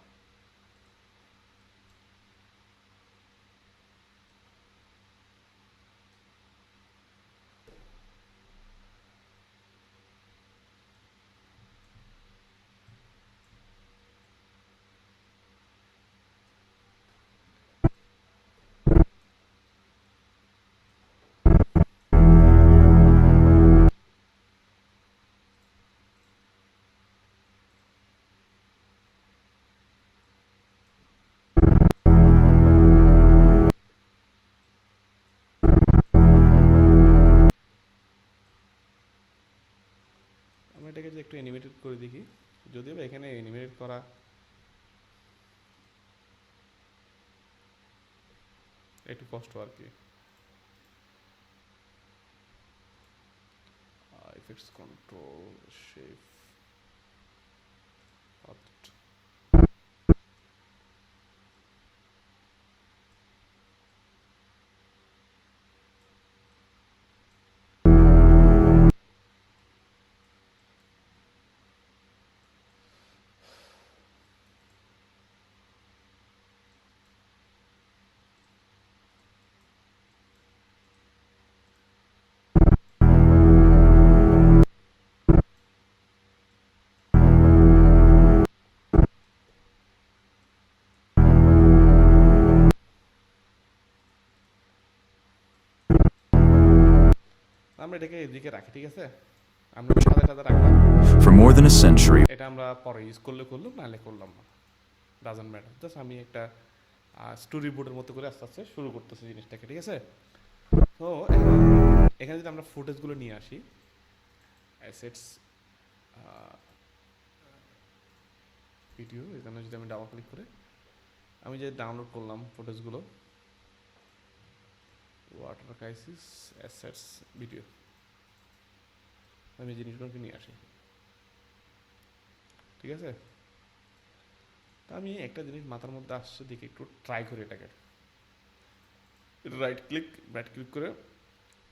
আমরা এটাকে যে একটু অ্যানিমেটেড করে দেখি, যদিও বা এখানে অ্যানিমেটেড করা একটু কষ্ট আর কি। ইফেক্টস, কন্ট্রোল, শেপ, আমরা এটাকে এদিকে রাখি, ঠিক আছে। আমরা সাদা সাদা রাখলাম। For more than a century, এটা আমরা পরে ইউজ করলে করলাম, নাহলে করলাম না, ডাজন্ট ম্যাটার। জাস্ট আমি একটা স্টোরি বোর্ডের মতো করে আস্তে আস্তে শুরু করতেছি জিনিসটাকে, ঠিক আছে। তো এখানে যদি আমরা ফুটেজগুলো নিয়ে আসি, অ্যাসেটস, ভিডিও, এখানে যদি আমি ডাবল ক্লিক করে আমি যে ডাউনলোড করলাম ফুটেজগুলো, ওয়াটার ক্রাইসিস, অ্যাসেটস, ভিডিও, আমি এই জিনিসগুলোকে নিয়ে আসি, ঠিক আছে। তা আমি একটা জিনিস মাথার মধ্যে আসছে, দেখি একটু ট্রাই করি এটাকে। রাইট ক্লিক করে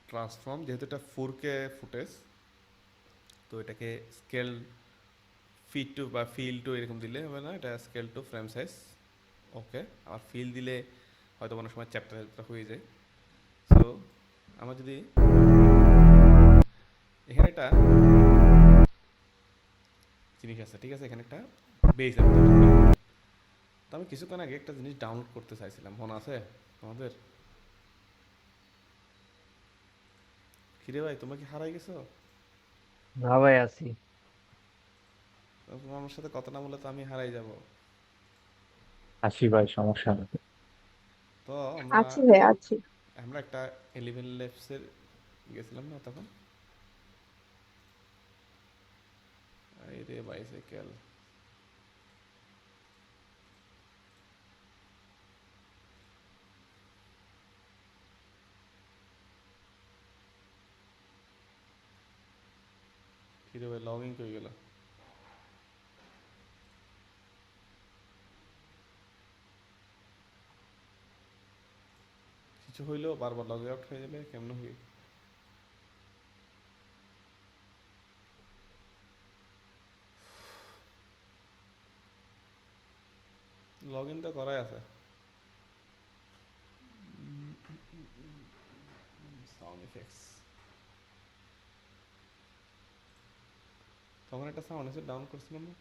ট্রান্সফর্ম, যেহেতু এটা 4K ফুটেজ, তো এটাকে স্কেল ফিট টু বা ফিল টু এরকম দিলে হবে না, এটা স্কেল টু ফ্রেম সাইজ, ওকে। আবার ফিল দিলে হয়তো কোনো সময় চ্যাপ্টার হয়ে যায়। সো আমার যদি এখানে একটা জিনিস আছে, ঠিক আছে? এখানে একটা বেস তো আমি কিছুক্ষণ আগে একটা জিনিস ডাউনলোড করতে চাইছিলাম, মনে আছে তোমাদের? কিরে ভাই, তোমরা কি হারাই গেছো? না ভাই আছি। তোমরা আমার সাথে কথা না বলে তো আমি হারাই যাব। আসি ভাই, সমস্যা নেই। তো আমরা আছি ভাই, আছি। আমরা একটা 11 ল্যাবসের গেছিলাম না তখন? এই রে বাইসাইকেল। কিরে ভাই, লগ ইন করে গেল। কিছু হইলেও বারবার লগ আউট হয়ে যাবে, কেমন হই? লগ ইন তো করাই আছে। সাউন্ড ইফেক্টস, তখন একটা সাউন্ড এসে ডাউন করছিলাম না?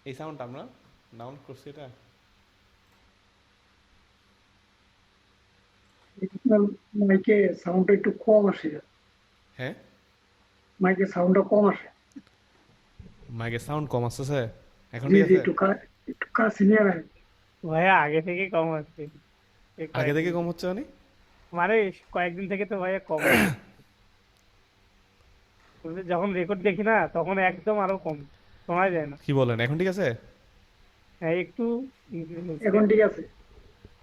এই সাউন্ডটা আমরা ডাউন করছি এটা। মাইকে সাউন্ডটা একটু কম আসে, হ্যাঁ, মাইকে সাউন্ডটা কম আসে। মাইকের সাউন্ড কম আসতেছে এখন, ঠিক আছে? একটু কাছে নিয়ে রাখ ভাইয়া, আগে থেকে কম আসছে। আগে থেকে কম হচ্ছে মানে? মানে কয়েকদিন থেকে তো ভাইয়া কম। যখন রেকর্ড দেখি না তখন একদম আরো কম শোনা যায় না। কি বলেন, এখন ঠিক আছে? হ্যাঁ একটু এখন ঠিক আছে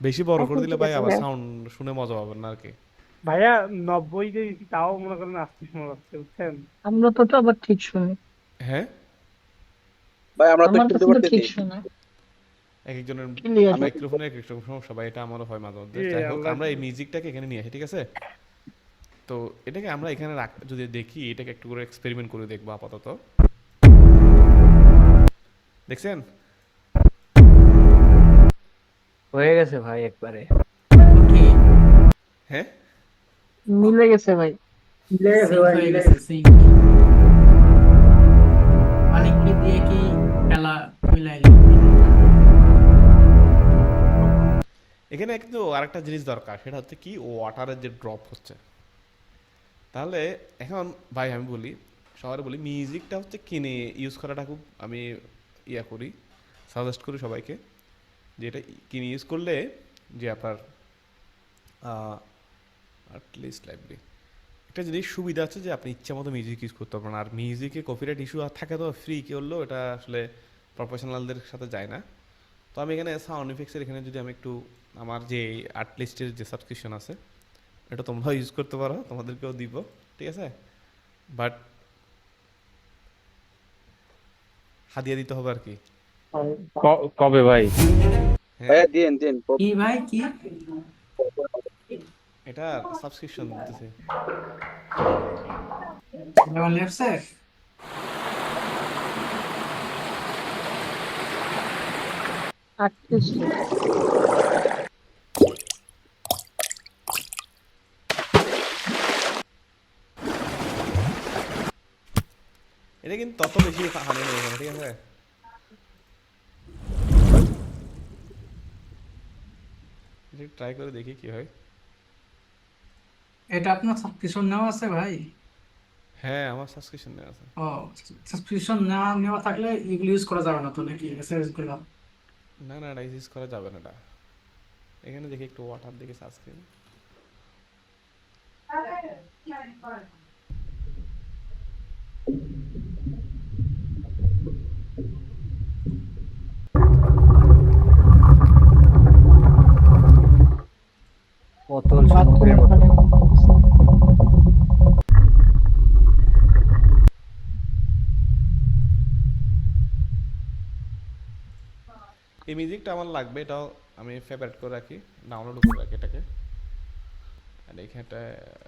বেশি বড় করে এখন দিলে ঠিক ভাই আছে আবার ভাই। সাউন্ড শুনে মজা পাবেন না আর কি। ভাইয়া। 90 যে দিছি, তাও মনে করেন আসতে শোনা যাচ্ছে, বুঝছেন? আমরা তো আবার ঠিক শুনি। হ্যাঁ, ভাই আমরা তো আমার শুনতে কাছে তো পারতেছি। ঠিক শোনা, এক একজনের ক্লিয়ার। আমি মাইক্রোফোনে এক এক রকম সমস্যা ভাই, এটা আমারও হয় মাঝে মধ্যে। এ যাই হোক, আল্লাহ। আমরা এই মিউজিকটাকে এখানে নিয়ে আসি, ঠিক আছে? তো এটাকে আমরা এখানে যদি দেখি, এটাকে একটু করে এক্সপেরিমেন্ট করে দেখবো আপাতত। দেখছেন? হয়ে গেছে ভাই একবারে। কি হ্যাঁ, মিলে গেছে ভাই। সিঙ্ক হয়ে গেছে, সিঙ্ক। মানে কি দিয়ে কি খেলা মিলাইলো? এখানে কিন্তু আরেকটা জিনিস দরকার, সেটা হচ্ছে কি, ওয়াটারের যে ড্রপ হচ্ছে। তাহলে এখন ভাই আমি বলি, শহরে বলি, মিউজিকটা হচ্ছে কিনে ইউজ করাটা খুব আমি করি, সাজেস্ট করি সবাইকে, যে এটা কিনে ইউজ করলে যে আপনার লিস্ট লাইব্রেরি একটা জিনিস সুবিধা আছে যে আপনি ইচ্ছা মতো মিউজিক ইউজ করতে পারবেন। আর মিউজিকে কপিরাইট ইস্যু থাকে তো, ফ্রি করলেও এটা আসলে প্রফেশনালদের সাথে যায় না। তো আমি এখানে সাউন্ড ইফেক্টসের এখানে যদি আমি একটু আমার যে আর্টলিস্টের যে সাবস্ক্রিপশন আছে, এটা তোমরাও ইউজ করতে পারো, তোমাদেরকেও দিব, ঠিক আছে? বাট হাদিয়া দিতে হবে আর কি। কবে ভাই? হ্যাঁ, ভাইয়া দিন দিন। কি ভাই, কি এটা সাবস্ক্রিপশন দিতেছে। লেভেল লেফটে? আর্টিস্ট। এটা কিন্তু তত বেশি হানি নেই এখানে, ঠিক আছে? ট্রাই করে দেখি কি হয়। এটা আপনার সাবস্ক্রিপশন নেওয়া আছে ভাই? হ্যাঁ, আমার সাবস্ক্রিপশন নেওয়া আছে। ও, সাবস্ক্রিপশন নেওয়া থাকলে এগুলো ইউজ করা যাবে না তো নাকি, এসএমএস গুলো? না না, এটা ইউজ করা যাবে না এটা। এখানে দেখি একটু ওয়াটার দেখে সার্চ করি। বোতল সমুদ্রের মতো। এই মিউজিকটা আমার লাগবে, এটাও আমি ফেভারিট করে রাখি, ডাউনলোড করে রাখি এটাকে। আর এখানটা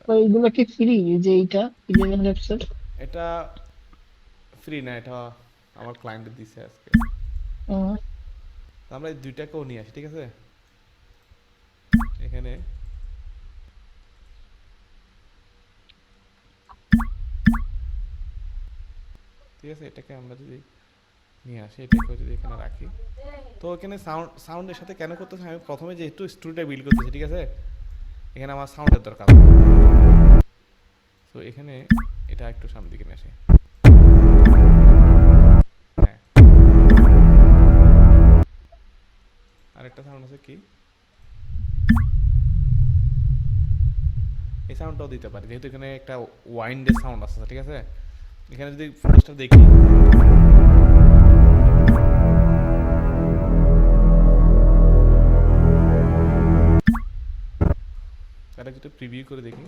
তো এইগুলো কি ফ্রি, যে এইটা 11 ল্যাবসের? এটা ফ্রি না, এটা আমার ক্লায়েন্ট দিছে আজকে। তো আমরা এই দুইটাকেও নিয়ে আসি, ঠিক আছে? এখানে ঠিক আছে, এটাকে আমরা যদি নিয়ে আসি, এটাকে যদি এখানে রাখি, তো এখানে সাউন্ডের সাথে কেন করতেছে, আমি প্রথমে যেহেতু স্টুডিওটা বিল্ড করতেছি, ঠিক আছে, এখানে আমার সাউন্ডের দরকার। তো এখানে এটা একটু সামনের দিকে নিয়ে আসি। হ্যাঁ, আরেকটা সাউন্ড আছে কি, এই সাউন্ডটাও দিতে পারি, যেহেতু এখানে একটা ওয়াইন্ডের সাউন্ড আছে, ঠিক আছে। এখানে যদি ফুটেজটা দেখি, এটা যদি প্রিভিউ করে দেখি,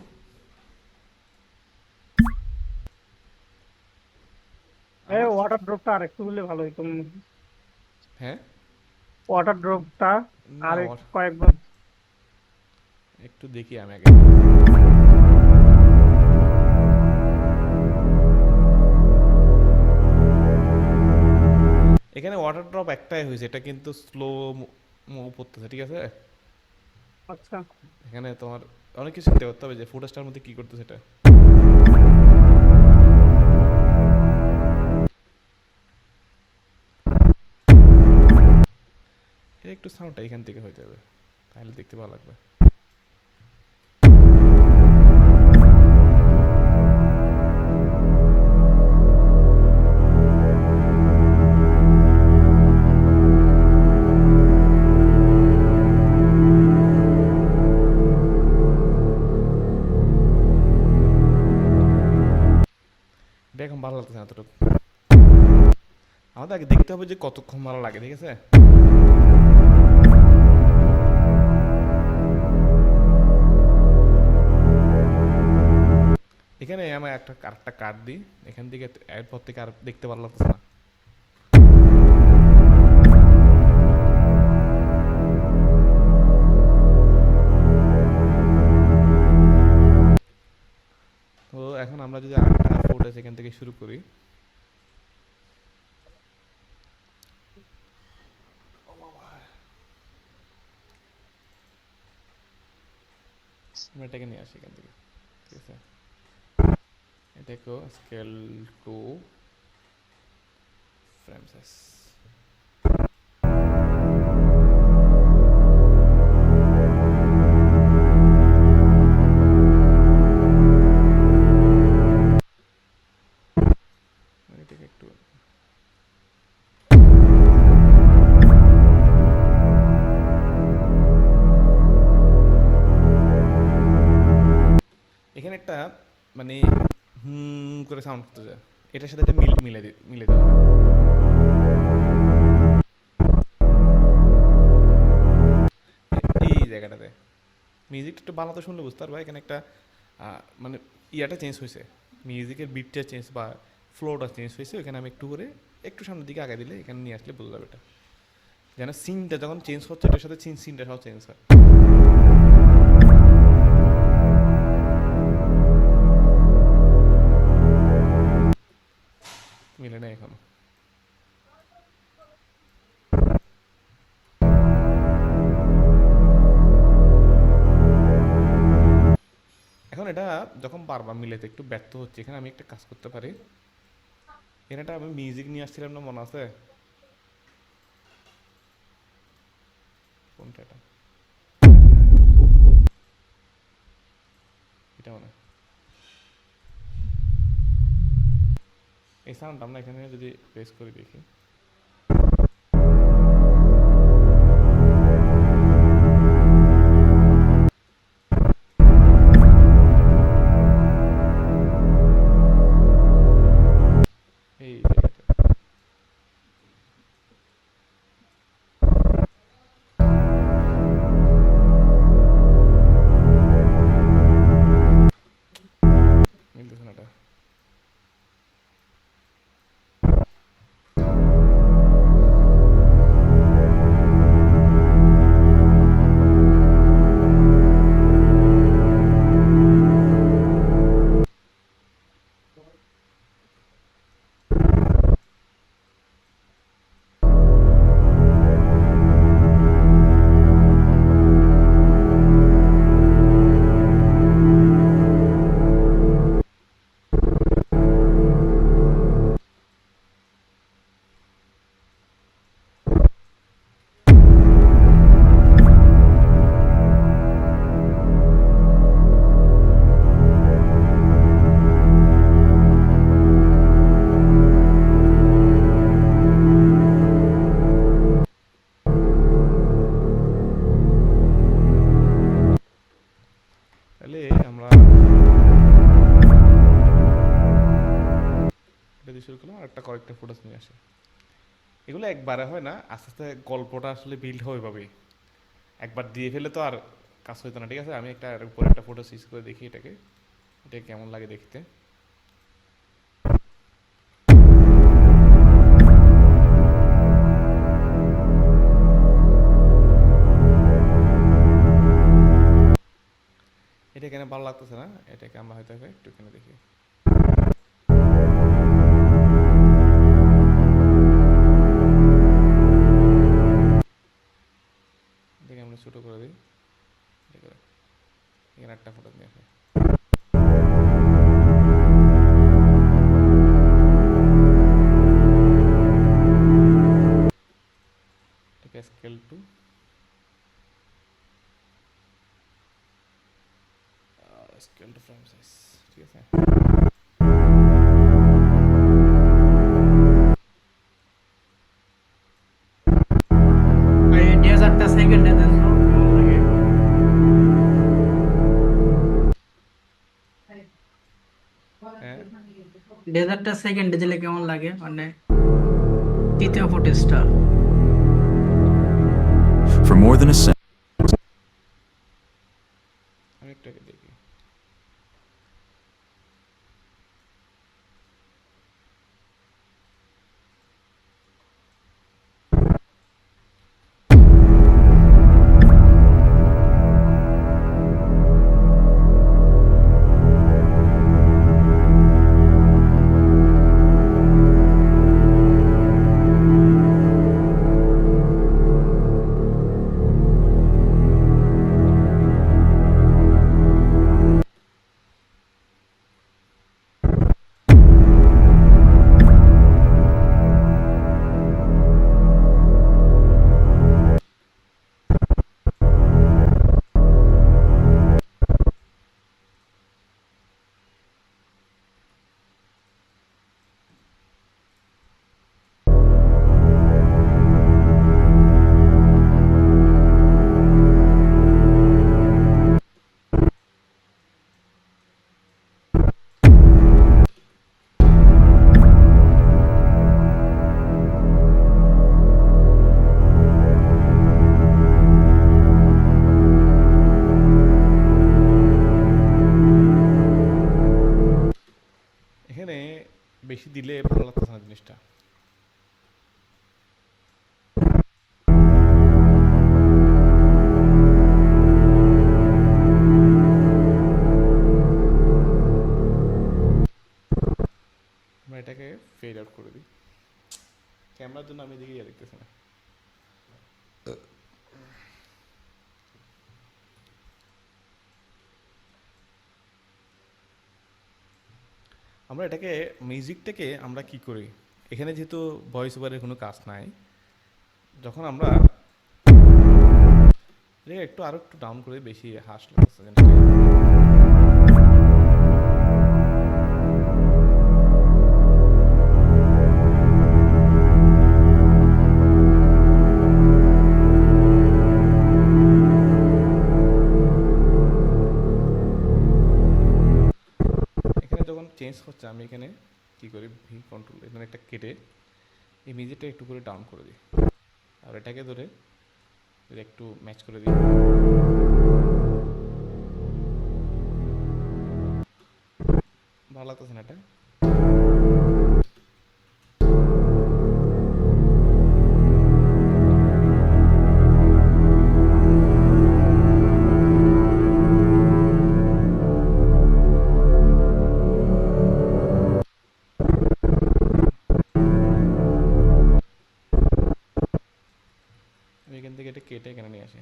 ওয়াটার ড্রপটা আর একটু হলে ভালো হতো। হ্যাঁ ওয়াটার ড্রপটা না, আর কয়েকবার একটু দেখি আমি আগে। এখানে ওয়াটার ড্রপ একটাই হয়েছে, এটা কিন্তু স্লো মুভ করতেছে, ঠিক আছে। আচ্ছা এখানে তোমার অনেক কিছু চিন্তা করতে হবে যে ফুটেজটার মধ্যে কি করতেছে এটা। এর একটু সাউন্ডটা এখান থেকে হয়ে যাবে, তাহলে দেখতে ভালো লাগবে। এখন ভালো লাগতেছে না এতটুকু, আমাদের আগে দেখতে হবে যে কতক্ষণ ভালো লাগে, ঠিক আছে। এখানে আমি আরেকটা কার্ড দিই, এখান থেকে এরপর থেকে আর দেখতে ভালো লাগতেছে না। তো এখন আমরা যদি আরেকটা ফুটেজ এখান থেকে শুরু করি, আমরা এটাকে নিয়ে আসি এখান থেকে, ঠিক আছে। এটাকে স্কেল টু ফ্রেম সাইজ, এটাকে একটু এখানে একটা মানে করে সাউন্ড করতে যায়, এটার সাথে এটা মিলে দেওয়া হবে। এই জায়গাটাতে মিউজিকটা একটু ভালো তো শুনলে বুঝতে পারবা, এখানে একটা মানে ইয়াটা চেঞ্জ হয়েছে, মিউজিকের বিটটা চেঞ্জ বা ফ্লোটা চেঞ্জ হয়েছে। এখানে আমি একটু সামনের দিকে আগে দিলে এখানে নিয়ে আসলে বোঝা যাবে এটা, যেন সিনটা যখন চেঞ্জ হচ্ছে এটার সাথে সিনটা সব চেঞ্জ হয়। মিলে না এখনো। এখন এটা যখন বারবার মিলেতে একটু ব্যর্থ হচ্ছে, এখানে আমি একটা কাজ করতে পারি, এখানে একটা আমি মিউজিক নিয়ে আসছিলাম না, মনে আছে কোনটা, এটা মনে হয়। এই সাউন্ড আমরা এখানে যদি প্রেস করে দেখি, এই জায়গাটা মিলতেছে না এটা। একটা কয়েকটা ফুটেজ নিয়ে আসে। এগুলো একবারে হয় না, আস্তে আস্তে গল্পটা আসলে বিল্ড হয় ওইভাবেই। একবার দিয়ে ফেলে তো আর কাজ হইতো না। ঠিক আছে, আমি একটা উপরে একটা ফটো সুইচ করে দেখি এটা কেমন লাগে দেখতে। এটা এখানে ভালো লাগতেছে না, এটাকে আমরা হয়তো একটু এখানে দেখি। এটাকে আমরা ছোট করে দিই, এখানে একটা ফটো নিয়ে আসি। এটাকে স্কেল টু ফ্রেম সাইজ, ঠিক আছে। ভাই 2000টা সেকেন্ডে দেন তো কেমন লাগে? হ্যাঁ 2000টা সেকেন্ডে দিলে কেমন লাগে, মানে তৃতীয় ফুটেজটা? For more than a century, আমি একটু আগে দেখি। এখানে বেশি দিলে ভালো লাগতেছে না জিনিসটা। আমরা এটাকে ফেড আউট করে দিই। ক্যামেরার জন্য আমি এদিকে দেখতেছি না। আমরা এটাকে মিউজিকটাকে আমরা কি করি, এখানে যেহেতু ভয়েস ওভারের কোনো কাজ নাই, যখন আমরা এটাকে আরো একটু ডাউন করে বেশি হাস লাগছে জিনিসটা। এখানে যখন চেঞ্জ হচ্ছে আমি এখানে কি করি, ভি কন্ট্রোল এখানে একটা কেটে এই মিউজিকটা একটু করে ডাউন করে দিই, আর এটাকে ধরে একটু ম্যাচ করে দিই। ভালো লাগতেছে না এটা। আমি এখান থেকে এটা কেটে এখানে নিয়ে আসি।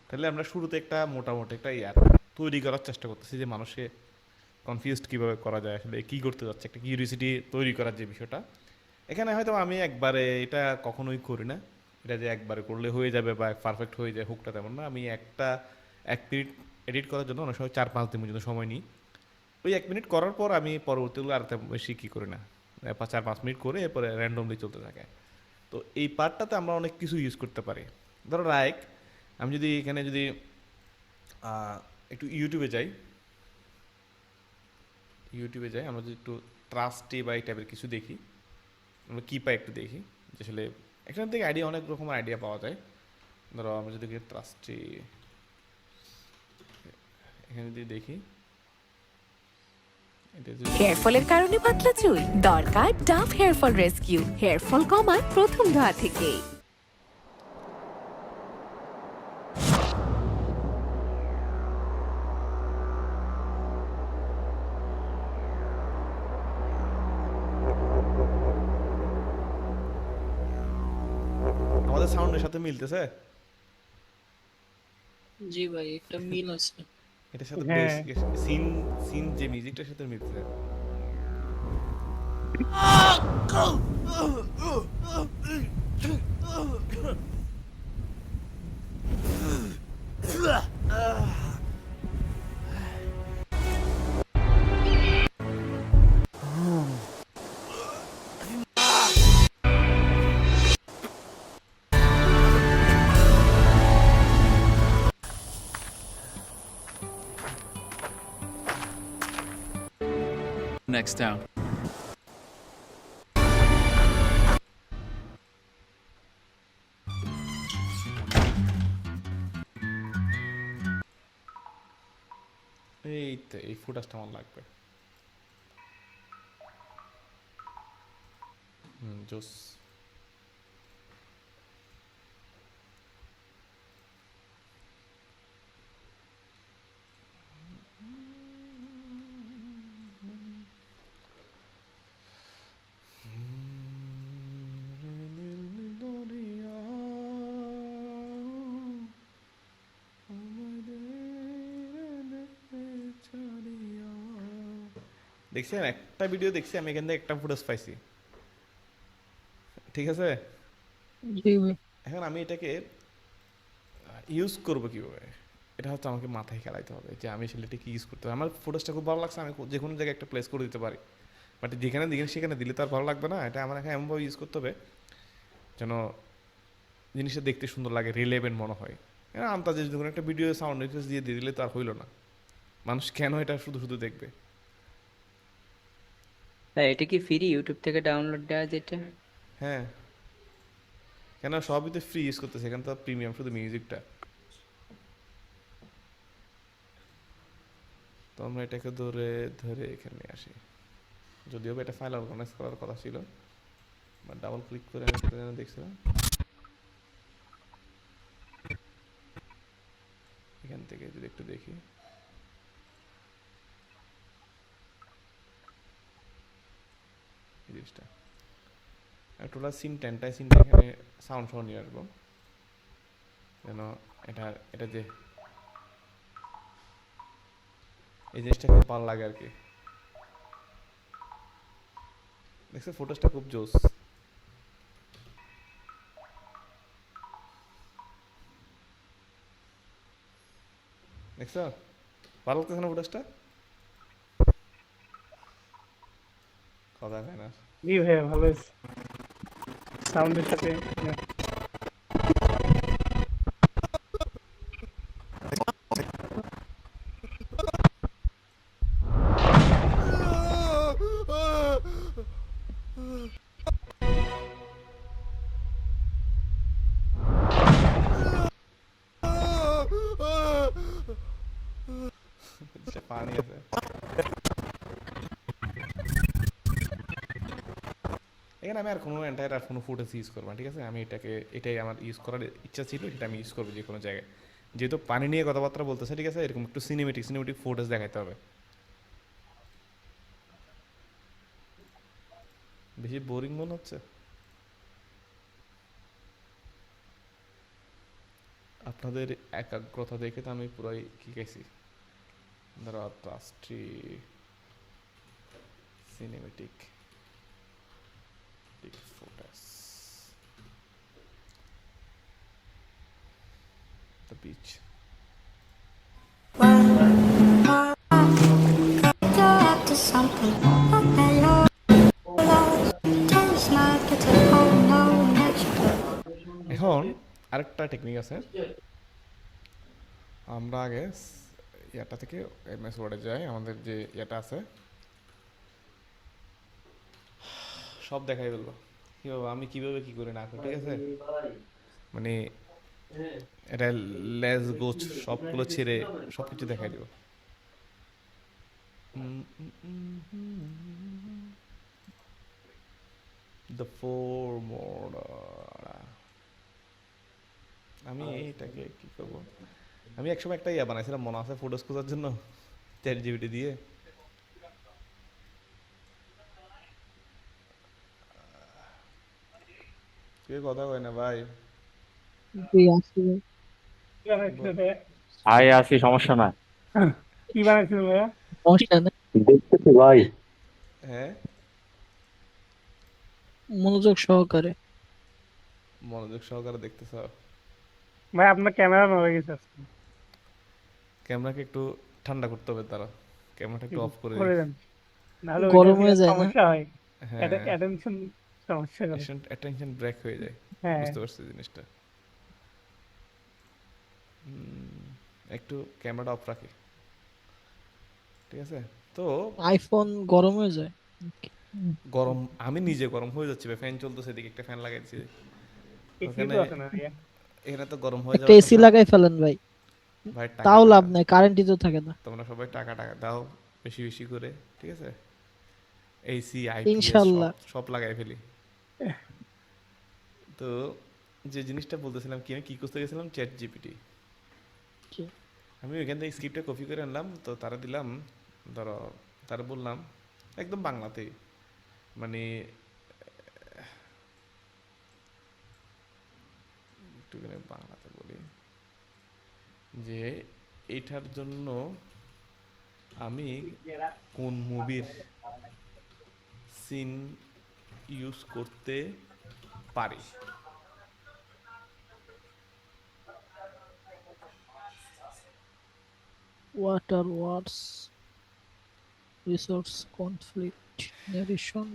তাহলে আমরা শুরুতে একটা মোটামুটি একটা ইয়ার তৈরি করার চেষ্টা করতেছি যে মানুষকে কনফিউজড কীভাবে করা যায়, আসলে কী করতে যাচ্ছে, একটা কিউরিয়াসিটি তৈরি করার যে বিষয়টা। এখানে হয়তো আমি একবারে এটা কখনোই করি না, এটা যে একবারে করলে হয়ে যাবে বা পারফেক্ট হয়ে যায় হুকটা, তেমন না। আমি এক মিনিট এডিট করার জন্য অনেক সময় 4-5 দিন পর্যন্ত সময় নিই। ওই 1 মিনিট করার পর আমি পরবর্তীগুলো আর তেমন বেশি কী করি না, 4-5 মিনিট করে এরপরে র্যান্ডমলি চলতে থাকে। তো এই পার্টটাতে আমরা অনেক কিছু ইউজ করতে পারি। ধরো লাইক আমি যদি এখানে যদি একটু ইউটিউবে যাই, আমরা যদি একটু ট্রাস্টি বা এই টাইপের কিছু দেখি, আমরা কী পাই একটু দেখি যে আসলে এখান থেকে অনেক রকমের আইডিয়া পাওয়া যায়। ধরো আমরা যদি ট্রাস্টি এখানে যদি দেখি, হেয়ার ফলের কারণে পাতলা চুল, দরকার Dove hair fall rescue, hair fall কমায় প্রথম ধোয়া থেকে। আমাদের সাউন্ডের সাথে মিলতেছে, জি ভাই একটা মিল আছে। এটার সাথে হ্যাঁ। সিন যে মিউজিকটার সাথে মিলতেছে। Next town. এই ফুটেজটা আমার লাগবে। জোস। দেখছেন, একটা ভিডিও দেখছি আমি, এখান থেকে একটা ফুটেজ পাইছি, ঠিক আছে। জি ভাই। এখন আমি এটাকে ইউজ করবো কিভাবে, এটা হচ্ছে আমাকে মাথায় খেলাইতে হবে যে আমি আসলে এটা কি ইউজ করতে হবে। আমার ফুটেজটা খুব ভালো লাগছে, আমি যে কোনো জায়গায় একটা প্লেস করে দিতে পারি, বাট যেখানে দিকে সেখানে দিলে তো আর ভালো লাগবে না। এটা আমার এখানে এমনভাবে ইউজ করতে হবে যেন জিনিসটা দেখতে সুন্দর লাগে, রিলেভেন্ট মনে হয়। আন্তাজে যদি কোনো একটা ভিডিও সাউন্ড রিকোয়েস্ট দিয়ে দিলে তো আর হইলো না, মানুষ কেন এটা শুধু শুধু দেখবে। ভাই এটা কি ফ্রি ইউটিউব থেকে ডাউনলোড দেওয়া যেটা? হ্যাঁ, কেন সবই তো ফ্রি ইউজ করতেছে, এখানে তো প্রিমিয়াম শুধু মিউজিকটা। তো আমরা এটাকে ধরে ধরে এখানে আসি, যদিও এটা ফাইল অর্গানাইজ করার কথা ছিল, বাট ডাবল ক্লিক করে আমি সেটা যেন দেখছিলাম। এখান থেকে যদি একটু দেখি, এই জিনিসটা টোটাল সিনটা এখানে সাউন্ড সহ নিয়ে আসবো যেন এটা যে এই জিনিসটা খুব ভালো লাগে আর কি। দেখছো ফুটেজটা খুব জোস, দেখছো ভালো লাগতেছে না ফুটেজটা? কথা হয় না। জি ভাইয়া ভালো আছে সাউন্ডের সাথে। পানি আছে। এখানে আমি আর কোনো এন্টায়ার আর কোনো ফুটেজ ইউজ করবো না, ঠিক আছে। আমি এটাই আমার ইউজ করার ইচ্ছা ছিল, সেটা আমি ইউজ করবো যে কোনো জায়গায়। যেহেতু পানি নিয়ে কথাবার্তা বলতেছে, ঠিক আছে, এরকম একটু সিনেমেটিক ফুটেজ দেখাইতে হবে। বেশি বোরিং মনে হচ্ছে? আপনাদের একাগ্রতা দেখে তো আমি পুরাই কি গেছি। ধরো রাষ্ট্রি সিনেমেটিক ফোটাস দ্য বিচ। এখন আরেকটা টেকনিক আছে। আমরা আগে ইয়াটা থেকে এমএস ওয়ার্ডে যাই, আমাদের যে ইয়াটা আছে সব দেখাই বলবো কিভাবে আমি কিভাবে কি করে না করি, ঠিক আছে? মানে এটা লেজ গোছ সবগুলো ছেড়ে সবকিছু দেখাই দিব। The four mode. আমি এটাকে কি করব, আমি একসময় একটা ইয়া বানাইছিলাম মনে আছে ফটোস খোঁজার জন্য চ্যাট জিপিটি দিয়ে। কে কথা কয় না ভাই? কি বানাইছিল ভাইয়া? ভাই আছি, সমস্যা নাই। কি বানাইছিল ভাইয়া? দেখতেছি ভাই। হ্যাঁ, মনোযোগ সহকারে। মনোযোগ সহকারে দেখতেছ। ভাই আপনার ক্যামেরা নড়ে গেছে আজকে। ক্যামেরাকে একটু ঠান্ডা করতে হবে, তারা ক্যামেরাটা একটু অফ করে করে দিই। দেন, নাহলে গরম ওইটা হয়ে যায় না? সমস্যা হয়, হ্যাঁ, অ্যাটেনশন সমস্যা করে। অ্যাটেনশন ব্রেক হয়ে যায়। হ্যাঁ বুঝতে পারছি জিনিসটা। একটু ক্যামেরাটা অফ রাখি, ঠিক আছে? তো আইফোন গরম হয়ে যায়। গরম, আমি নিজে গরম হয়ে যাচ্ছি ভাই, ফ্যান চলতেছে, এদিকে একটা ফ্যান লাগাইছি এসি তো আছে না ভাইয়া? এখানে তো গরম হয়ে একটা যাবে এসি লাগাই ফেলেন ভাই, ভাই। টাকা তাও লাভ টাকা নাই, কারেন্টই তো থাকে না। তোমরা সবাই টাকা টাকা দাও বেশি বেশি করে, ঠিক আছে? এসি আইপিএস ইনশাল্লাহ। সব লাগাই ফেলি। তো যে জিনিসটা বলতেছিলাম, কি আমি কি করতে গেছিলাম, চ্যাট জিপিটি। কি? আমি ওইখান থেকে স্ক্রিপ্টটা কপি করে আনলাম, তো তারা দিলাম, ধরো তারা বললাম একদম বাংলাতেই, মানে একটুখানি বাংলাতে বলি যে এইটার জন্য আমি কোন মুভির সিন ইউজ করতে পারি। Water wars, resource conflict, narration,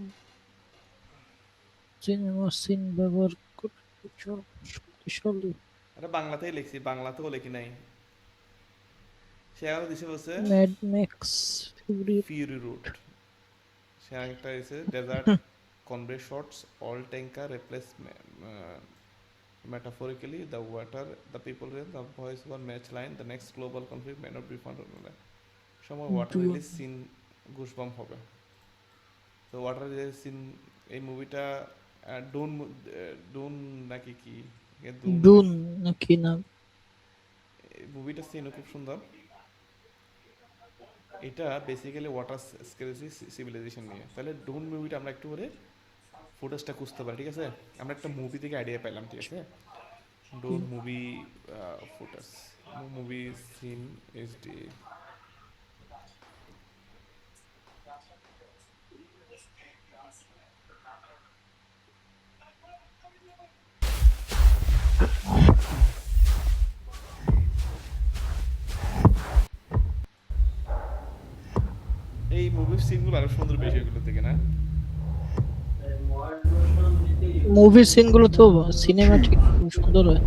cinema scene ব্যবহার করে শক্তিশালী। এটা বাংলাতেই লিখছি, বাংলাতেও লিখি নাই। সে আরো দিছে বলছে Mad Max Fury. Fury Road. সে আরেকটা দিছে desert convoy shorts all tanker replace metaphorically the water the people in the voice one match line the next global conflict may not be found সময় ওয়াটার রিলিজ সিন গুশবাম হবে। তো water release scene এই মুভিটা Dune Dune নাকি কি, Dune নাকি নাম? মুভিটা সিনও খুব সুন্দর। এটা বেসিক্যালি ওয়াটার স্কেলেসি সিভিলাইজেশন নিয়ে। তাহলে ডুন মুভিটা আমরা একটু করে ফুটেজটা খুঁজতে পারি, ঠিক আছে? আমরা একটা মুভি থেকে আইডিয়া পেলাম, ঠিক আছে? Dune movie footage, movie scene HD. এই মুভির সিনগুলো আরো সুন্দর বেশি এগুলো থেকে, না? মুভির সিনগুলো তো সিনেমাটিক সুন্দর হয়।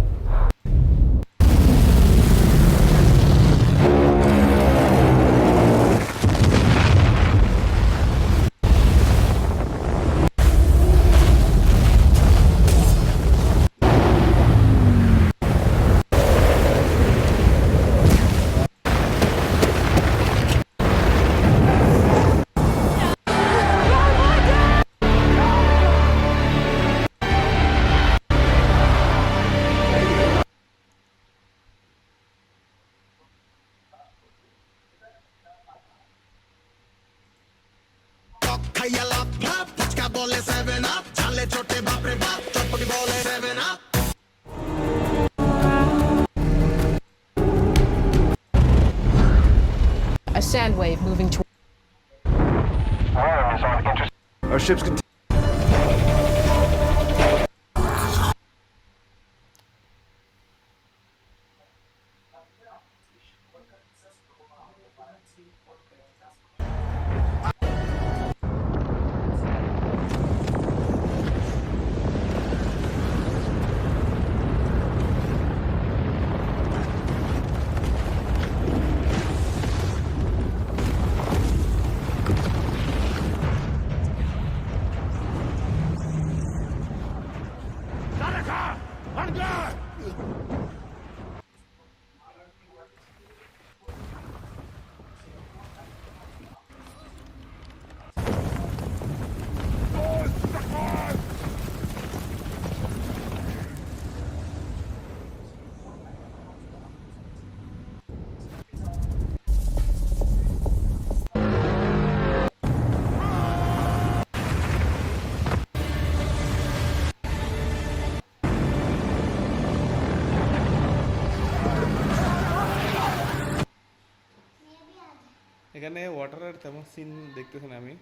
A sand wave moving toward. Our ships can এখানে ওয়াটারের তেমন সিন দেখতেছেন আমি।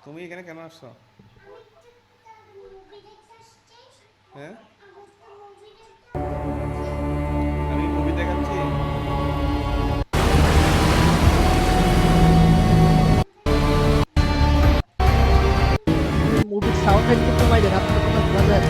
তুমি এখানে কেন আসছো? হ্যাঁ, আমি মুভি দেখাচ্ছি। মুভির সাউন্ড একটু কমাই দেন, আপনার কোনো শোনা যায়?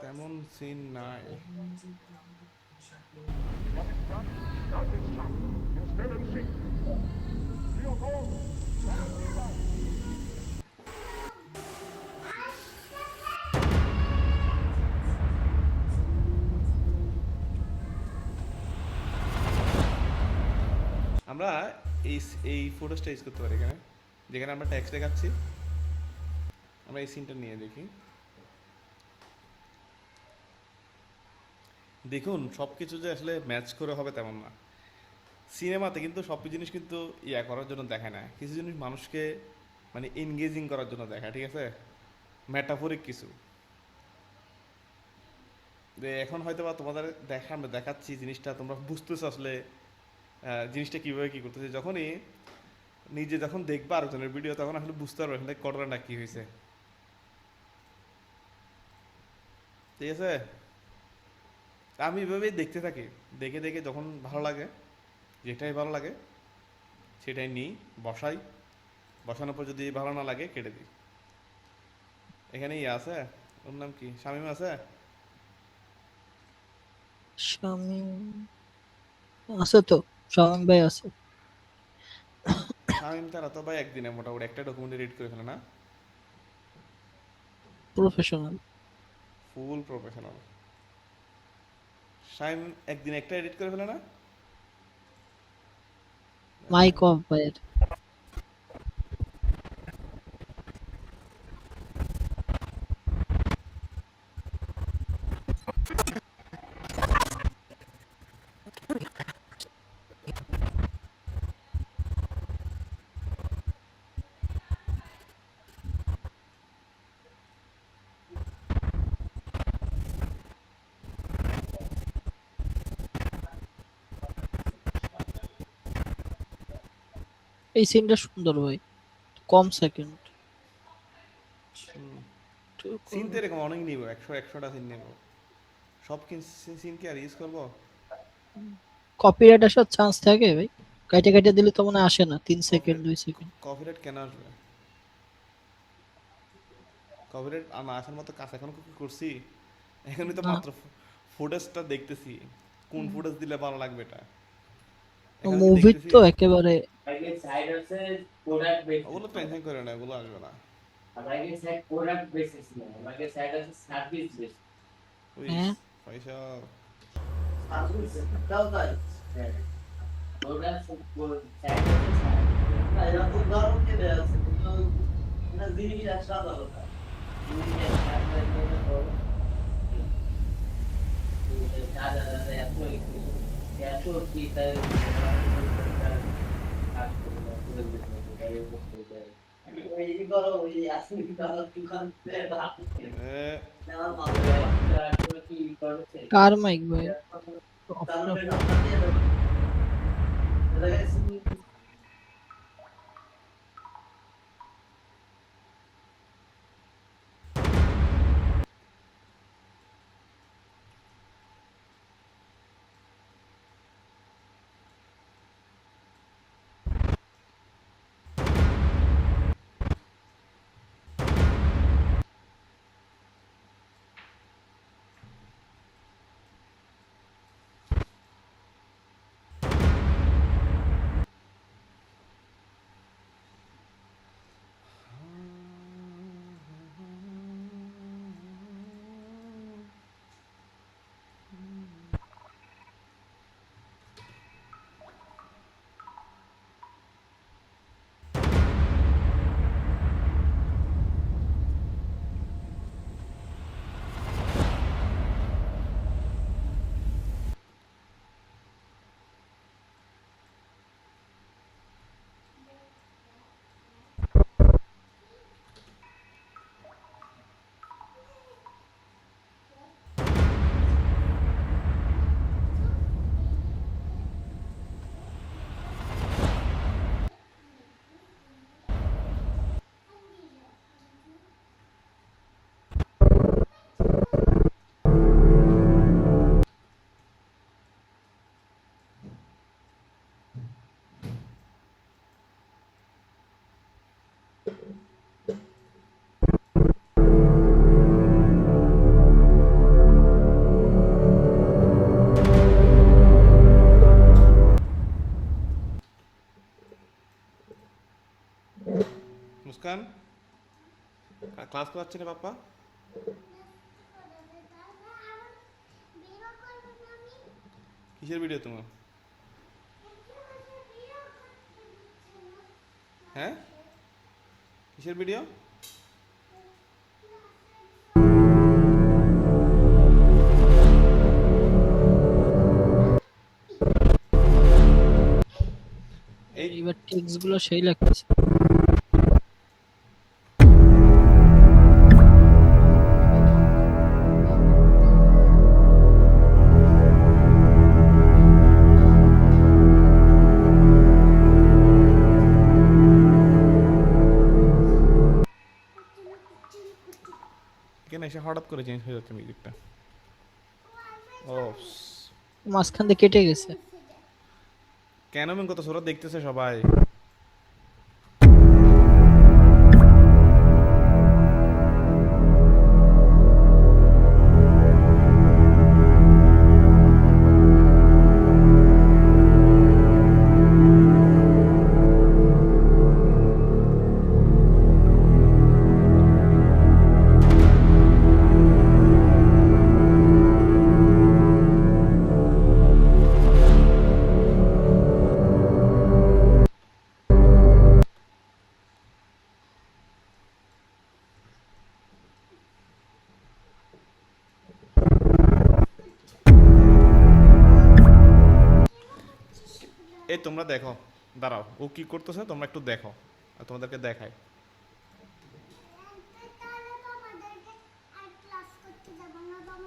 তেমন সিন নাই। আমরা এই এই ফুটেজটা ইউজ করতে পারি এখানে, যেখানে আমরা ট্যাক্স দেখাচ্ছি। আমরা এই সিনটা নিয়ে দেখি। দেখুন, সব কিছু যে আসলে ম্যাচ করে হবে তেমন না। সিনেমাতে কিন্তু সব জিনিস কিন্তু ইয়া করার জন্য দেখায় না, কিছু জিনিস মানুষকে মানে এনগেজিং করার জন্য দেখায়, ঠিক আছে, মেটাফরিক কিছু। যে এখন হয়তো বা তোমাদের আমরা দেখাচ্ছি জিনিসটা, তোমরা বুঝতেছো আসলে জিনিসটা কীভাবে কী করতেছে। যখনই নিজে যখন দেখবা আরেকজনের ভিডিও, তখন আসলে বুঝতে পারবে আসলে ঘটনাটা কী হয়েছে, ঠিক আছে। আমি এভাবেই দেখতে থাকি, দেখে দেখে যখন ভালো লাগে, যেটাই ভালো লাগে সেটাই নিই, বসাই, বসানোর পর যদি ভালো না লাগে কেটে দিই। এখানে ইয়ে আছে, ওর নাম কি, শামীম আছে? শামীম আছে তো, শামীম ভাই আছে। শামীম তারা তো ভাই একদিনে মোটামুটি একটা ডকুমেন্ট এডিট করে ফেলে না? প্রফেশনাল, ফুল প্রফেশনাল। শামীম একদিনে একটা এডিট করে ফেলে না? মাইক অফ ভাইয়ের। এই সিনটা সুন্দর ভাই, কম সেকেন্ড। সিন তো এরকম অনেক নিব, 100-100টা সিন নেব। সব সিন কি আর ইউজ করবো? কপিরাইট আসার চান্স থাকে ভাই, কাইটে কাইটে দিলে তো মনে আসে না, 3 সেকেন্ড 2 সেকেন্ড। কপিরাইট কেন আসবে? কপিরাইট না আসার মতো কাজ এখন কি করছি? এখনই তো মাত্র ফুটেজটা দেখতেছি, কোন ফুটেজ দিলে ভালো লাগবে এটা। মুভি তো একেবারে ওগুলো টেনশন করে না, ওগুলো আসবে না। পয়সা কার মাইক ভাই? মুস্কান, ক্লাস করাচ্ছে না পাপ্পা? কিসের ভিডিও তোমার? হ্যাঁ, কিসের ভিডিও? এইবার টেক্সট গুলো সেই লাগতেছে। এখানে এসে হঠাৎ করে চেঞ্জ হয়ে যাচ্ছে মিউজিকটা। ও, মাঝখান দিয়ে কেটে গেছে। কেন এমন কত সোরা দেখতেছে সবাই? এই তোমরা দেখো, দাঁড়াও, ও কি করতেছে তোমরা একটু দেখো, আর তোমাদেরকে দেখাই।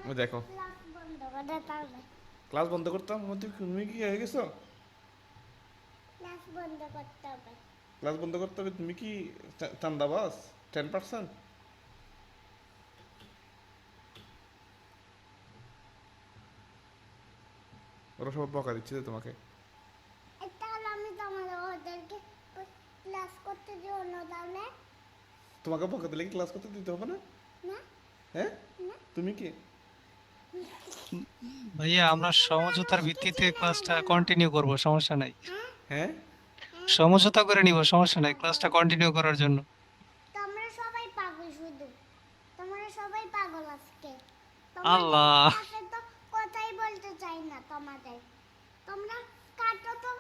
ও দেখো, ক্লাস বন্ধ করতাম, তুমি কি হয়ে গেছো? ক্লাস বন্ধ করতে হবে? তুমি কি চান্দাবাজ 10%? ওরা সব বকা দিচ্ছে যে তোমাকে। তোমাকে বকা দিলে কি ক্লাস করতে দিতে হবে না? হ্যাঁ, তুমি কি? ভাইয়া আমরা সমঝোতার ভিত্তিতে ক্লাসটা কন্টিনিউ করব, সমস্যা নাই। হ্যাঁ, সমঝোতা করে নিব, সমস্যা নাই, ক্লাসটা কন্টিনিউ করার জন্য। তোমরা সবাই পাগল, শুধু তোমরা সবাই পাগল আজকে। আল্লাহ, তো কথাই বলতে চাই না তোমাদের। তোমরা কাটো তো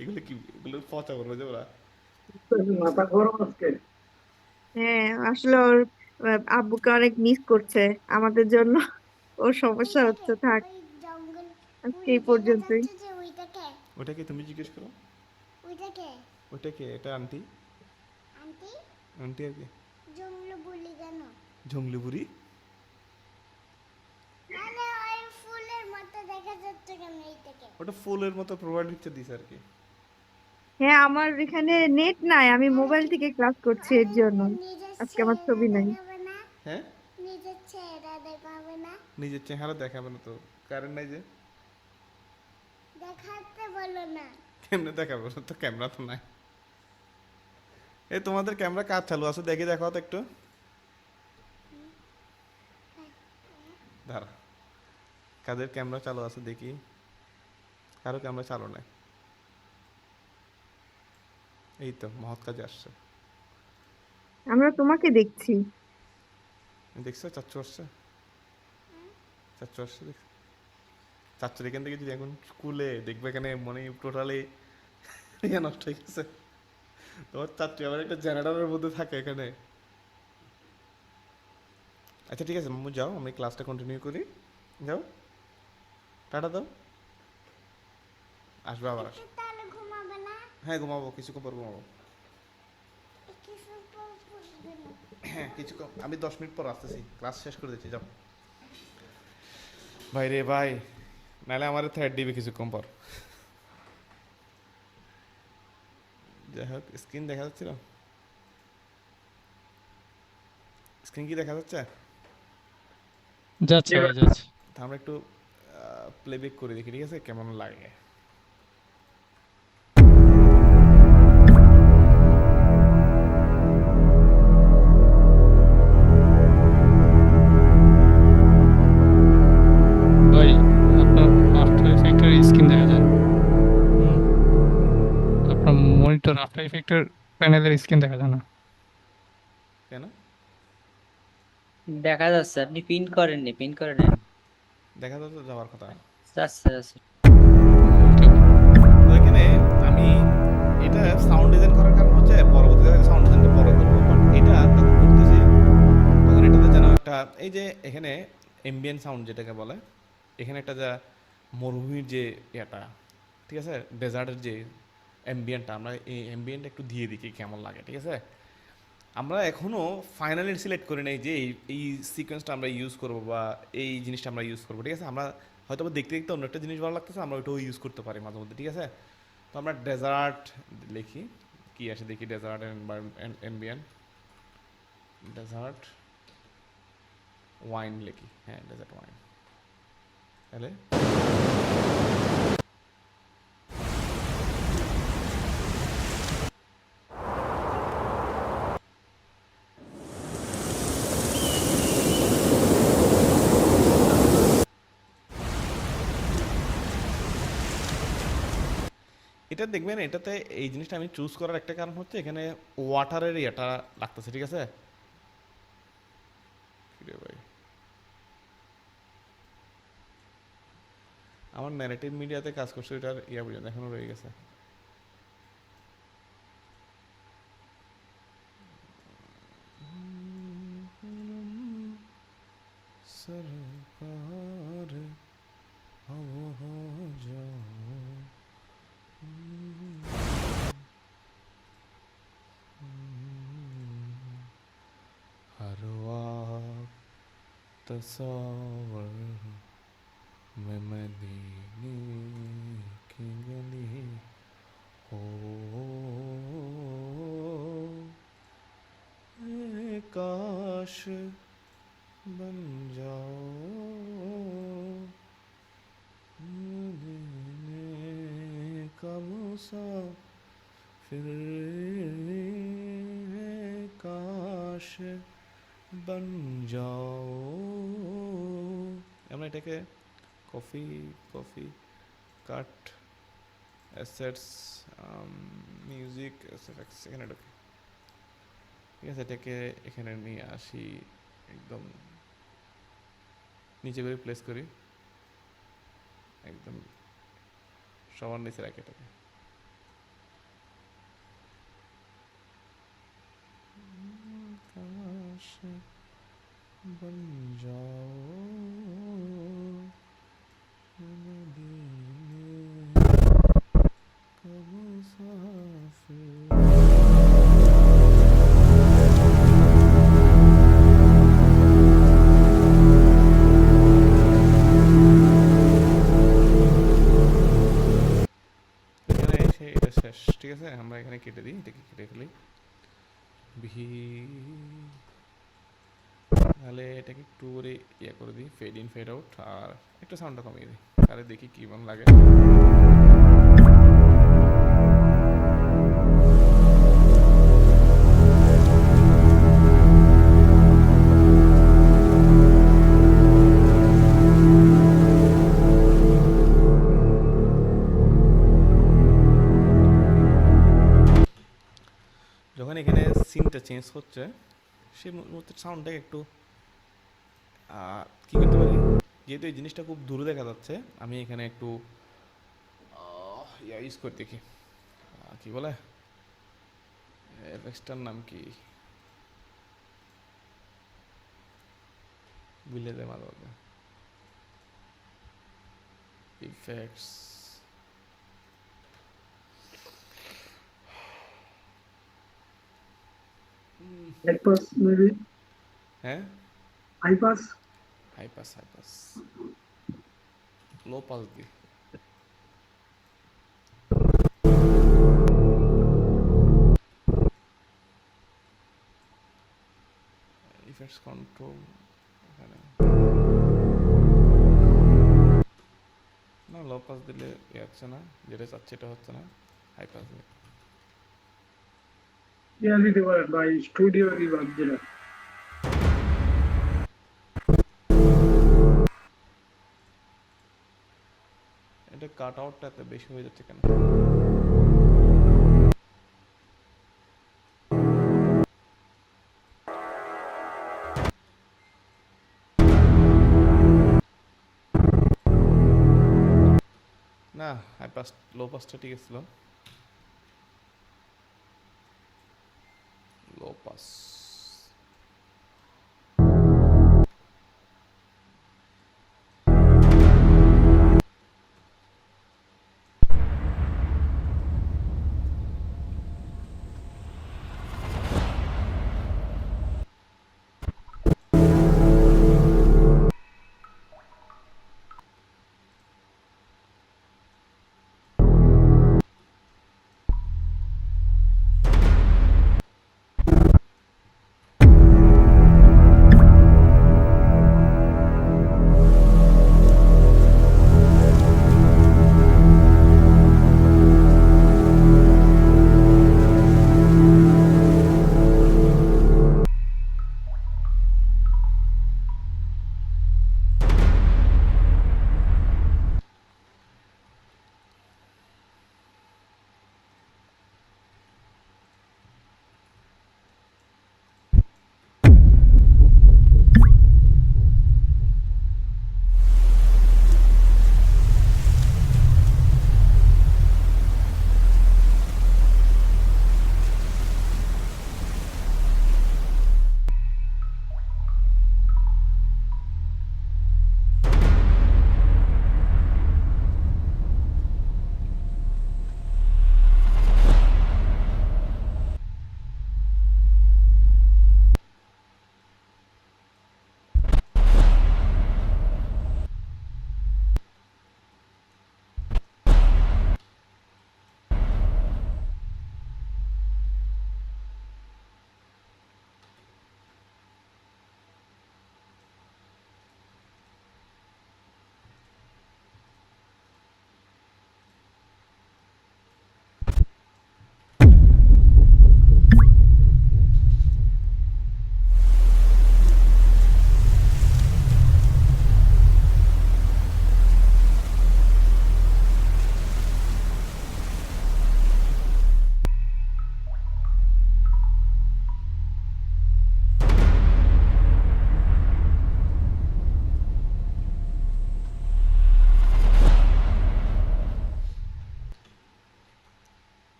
এগুলো কি, এগুলো পচা করবে যে ওরা। মাথা গরম আজকে। হ্যাঁ আসলে ওর আব্বুকে অনেক মিস করছে আমাদের জন্য। ওর সমস্যা হচ্ছে, থাক আজকে এই পর্যন্তই। ওটাকে তুমি জিজ্ঞেস করো। ওটা কে? এটা আন্টি। আন্টি আর কি? জংলি বুড়ি। ওটা ফুলের মতো প্রোভাইড হচ্ছে দিছে আর কি। হ্যাঁ আমার এখানে নেট নাই, আমি মোবাইল থেকে ক্লাস করছি এর জন্য আজকে আমার ছবি নাই। হ্যাঁ নিজের চেহারা দেখাবে না তো, কারেন্ট নাই যে। কেমনে দেখাবো, তো ক্যামেরা তো নাই। এই তোমাদের ক্যামেরা কাজ চালু আছে দেখি, দেখো তো একটু। দাঁড়া, কাদের ক্যামেরা চালু আছে দেখি। কারো ক্যামেরা চালু নাই। এই তো মহৎ কাজে আসছে। আমরা তোমাকে দেখছি। দেখছো চাচ্চু আসছে? চাচ্চু আসছে দেখছো? চাচ্চুর এখান থেকে যদি এখন স্কুলে দেখবে এখানে মনে টোটালি ইয়ে নষ্ট হয়ে গেছে। তোমার চাচ্চু আবার একটা জেনারেটরের মধ্যে থাকে এখানে। আচ্ছা ঠিক আছে মামু, যাও আমি ক্লাসটা কন্টিনিউ করি। যাও, টাটা দাও। আসবে আবার আসবে। হ্যাঁ ঘুমাবো, কিছুক্ষণ পর ঘুমাবো। হ্যাঁ কিছুক্ষণ, আমি 10 মিনিট পর আসতেছি, ক্লাস শেষ করে দিচ্ছি, যাও। ভাই রে ভাই, নাহলে আমার থ্রেড দিবে কিছুক্ষণ পর। যাই হোক, স্ক্রিন দেখা যাচ্ছিল? স্ক্রিন কি দেখা যাচ্ছে? যাচ্ছে ভাই যাচ্ছে। তা আমরা একটু প্লেব্যাক করে দেখি, ঠিক আছে, কেমন লাগে। ভাই আপনার আফটার এফেক্টের স্ক্রিন দেখা যায়। আপনার মনিটর আফটার এফেক্টের প্যানেলের স্ক্রিন দেখা যায় না। কেন দেখা যাচ্ছে, আপনি পিন করেননি, পিন করে নেন। দেখা যাচ্ছে? যাওয়ার কথা। যাচ্ছে যাচ্ছে। তো এখানে আমি এটা সাউন্ড ডিজাইন করার কারণ হচ্ছে পরবর্তীতে সাউন্ড ডিজাইনটা পরে করবো, বাট এটা যখন করতেছি তখন এটাতে যেন একটা, এই যে এখানে এমবিয়েন্ট সাউন্ড যেটাকে বলে, এখানে একটা যা মরুভূমির যে ইয়েটা, ঠিক আছে, ডেজার্টের যে অ্যাম্বিয়েন্টটা, আমরা এই অ্যাম্বিয়েন্টটা একটু দিয়ে দেখি কেমন লাগে, ঠিক আছে। আমরা এখনও ফাইনালি সিলেক্ট করি নাই যে এই সিকোয়েন্সটা আমরা ইউজ করবো বা এই জিনিসটা আমরা ইউজ করবো, ঠিক আছে। আমরা হয়তো দেখতে দেখতে অন্য একটা জিনিস ভালো লাগতেছে, আমরা ওইটাও ইউজ করতে পারি মাঝে মধ্যে, ঠিক আছে। তো আমরা ডেজার্ট লিখি, কি আসে দেখি, ডেজার্ট অ্যাম্বিয়েন্ট, ডেজার্ট ওয়াইন লিখি, হ্যাঁ ডেজার্ট ওয়াইন। তাহলে এটা দেখবেন, এটাতে এই জিনিসটা আমি চুজ করার একটা কারণ হচ্ছে এখানে ওয়াটারের ইয়েটা লাগতেছে, ঠিক আছে। কিরে ভাই, আমার ন্যারেটিভ মিডিয়াতে কাজ করছে, এটার ইয়া পর্যন্ত এখনো রয়ে গেছে। সরকার हर वक्त तस्वर में मदीने की गली हो, ए काश बन जाओ मदीने का मुसाफिर, काश बन जाओ। আমরা এটাকে কফি কফি কাট অ্যাসেটস মিউজিক এফেক্টস এখানে ঢুকে, ঠিক আছে। এটাকে এখানে নিয়ে আসি, একদম নিচে করে প্লেস করি, একদম সবার নিচে রাখি এটাকে। तमाशा बन जाओ मदीने का मुसाफिर। এখানে এসে এটা শেষ, ঠিক আছে? আমরা এখানে কেটে দিই, এটাকে কেটে ফেলি। তাহলে এটাকে একটু করে ইয়ে করে দিই, ফেড ইন ফেড আউট, আর একটু সাউন্ডটা কমিয়ে দিই, তাহলে দেখি কেমন লাগে। যখন এখানে সিনটা চেঞ্জ হচ্ছে সেই মুহূর্তে সাউন্ডটাকে একটু কী করতে পারি, যেহেতু এই জিনিসটা খুব দূরে দেখা যাচ্ছে, আমি এখানে একটু ইউজ করে দেখি, কী বলে এফএক্সটার নাম কি, বুঝলে যায় মাঝে মাঝে ইফেক্টস। হ্যাঁ, high pass low pass the. Effects control এখানে না, লো পাস দিলে ইয়ে হচ্ছে না, যেটা চাচ্ছে এটা হচ্ছে না, হাই পাস দিলে দিতে পারেন ভাই, স্টুডিও রিভার্ব যেটা। এটা কাট আউটটা এত বেশি হয়ে যাচ্ছে কেন? না, হাই পাস লো পাসটা ঠিক ছিল, লো পাস।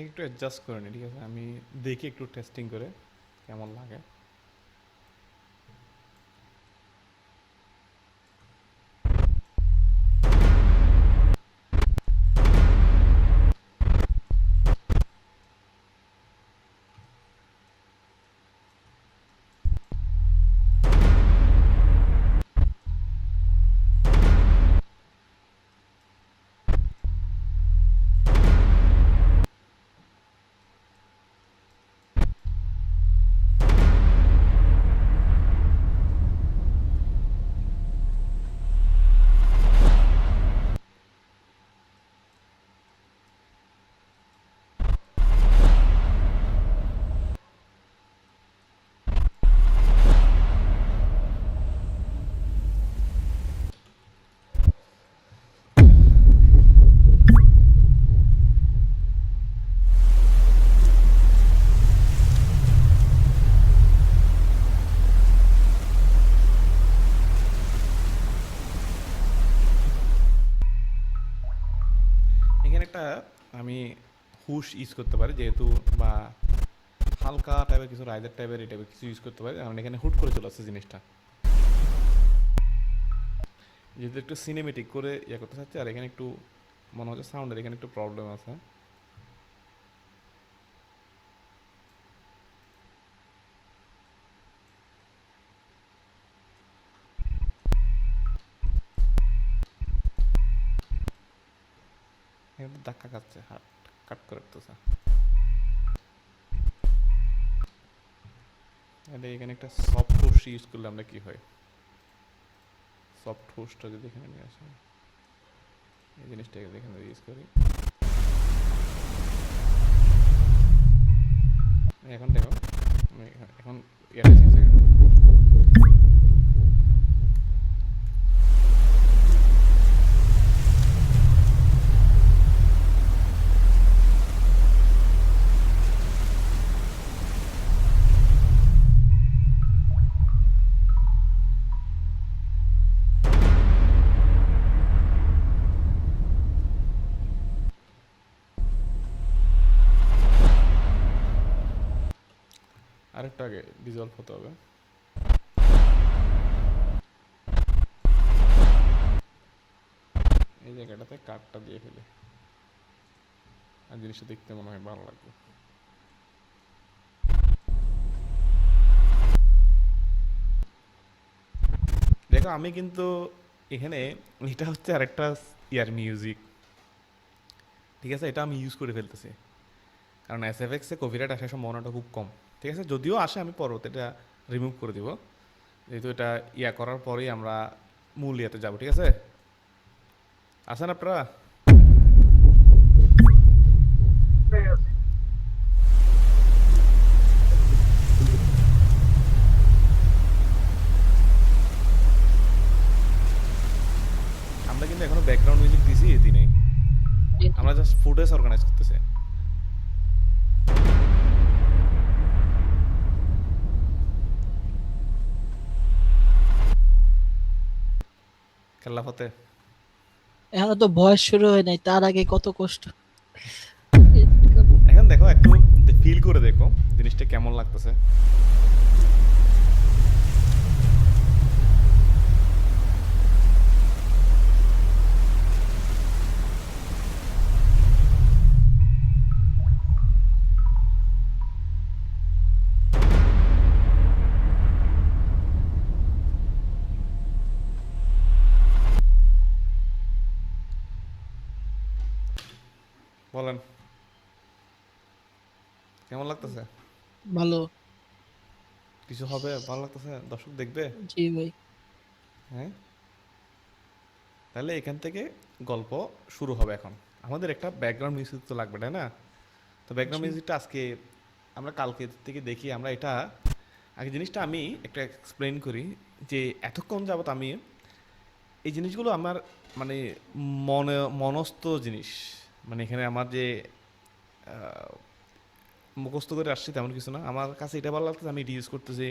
একটু অ্যাডজাস্ট করে নি, ঠিক আছে? আমি দেখি একটু টেস্টিং করে কেমন লাগে। এখানে একটা আমি হুশ ইউজ করতে পারি যেহেতু, বা হালকা টাইপের কিছু রাইজার টাইপের এই টাইপের কিছু ইউজ করতে পারি, কারণ এখানে হুট করে চলে আসছে জিনিসটা, যেহেতু একটু সিনেমেটিক করে ইয়ে করতে চাচ্ছি। আর এখানে একটু মনে হচ্ছে সাউন্ডের এখানে একটু প্রবলেম আছে। এখানে ধাক্কা খাচ্ছে, হাট কাট করে রাখতেছে। এখানে একটা সফট হুশ ইউজ করলে আমরা কি হয়, সফট হুশটা যদি এখানে নিয়ে আসি, এই জিনিসটাকে এখানে ইউজ করি। এখন দেখো এখন ইয়ার আরেকটা আগে ডিজলভ হতে হবে। এই জায়গাটাতে কাটটা দিয়ে ফেলে, আর জিনিসটা দেখতে মনে হয় ভালো লাগবে। দেখো আমি কিন্তু এখানে, এটা হচ্ছে আরেকটা ইয়ার মিউজিক, ঠিক আছে? এটা আমি ইউজ করে ফেলতেছি, কারণ এসএফএক্সে কপিরাইট আসার সম্ভাবনাটা খুব কম, ঠিক আছে? যদিও আসে আমি পরবর্তী এটা রিমুভ করে দিব, যেহেতু এটা ইয়া করার পরেই আমরা মূল ইয়াতে যাবো, ঠিক আছে? আসেন আপনারা? আমরা কিন্তু এখনো ব্যাকগ্রাউন্ড মিউজিক দিছি এটি নেই, আমরা জাস্ট ফুটেজ অর্গানাইজ করতেছি। খেলা ফতে এখনো তো বয়স শুরু হয় নাই, তার আগে কত কষ্ট। এখন দেখো একটু ফিল করে দেখো জিনিসটা কেমন লাগতেছে। বলেন কেমন লাগতেছে? ভালো। কিছু হবে? ভালো লাগতেছে? দর্শক দেখবে? জি ভাই। হ্যাঁ, তাহলে এখান থেকে গল্প শুরু হবে। এখন আমাদের একটা ব্যাকগ্রাউন্ড মিউজিক তো লাগবে, তাই না? তো ব্যাকগ্রাউন্ড মিউজিকটা আজকে আমরা কালকে থেকে দেখি। আমরা এটা আগে জিনিসটা আমি একটা এক্সপ্লেন করি যে এতক্ষণ যাবত আমি এই জিনিসগুলো আমার মানে মনস্থ জিনিস, মানে এখানে আমার যে মুখস্থ করে আসছি তেমন কিছু না। আমার কাছে এটা ভালো লাগতেছে, আমি এটা ইউজ করতেছি,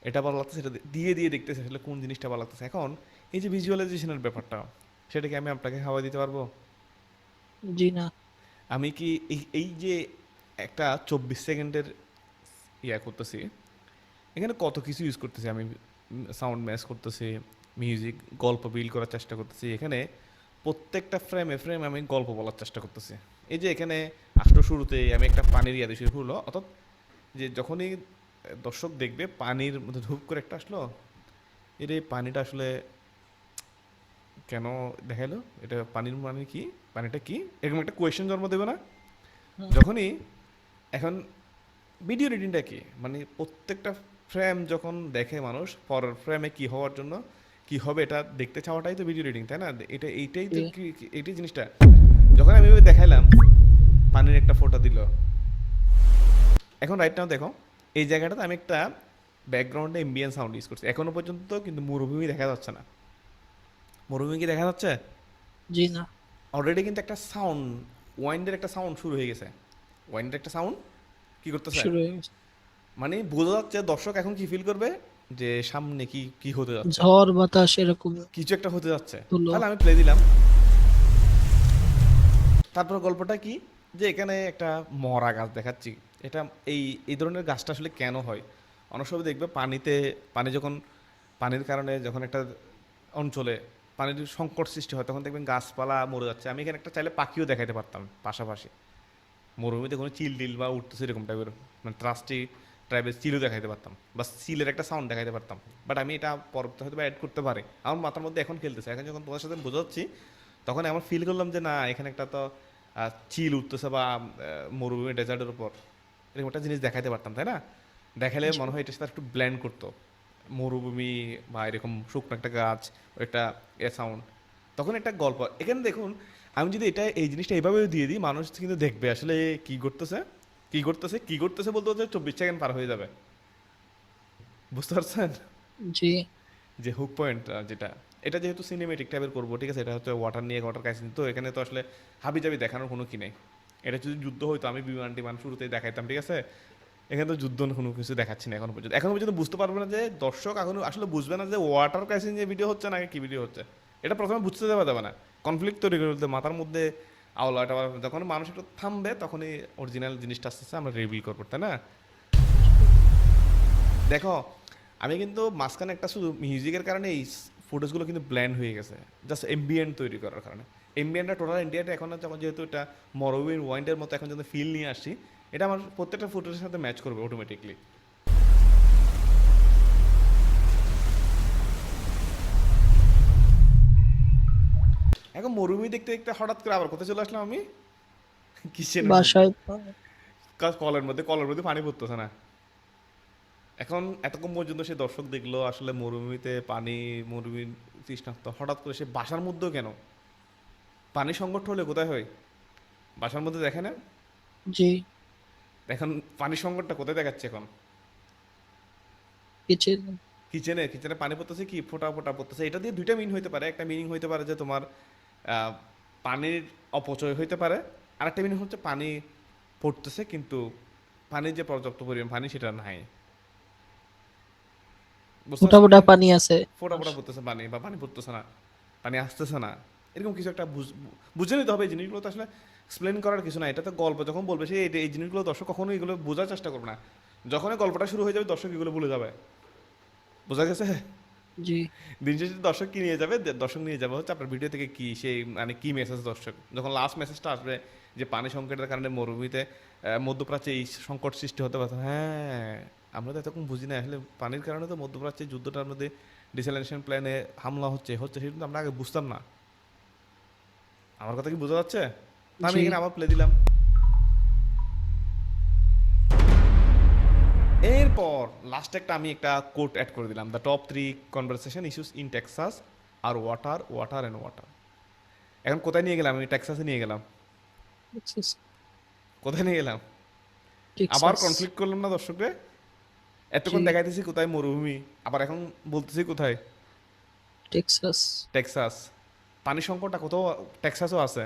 এটা ভালো লাগতেছে, এটা দিয়ে দিয়ে দেখতেছি আসলে কোন জিনিসটা ভালো লাগতেছে। এখন এই যে ভিজুয়ালাইজেশনের ব্যাপারটা, সেটা কি আমি আপনাকে খাওয়াই দিতে পারবো? জি না। আমি কি এই যে একটা 24 সেকেন্ডের করতেছি, এখানে কত কিছু ইউজ করতেছি আমি, সাউন্ড ম্যাচ করতেছি, মিউজিক, গল্প বিল্ড করার চেষ্টা করতেছি, এখানে প্রত্যেকটা ফ্রেমে আমি গল্প বলার চেষ্টা করতেছি। এই যে এখানে আসলো শুরুতে আমি একটা পানির দিয়ে শুরু হলো, অর্থাৎ যে যখনই দর্শক দেখবে পানির মধ্যে ধূপ করে একটা আসলো, এর এই পানিটা আসলে কেন দেখাইলো, এটা পানির মানে কি, পানিটা কি, এরকম একটা কোয়েশ্চেন জন্ম দেবে না যখনই। এখন ভিডিও এডিটিংটা কি, মানে প্রত্যেকটা ফ্রেম যখন দেখে মানুষ, পরের ফ্রেমে কি হওয়ার জন্য কি হবে এটা দেখতে চাওয়াটাই তো ভিডিও এডিটিং, তাই না? এইটাই তো এইটাই জিনিসটা। যখন আমি ওই দেখাইলাম পানির একটা ফটো দিল, এখন রাইট নাও দেখো এই জায়গাটাতে আমি একটা ব্যাকগ্রাউন্ডে এম্বিয়েন্ট সাউন্ড ইউজ করছি, এখনো পর্যন্ত কিন্তু মরুভূমি দেখা যাচ্ছে না। মরুভূমি কি দেখা যাচ্ছে? জি না। অলরেডি কিন্তু একটা সাউন্ড, ওয়াইন্ডের একটা সাউন্ড শুরু হয়ে গেছে। ওয়াইন্ডের একটা সাউন্ড কি করতেছে, শুরু হয়ে গেছে। মানে বোঝা যাচ্ছে দর্শক এখন কি ফিল করবে যে সামনে কি কি হতে যাচ্ছে, ঝড় বাতাস এরকম কিছু একটা হতে যাচ্ছে। হলো। তাহলে আমি প্লে দিলাম, তারপর গল্পটা কি, যে এখানে একটা মরা গাছ দেখাচ্ছি। এটা এই ধরনের গাছটা আসলে কেন হয়, অনেক সময় দেখবে পানি যখন পানির কারণে যখন একটা অঞ্চলে পানির সংকট সৃষ্টি হয়, তখন দেখবেন গাছপালা মরে যাচ্ছে। আমি এখানে একটা চাইলে পাখিও দেখাতে পারতাম পাশাপাশি, মরুভূমিতে কোনো চিল টিল বা উঠতেছে এরকম টাইপের, মানে ট্রাস্টি ট্রাইবের চিলও দেখাইতে পারতাম, বা চিলের একটা সাউন্ড দেখাইতে পারতাম। বাট আমি এটা পরবর্তী হয়তো অ্যাড করতে পারি, আমার মাথার মধ্যে এখন খেলতেছে। এখন যখন তোমার সাথে বোঝাচ্ছি তখন আমার ফিল করলাম যে না, এখানে একটা তো চিল উঠতেছে বা মরুভূমি ডেজার্টের উপর এরকম একটা জিনিস দেখাইতে পারতাম, তাই না? দেখালে মনে হয় এটার সাথে একটু ব্ল্যান্ড করতো, মরুভূমি বা এরকম শুকনো একটা গাছ, একটা সাউন্ড, তখন একটা গল্প। এখানে দেখুন আমি যদি এই জিনিসটা এইভাবেও দিয়ে দিই, মানুষ কিন্তু দেখবে আসলে কি করতেছে বলতে বলতে 24 সেকেন্ড পার হয়ে যাবে। বুঝতে পারছেন জি। যে হুক পয়েন্ট যেটা, এটা যেহেতু সিনেমেটিক টাইপের করবো, ঠিক আছে, এটা হচ্ছে ওয়াটার নিয়ে, ওয়াটার ক্রাইসিস, তো এখানে তো আসলে হাবি জাবি দেখানোর কোনো কি নেই। এটা যদি যুদ্ধ হইতো আমি বিমান টিমান শুরুতেই দেখাইতাম, ঠিক আছে, এখানে তো যুদ্ধ কোনো কিছু দেখাচ্ছি না এখনো পর্যন্ত বুঝতে পারবে না যে দর্শক এখনো আসলে বুঝবে না যে ওয়াটার ক্রাইসিস নিয়ে ভিডিও হচ্ছে না কি ভিডিও হচ্ছে। এটা প্রথমে বুঝতে দেওয়া যাবে না, কনফ্লিক্ট তৈরি করে ফেলতে মাথার মধ্যে আওলাটা, যখন মানুষ একটু থামবে তখনই অরিজিনাল জিনিসটা আস্তে আস্তে আমরা রিভিল করবো, তাই না? দেখো আমি কিন্তু মাঝখানে একটা শুধু মিউজিকের কারণে এই ফুটেজগুলো কিন্তু ব্ল্যান্ড হয়ে গেছে, জাস্ট এম্বিয়েন্ট তৈরি করার কারণে। এম্বিয়েন্টটা টোটাল ইন্ডিয়াটা এখন যখন যেহেতু এটা মরুভূমির ওয়াইন্ডের মতো এখন যখন ফিল নিয়ে আসছি, এটা আমার প্রত্যেকটা ফুটেজের সাথে ম্যাচ করবে অটোমেটিকলি। এখন মরুভূমি দেখতে দেখতে হঠাৎ করে আবার কোথায় চলে আসলাম আমি, কিচেনের বাসায় কলের মধ্যে পানি পড়তেছে না। এখন এতক্ষণ পর্যন্ত সে দর্শক দেখলো আসলে মরুভূমিতে পানি, মরুভূমির তৃষ্ণার্ত, হঠাৎ করে সে বাসার মধ্যেও কেন, পানি সংকট হলে কোথায় হয়, বাসার মধ্যে দেখে না? জি। এখন পানি সংকটটা কোথায় দেখাচ্ছে এখন? কিচেনে পানি পড়তেছে, কি ফোঁটা ফোঁটা পড়তেছে। এটা দিয়ে দুইটা মিনিং হইতে পারে, একটা মিনিং হইতে পারে যে তোমার পানির অপচয় হইতে পারে, আর একটা মিনিং হচ্ছে পানি পড়তেছে কিন্তু পানির যে পর্যাপ্ত পরিমাণ পানি সেটা নাই, ফোঁটা ফোঁটা পানি আছে, ফোঁটা ফোঁটা পড়তেছে পানি, বা পানি পড়তেছে না, পানি আসতেছে না, এরকম কিছু একটা বুঝে নিতে হবে। এই জিনিসগুলো তো আসলে এক্সপ্লেন করার কিছু না, এটা তো গল্প যখন বলবে সে এই জিনিসগুলো দর্শক কখনো এগুলো বোঝার চেষ্টা করবে না। যখনই গল্পটা শুরু হয়ে যাবে দর্শক এগুলো ভুলে যাবে, বোঝা গেছে? জি। দিন শেষে দর্শক কি নিয়ে যাবে, দর্শক নিয়ে যাবে হচ্ছে আপনার ভিডিও থেকে কি সেই মানে কি মেসেজ, দর্শক যখন লাস্ট মেসেজটা আসবে যে পানি সংকটের কারণে মরুভূমিতে মধ্যপ্রাচ্যে এই সংকট সৃষ্টি হতে পারে, হ্যাঁ আমরা তো এতক্ষণ বুঝি না আসলে পানির কারণে তো মধ্যপ্রাচ্যে যুদ্ধটার মধ্যে ডিসেলিনেশন প্ল্যানে হামলা হচ্ছে সেটা কিন্তু আমরা আগে বুঝতাম না। আমার কথা কি বোঝা যাচ্ছে? আমি এখানে আবার প্লে দিলাম, এরপর লাস্ট একটা আমি একটা কোট অ্যাড করে দিলাম, the top 3 conversation issues in Texas আর ওয়াটার অ্যান্ড ওয়াটার। এখন কোথায় নিয়ে গেলাম আমি? টেক্সাসে নিয়ে গেলাম। কোথায় নিয়ে গেলাম? আবার কনফ্লিক্ট করলাম না দর্শকরে? এতক্ষণ দেখাইতেছি কোথায় মরুভূমি, আবার এখন বলতেছি কোথায়? টেক্সাস। পানি সংকটটা কোথাও টেক্সাসও আছে,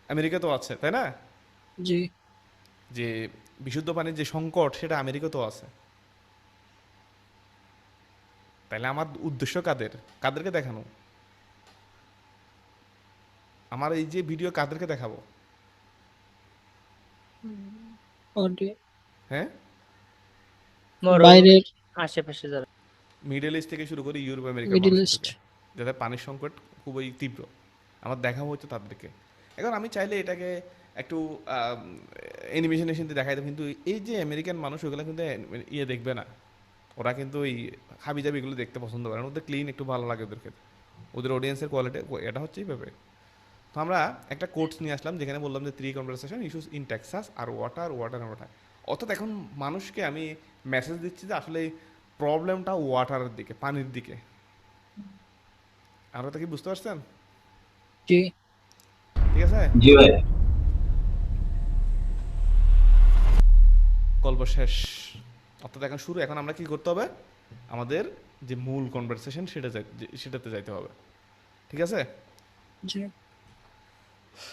আমেরিকাতেও আছে, তাই না? জি। যে বিশুদ্ধ পানির যে সংকট সেটা আমেরিকাতেও আছে। তাহলে আমার উদ্দেশ্য কাদেরকে দেখানো? আমার এই যে ভিডিও কাদেরকে দেখাবো? মোটামুটি হ্যাঁ, বাইরের আশেপাশে যারা মিডল ইস্ট থেকে শুরু করে ইউরোপ আমেরিকার মিডল মানুষ ইস্ট থেকে, যাদের পানির সংকট খুবই তীব্র, আমার দেখা হচ্ছে তাদেরকে। এখন আমি চাইলে এটাকে একটু অ্যানিমেশন দিয়ে দেখাই দেবো, কিন্তু এই যে আমেরিকান মানুষ ওগুলো কিন্তু ইয়ে দেখবে না, ওরা কিন্তু এই হাবি জাবিগুলো দেখতে পছন্দ করে না, ওদের ক্লিন একটু ভালো লাগে ওদেরকে, ওদের অডিয়েন্সের কোয়ালিটি এটা হচ্ছে এইভাবে। তো আমরা একটা কোর্স নিয়ে আসলাম যেখানে বললাম যে 3 কনভারসেশন ইস্যুস ইন টেক্সাস আর ওয়াটার ওয়াটার ওয়াটার। অর্থাৎ এখন মানুষকে আমি মেসেজ দিচ্ছি যে আসলে প্রবলেমটা ওয়াটারের দিকে, পানির দিকে। আপনারা তো কি বুঝতে পারছেন? জি ঠিক আছে, জি ভাই। গল্প শেষ। অর্থাৎ এখন শুরু, এখন আমরা কি করতে হবে, আমাদের যে মূল কনভারসেশন সেটাতে যাইতে হবে। ঠিক আছে, জি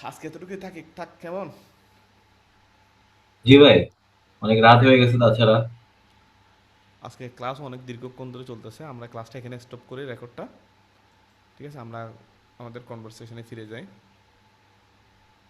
আজকে এতটুকুই থাক কেমন? জি ভাই, অনেক রাত হয়ে গেছে তাছাড়া। আজকে ক্লাস অনেক দীর্ঘক্ষণ ধরে চলতেছে, আমরা ক্লাসটা এখানে স্টপ করি রেকর্ডটা। ঠিক আছে, আমরা আমাদের কনভারসেশনে ফিরে যাই।